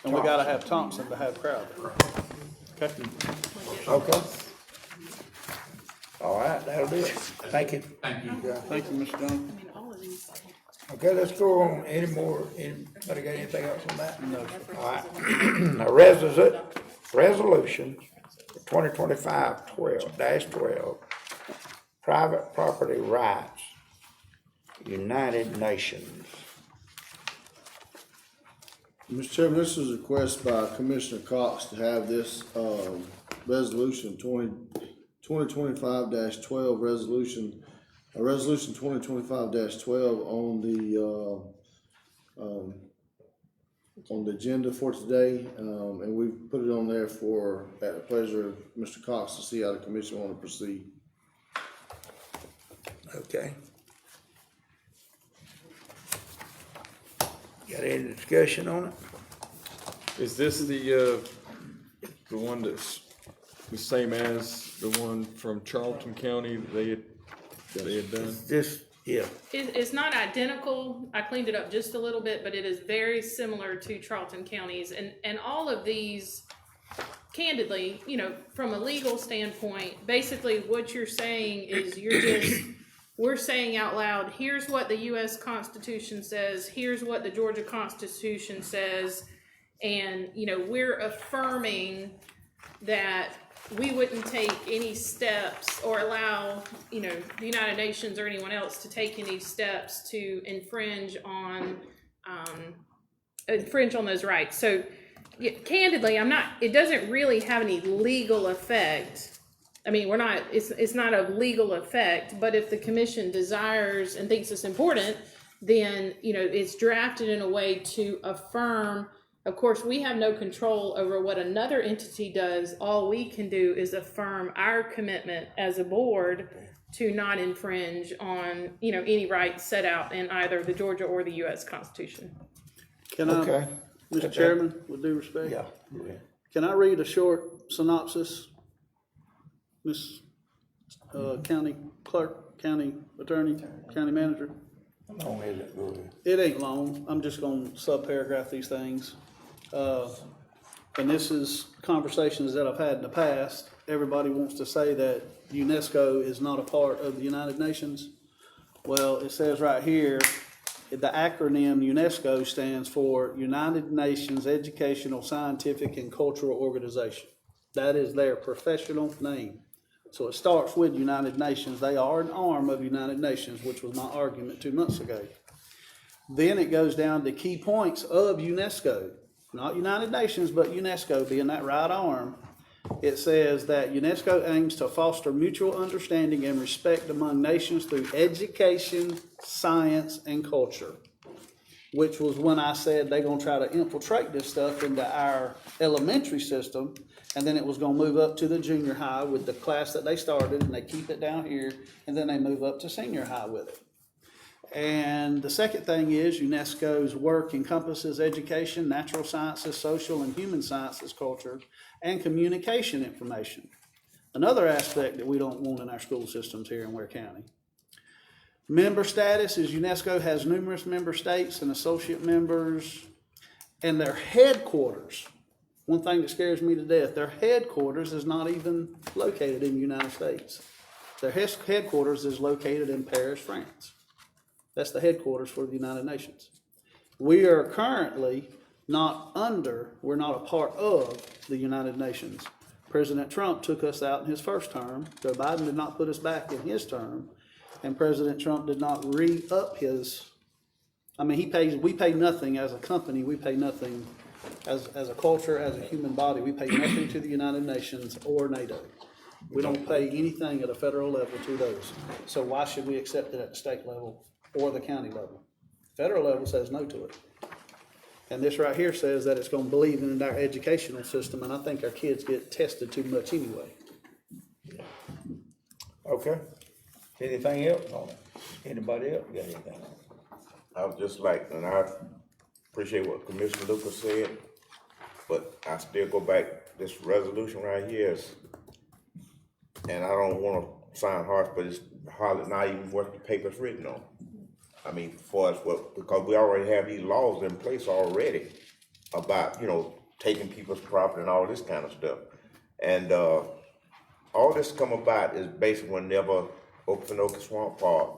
and we gotta have Thompson to have Crowder. Okay. okay. All right, that'll do it. Thank you. Thank you. Thank you, Mr. Johnson. Okay, let's go on. Anybody got anything else on that? No, sir. All right. A resolution 2025-12, private property rights, United Nations. Mr. Chairman, this is a request by Commissioner Cox to have this, resolution 2025-12 resolution 2025-12 on the agenda for today, and we've put it on there for, at the pleasure of Mr. Cox to see how the commission want to proceed. Okay. Got any discussion on it? Is this the one that's the same as the one from Charlton County that they had done? This, yeah. It's not identical. I cleaned it up just a little bit, but it is very similar to Charlton County's. And all of these, candidly, you know, from a legal standpoint, basically what you're saying is we're saying out loud, here's what the U.S. Constitution says, here's what the Georgia Constitution says, and, you know, we're affirming that we wouldn't take any steps or allow, you know, the United Nations or anyone else to take any steps to infringe on those rights. So, yeah, candidly, it doesn't really have any legal effect I mean, it's not of legal effect, but if the commission desires and thinks it's important, then, it's drafted in a way to affirm. Of course, we have no control over what another entity does. All we can do is affirm our commitment as a board to not infringe on, any rights set out in either the Georgia or the U.S. Constitution. Can Okay. I, Mr. Chairman, with due respect? Yeah, go ahead. Can I read a short synopsis? Ms. County Clerk, County Attorney, County Manager? How long is it? Go ahead. It ain't long. I'm just gonna sub-paragraph these things. And this is conversations that I've had in the past. Everybody wants to say that UNESCO is not a part of the United Nations. Well, it says right here, the acronym UNESCO stands for United Nations Educational, Scientific, and Cultural Organization. That is their professional name. So it starts with United Nations. They are an arm of United Nations, which was my argument 2 months ago. Then it goes down to key points of UNESCO, not United Nations, but UNESCO being that right arm. It says that UNESCO aims to foster mutual understanding and respect among nations through education, science, and culture, which was when I said they're going to try to infiltrate this stuff into our elementary system, and then it was going to move up to the junior high with the class that they started, and they keep it down here, and then they move up to senior high with it. And the second thing is UNESCO's work encompasses education, natural sciences, social and human sciences, culture, and communication information. Another aspect that we don't want in our school systems here in Ware County. Member status is UNESCO has numerous member states and associate members, and their headquarters, one thing that scares me to death, their headquarters is not even located in the United States. Their headquarters is located in Paris, France. That's the headquarters for the United Nations. We are currently we're not a part of the United Nations. President Trump took us out in his first term. Joe Biden did not put us back in his term. And President Trump did not re-up his, we pay nothing as a company, we pay nothing as a culture, as a human body, we pay nothing to the United Nations or NATO. We don't pay anything at a federal level to those. So why should we accept it at the state level or the county level? Federal level says no to it. And this right here says that it's gonna believe in our educational system, and I think our kids get tested too much anyway. Okay. Anything else on it? Anybody else got anything on it? I would just like, and I appreciate what Commissioner Lucas said, but I still go back, this resolution right here is, and I don't wanna sound harsh, but it's hardly not even what the paper's written on. I mean, for us, because we already have these laws in place already about, taking people's property and all this kind of stuff. And, all this come about is basically whenever Okefenokee Swamp Park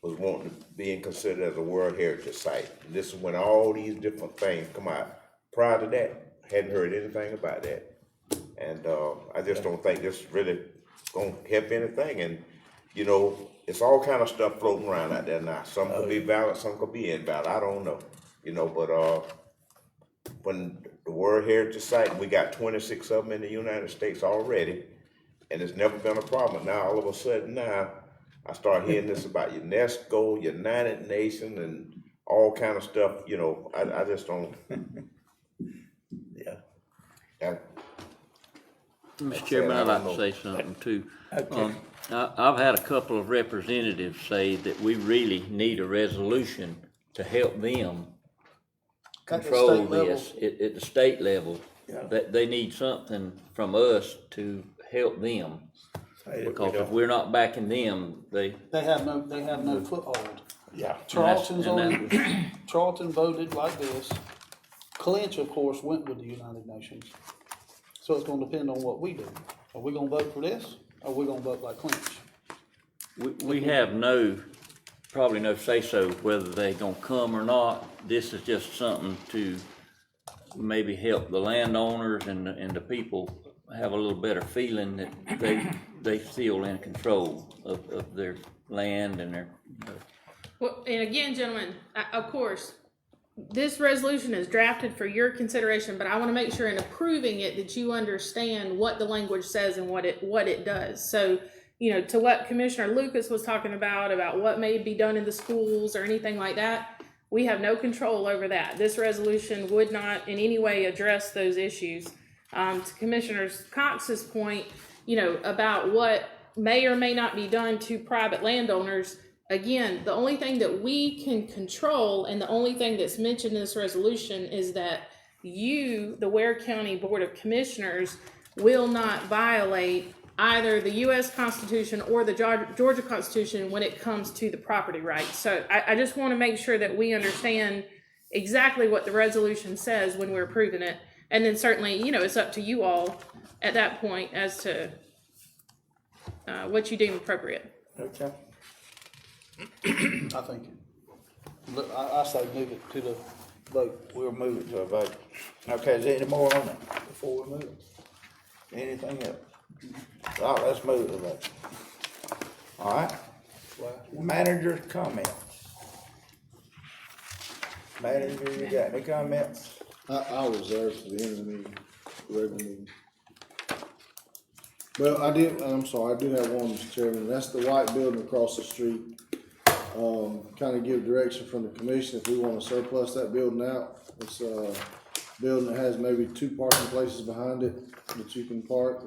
was wanting to be considered as a World Heritage Site. And this is when all these different things come out. Prior to that, hadn't heard anything about that. And, I just don't think this really gonna help anything. And, it's all kind of stuff floating around out there now. Some could be valid, some could be invalid. I don't know. But when the World Heritage Site, we got 26 of them in the United States already, and it's never been a problem. Now all of a sudden now, I start hearing this about UNESCO, United Nations, and all kind of stuff. I just don't. Yeah. Mr. Chairman, I'd like to say something too. Okay. I've had a couple of representatives say that we really need a resolution to help them control this at the state level. Yeah. That they need something from us to help them. Because if we're not backing them, they have no foothold. Yeah. Charlton voted like this. Clinch, of course, went with the United Nations. So it's gonna depend on what we do. Are we gonna vote for this, or are we gonna vote like Clinch? We have probably no say-so whether they gonna come or not. This is just something to maybe help the landowners and the people have a little better feeling that they feel in control of their land and their. Well, and again, gentlemen, of course, this resolution is drafted for your consideration, but I want to make sure in approving it that you understand what the language says and what it does. So, to what Commissioner Lucas was talking about what may be done in the schools or anything like that, we have no control over that. This resolution would not in any way address those issues. To Commissioner Cox's point, about what may or may not be done to private landowners, again, the only thing that we can control and the only thing that's mentioned in this resolution is that you, the Ware County Board of Commissioners, will not violate either the U.S. Constitution or the Georgia Constitution when it comes to the property rights. So I just want to make sure that we understand exactly what the resolution says when we're approving it. And then certainly, it's up to you all at that point as to what you deem appropriate. Okay. I think, I say move it to the vote. We'll move it to a vote. Okay, is there any more on it before we move? Anything else? All right, let's move to the vote. All right. Manager's comments. Manager, you got any comments? I'll reserve for the end of the meeting, regular meeting. Well, I do have one, Mr. Chairman, that's the white building across the street. Kind of give direction from the commission if we want to surplus that building out. It's a building that has maybe 2 parking places behind it that you can park.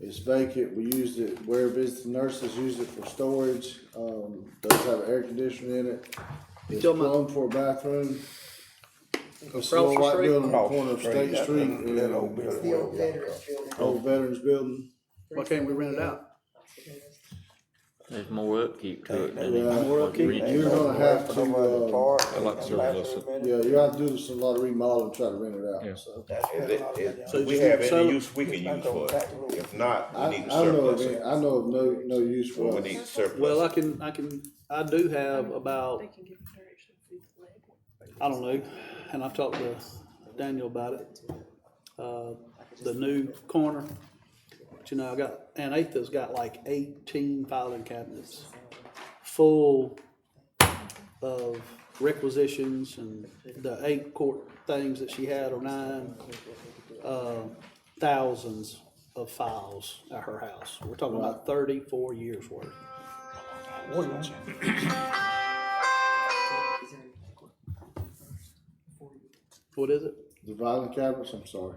It's vacant. We used it, Ware visiting nurses used it for storage. Does have air conditioning in it. It's plumbed for a bathroom. It's a little white building on the corner of State Street. That old building. The old Veterans Building. Old Veterans Building. Why can't we rent it out? There's more upkeep to it. Yeah, more upkeep. You're gonna have to, I like to surplus it. yeah, you have to do a lot of remodeling, try to rent it out, Yeah. so. So If we just have sell any it? use, we can use for it. If not, I we need to know surplus of, it. I know of no use for We it. need to surplus Well, it. I do have about, I don't know, and I've talked to Daniel about it. The new corner, but I got, Aunt Atha's got like 18 filing cabinets full of requisitions and the 8 court things that she had, or 9, thousands of files at her house. We're talking about 34 years worth. What is it? The filing cabinets, I'm sorry.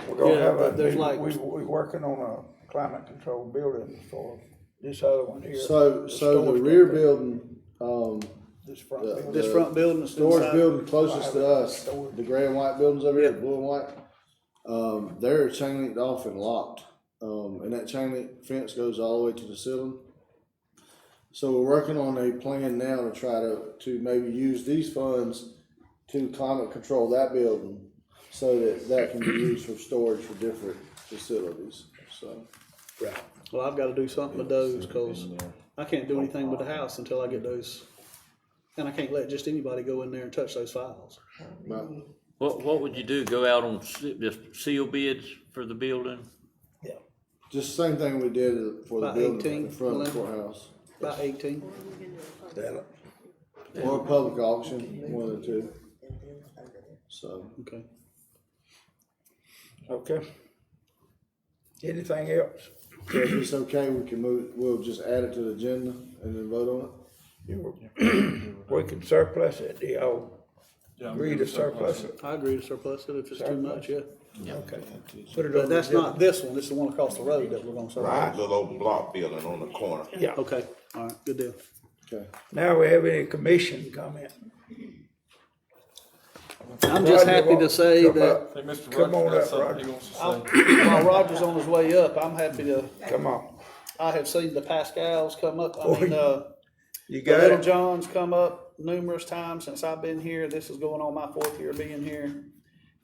We're gonna Yeah, have but there's we're like- working on a climate control building for this other one here. So the storage rear building. building, This front the- building. This front building is storage inside. building closest to us, the gray and white buildings over here, blue and white, they're chain linked off and locked. And that chain link fence goes all the way to the ceiling. So we're working on a plan now to try to maybe use these funds to climate control that building so that can be used for storage for different facilities, so. Right. Well, I've gotta do something with those, cause I can't do anything with the house until I get those. And I can't let just anybody go in there and touch those files. Right. What would you do? Go out on just seal bids for the building? Just the same thing we did for the About building 18, in front of the Glenn? courthouse. About 18. Or a public auction, one of the two. So. Okay. Okay. Anything else? So if it's okay, we can move, we'll just add it to the agenda and then vote on it? We can surplus it, do y'all Yeah, I'm agree good to with surplus it? I agree to surplus it if it's too much, yeah. Okay. Put it But on that's the not this one, this is the one across the road that we're gonna surplus. Right, little old block building on the corner. Yeah. Okay, all right, good deal. Okay. Now we have any commission comment? I'm just Roger, happy to say come that up. Hey, Mr. Come on Rogers, up, got something Roger. he wants to say. while Roger's on his way up, I'm happy to, Come on. I have seen the Pascals come up, Oh, You the got Little it? Johns come up numerous times since I've been here. This is going on my 4th year being here.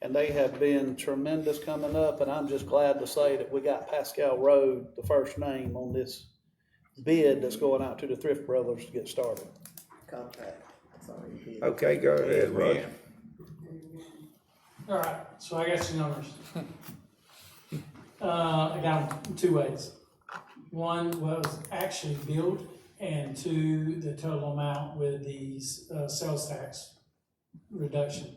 And they have been tremendous coming up, and I'm just glad to say that we got Pascal Road, the first name on this bid that's going out to the Thrift Brothers to get started. Contract. That's all you did. Okay, go ahead, Roger. All right, so I got some numbers. I got them 2 ways. One was actually billed, and 2, the total amount with these sales tax reduction.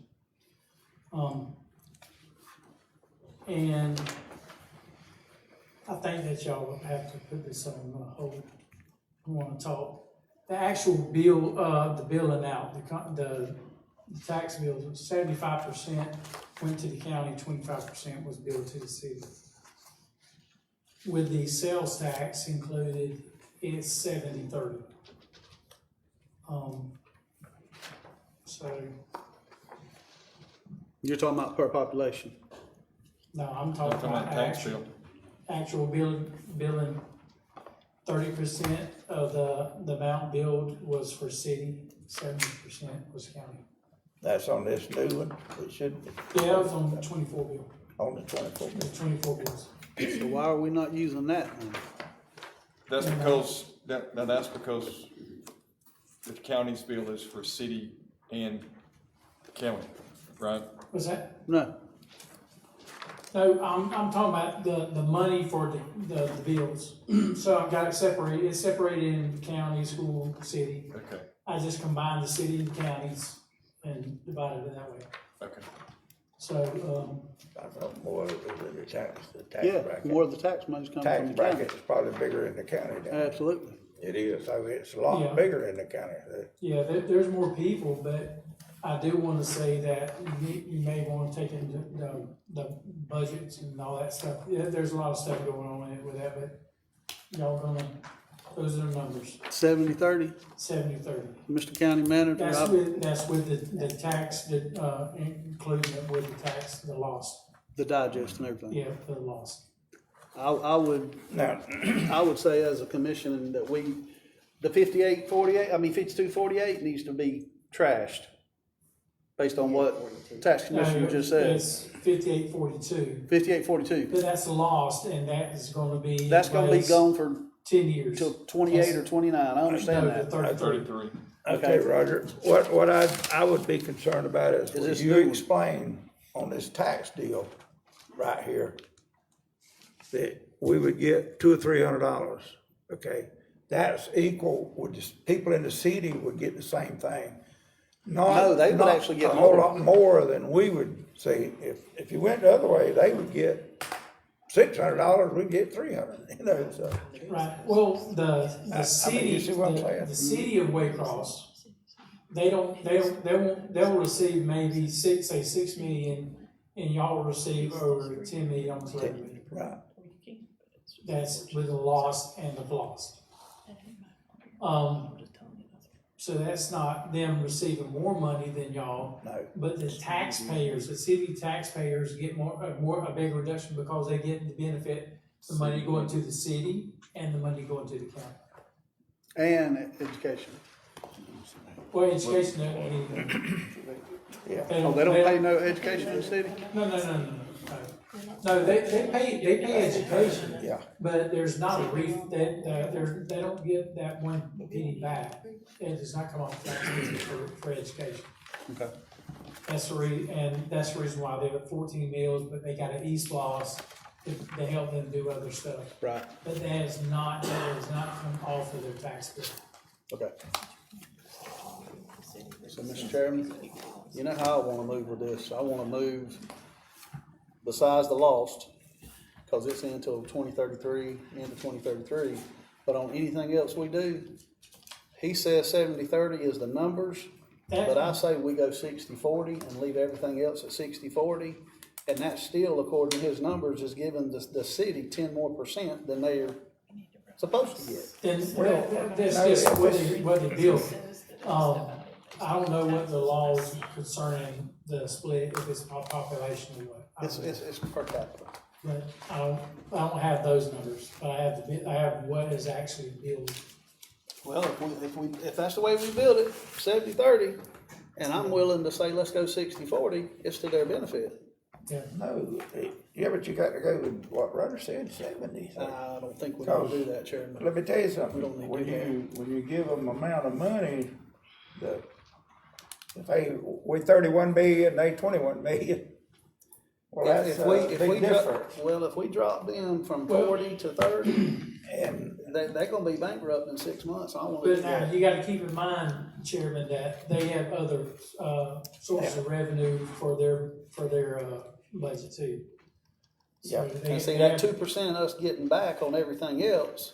And I think that y'all will have to put this on hold. I wanna talk. The actual bill, the billing out, the tax bills, 75% went to the county, 25% was billed to the city. With the sales tax included, it's 70-30. So, You're talking about per population? no, I'm talking about tax bill. actual billing. 30% of the amount billed was for city, 70% was county. That's on this new one, it should be, Yeah, it was on the 24 bill, on the 24. the 24 bills. So why are we not using that then? That's because, that's because the county's bill is for city and the county, right? Was that? No, No, I'm talking about the money for the bills. So I've got it separated, it's separated in county, school, city. Okay, I just combined the city and counties and divided it that way. okay. So, I thought more of it was in the tax yeah, bracket. more of the tax money's coming Tax from the county. bracket is probably bigger in the county than. Absolutely. It is, so it's a lot Yeah. bigger in the county. yeah, there's more people, but I do want to say that you may want to take into the budgets and all that stuff. Yeah, there's a lot of stuff going on with that, but y'all those are the numbers, 70-30, 70-30. Mr. County Manager, That's with the tax, including it with the tax, the loss. the digest and everything. Yeah, the loss. I would say as a commission that the 5248 needs to be trashed based on what tax commissioner just said. It's 5842, 5842. but that's lost, and that is going to be. That's gonna be gone for 10 years. till 28 or 29. I understand No, that. 33. Okay, Roger, what I would be concerned about is Is when this you new one? explain on this tax deal right here, that we would get $200 or $300, okay? That's equal, with the people in the city would get the same thing. No, they would actually get a whole more. lot more than we would see. If you went the other way, they would get $600, we'd get $300, you know, so. Right, well, the I city, mean, you see what I'm saying? the city of Waycross, they'll receive maybe say 6 million, and y'all will receive over 10 million, almost 11 million. Right. That's with the loss and the loss. So that's not them receiving more money than y'all, No. but the taxpayers, the city taxpayers get a big reduction because they get the benefit, the money going to the city and the money going to the county. And education. Well, education, Yeah. They don't pay no education in the city? No. No, they pay education. Yeah. But there's not a they don't get that one penny back. It does not come off taxes for education. Okay. That's the reason why they have 14 meals, but they got an East loss to help them do other stuff. Right. But that does not come off of their tax bill. Okay. So, Mr. Chairman, you know how I wanna move with this. I wanna move besides the lost, cause it's until 2033, end of 2033. But on anything else we do, he says 70-30 is the numbers, but I say we go 60-40 and leave everything else at 60-40. And that still, according to his numbers, is giving the city 10% more than they're supposed to get. Then, that's just what they build. I don't know what the laws concerning the split, if it's by population or what. It's per capita. But I don't have those numbers, but I have what is actually billed. Well, if that's the way we build it, 70-30, and I'm willing to say, let's go 60-40, it's to their benefit. Yeah. No, yeah, but you got to go with what Roger said, 70. I don't think we can do that, Chairman. Let me tell you something, We don't need to when do that. you give them amount of money, if we 31 million, they 21 million. Well, that's If a we big difference. if we drop them from 40 to 30, And They're gonna be bankrupt in 6 months, I want But to. now, you gotta keep in mind, Chairman, that they have other, sources of revenue for their budget too. So Yeah. they- And see, they that have- 2% us getting back on everything else,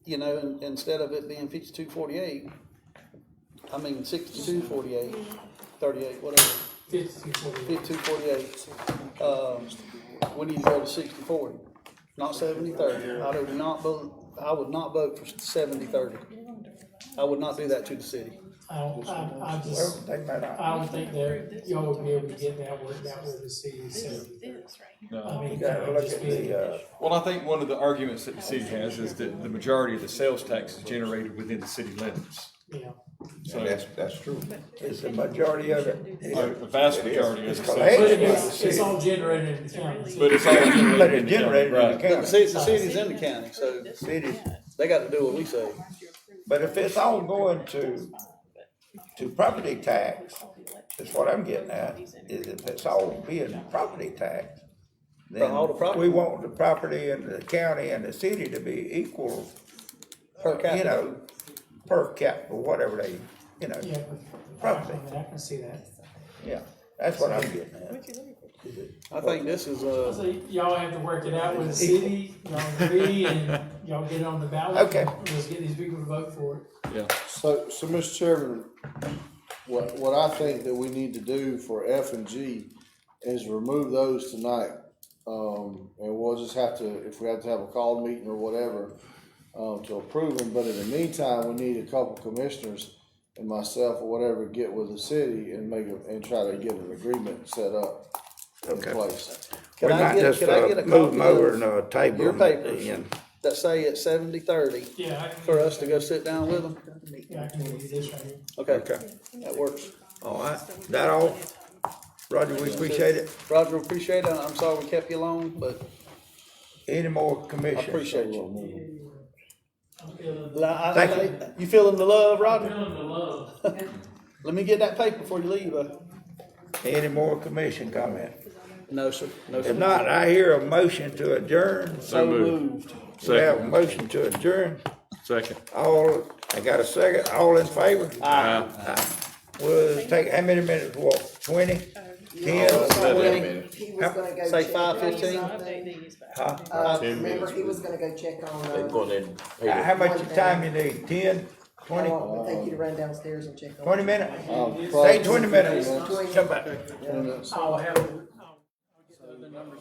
you know, instead of it being 52.48, I mean 62.48, 38, whatever, 52.48. We need to go to 60-40, not 70-30. I would not vote for 70-30. I would not do that to the city. I don't think that y'all would be able to get that worked out with the city, so. I mean, you gotta look just at be- the, Well, I think one of the arguments that the city has is that the majority of the sales tax is generated within the city limits. Yeah. So That's true. it's the majority of it. the vast majority of It's the collected sales. But by the it's city. all generated in the county. But it's all But generated it's in the county, generated in the right? But county. the city's in the county, so Cities. they got to do what we say. But if it's all going to property tax, that's what I'm getting at, is if it's all being property tax, then all the property. we want the property and the county and the city to be equal, Per capita. you know, per cap or whatever they, you know, Yeah, property. I can see that. Yeah, that's what I'm getting at. I think this is, So y'all have to work it out with the city, y'all agree, and y'all get it on the ballot. Okay. Let's get these people to vote for it. Yeah. So, Mr. Chairman, what I think that we need to do for F and G is remove those tonight. And we'll just have to, if we have to have a call meeting or whatever, to approve them, but in the meantime, we need a couple commissioners and myself or whatever, get with the city and and try to get an agreement set up in place. We might just move them over and table your them at papers the end. that say it's 70-30 Yeah, I can, for us to go sit down with them? yeah, I can give you this right here. Okay, that works. All right, that all? Roger, we appreciate it. Roger, appreciate it. I'm sorry we kept you long, but Any more I commissioners? appreciate you. Thank you. You feeling the love, Roger? Feeling the love. Let me get that paper before you leave. Any more commission comment? No, sir. No, sir. If not, I hear a motion to adjourn. So moved. We have a motion to adjourn. Second. I got a second, all in favor? Aye. We'll take, how many minutes, what, 20? 10? He was gonna go. Say check 5:15. Huh? Remember, he was gonna go check on, How much time you need, 10, 20, how long it would take you to run downstairs and check on. 20 minutes? Say 20 minutes, come back. I'll have. So the numbers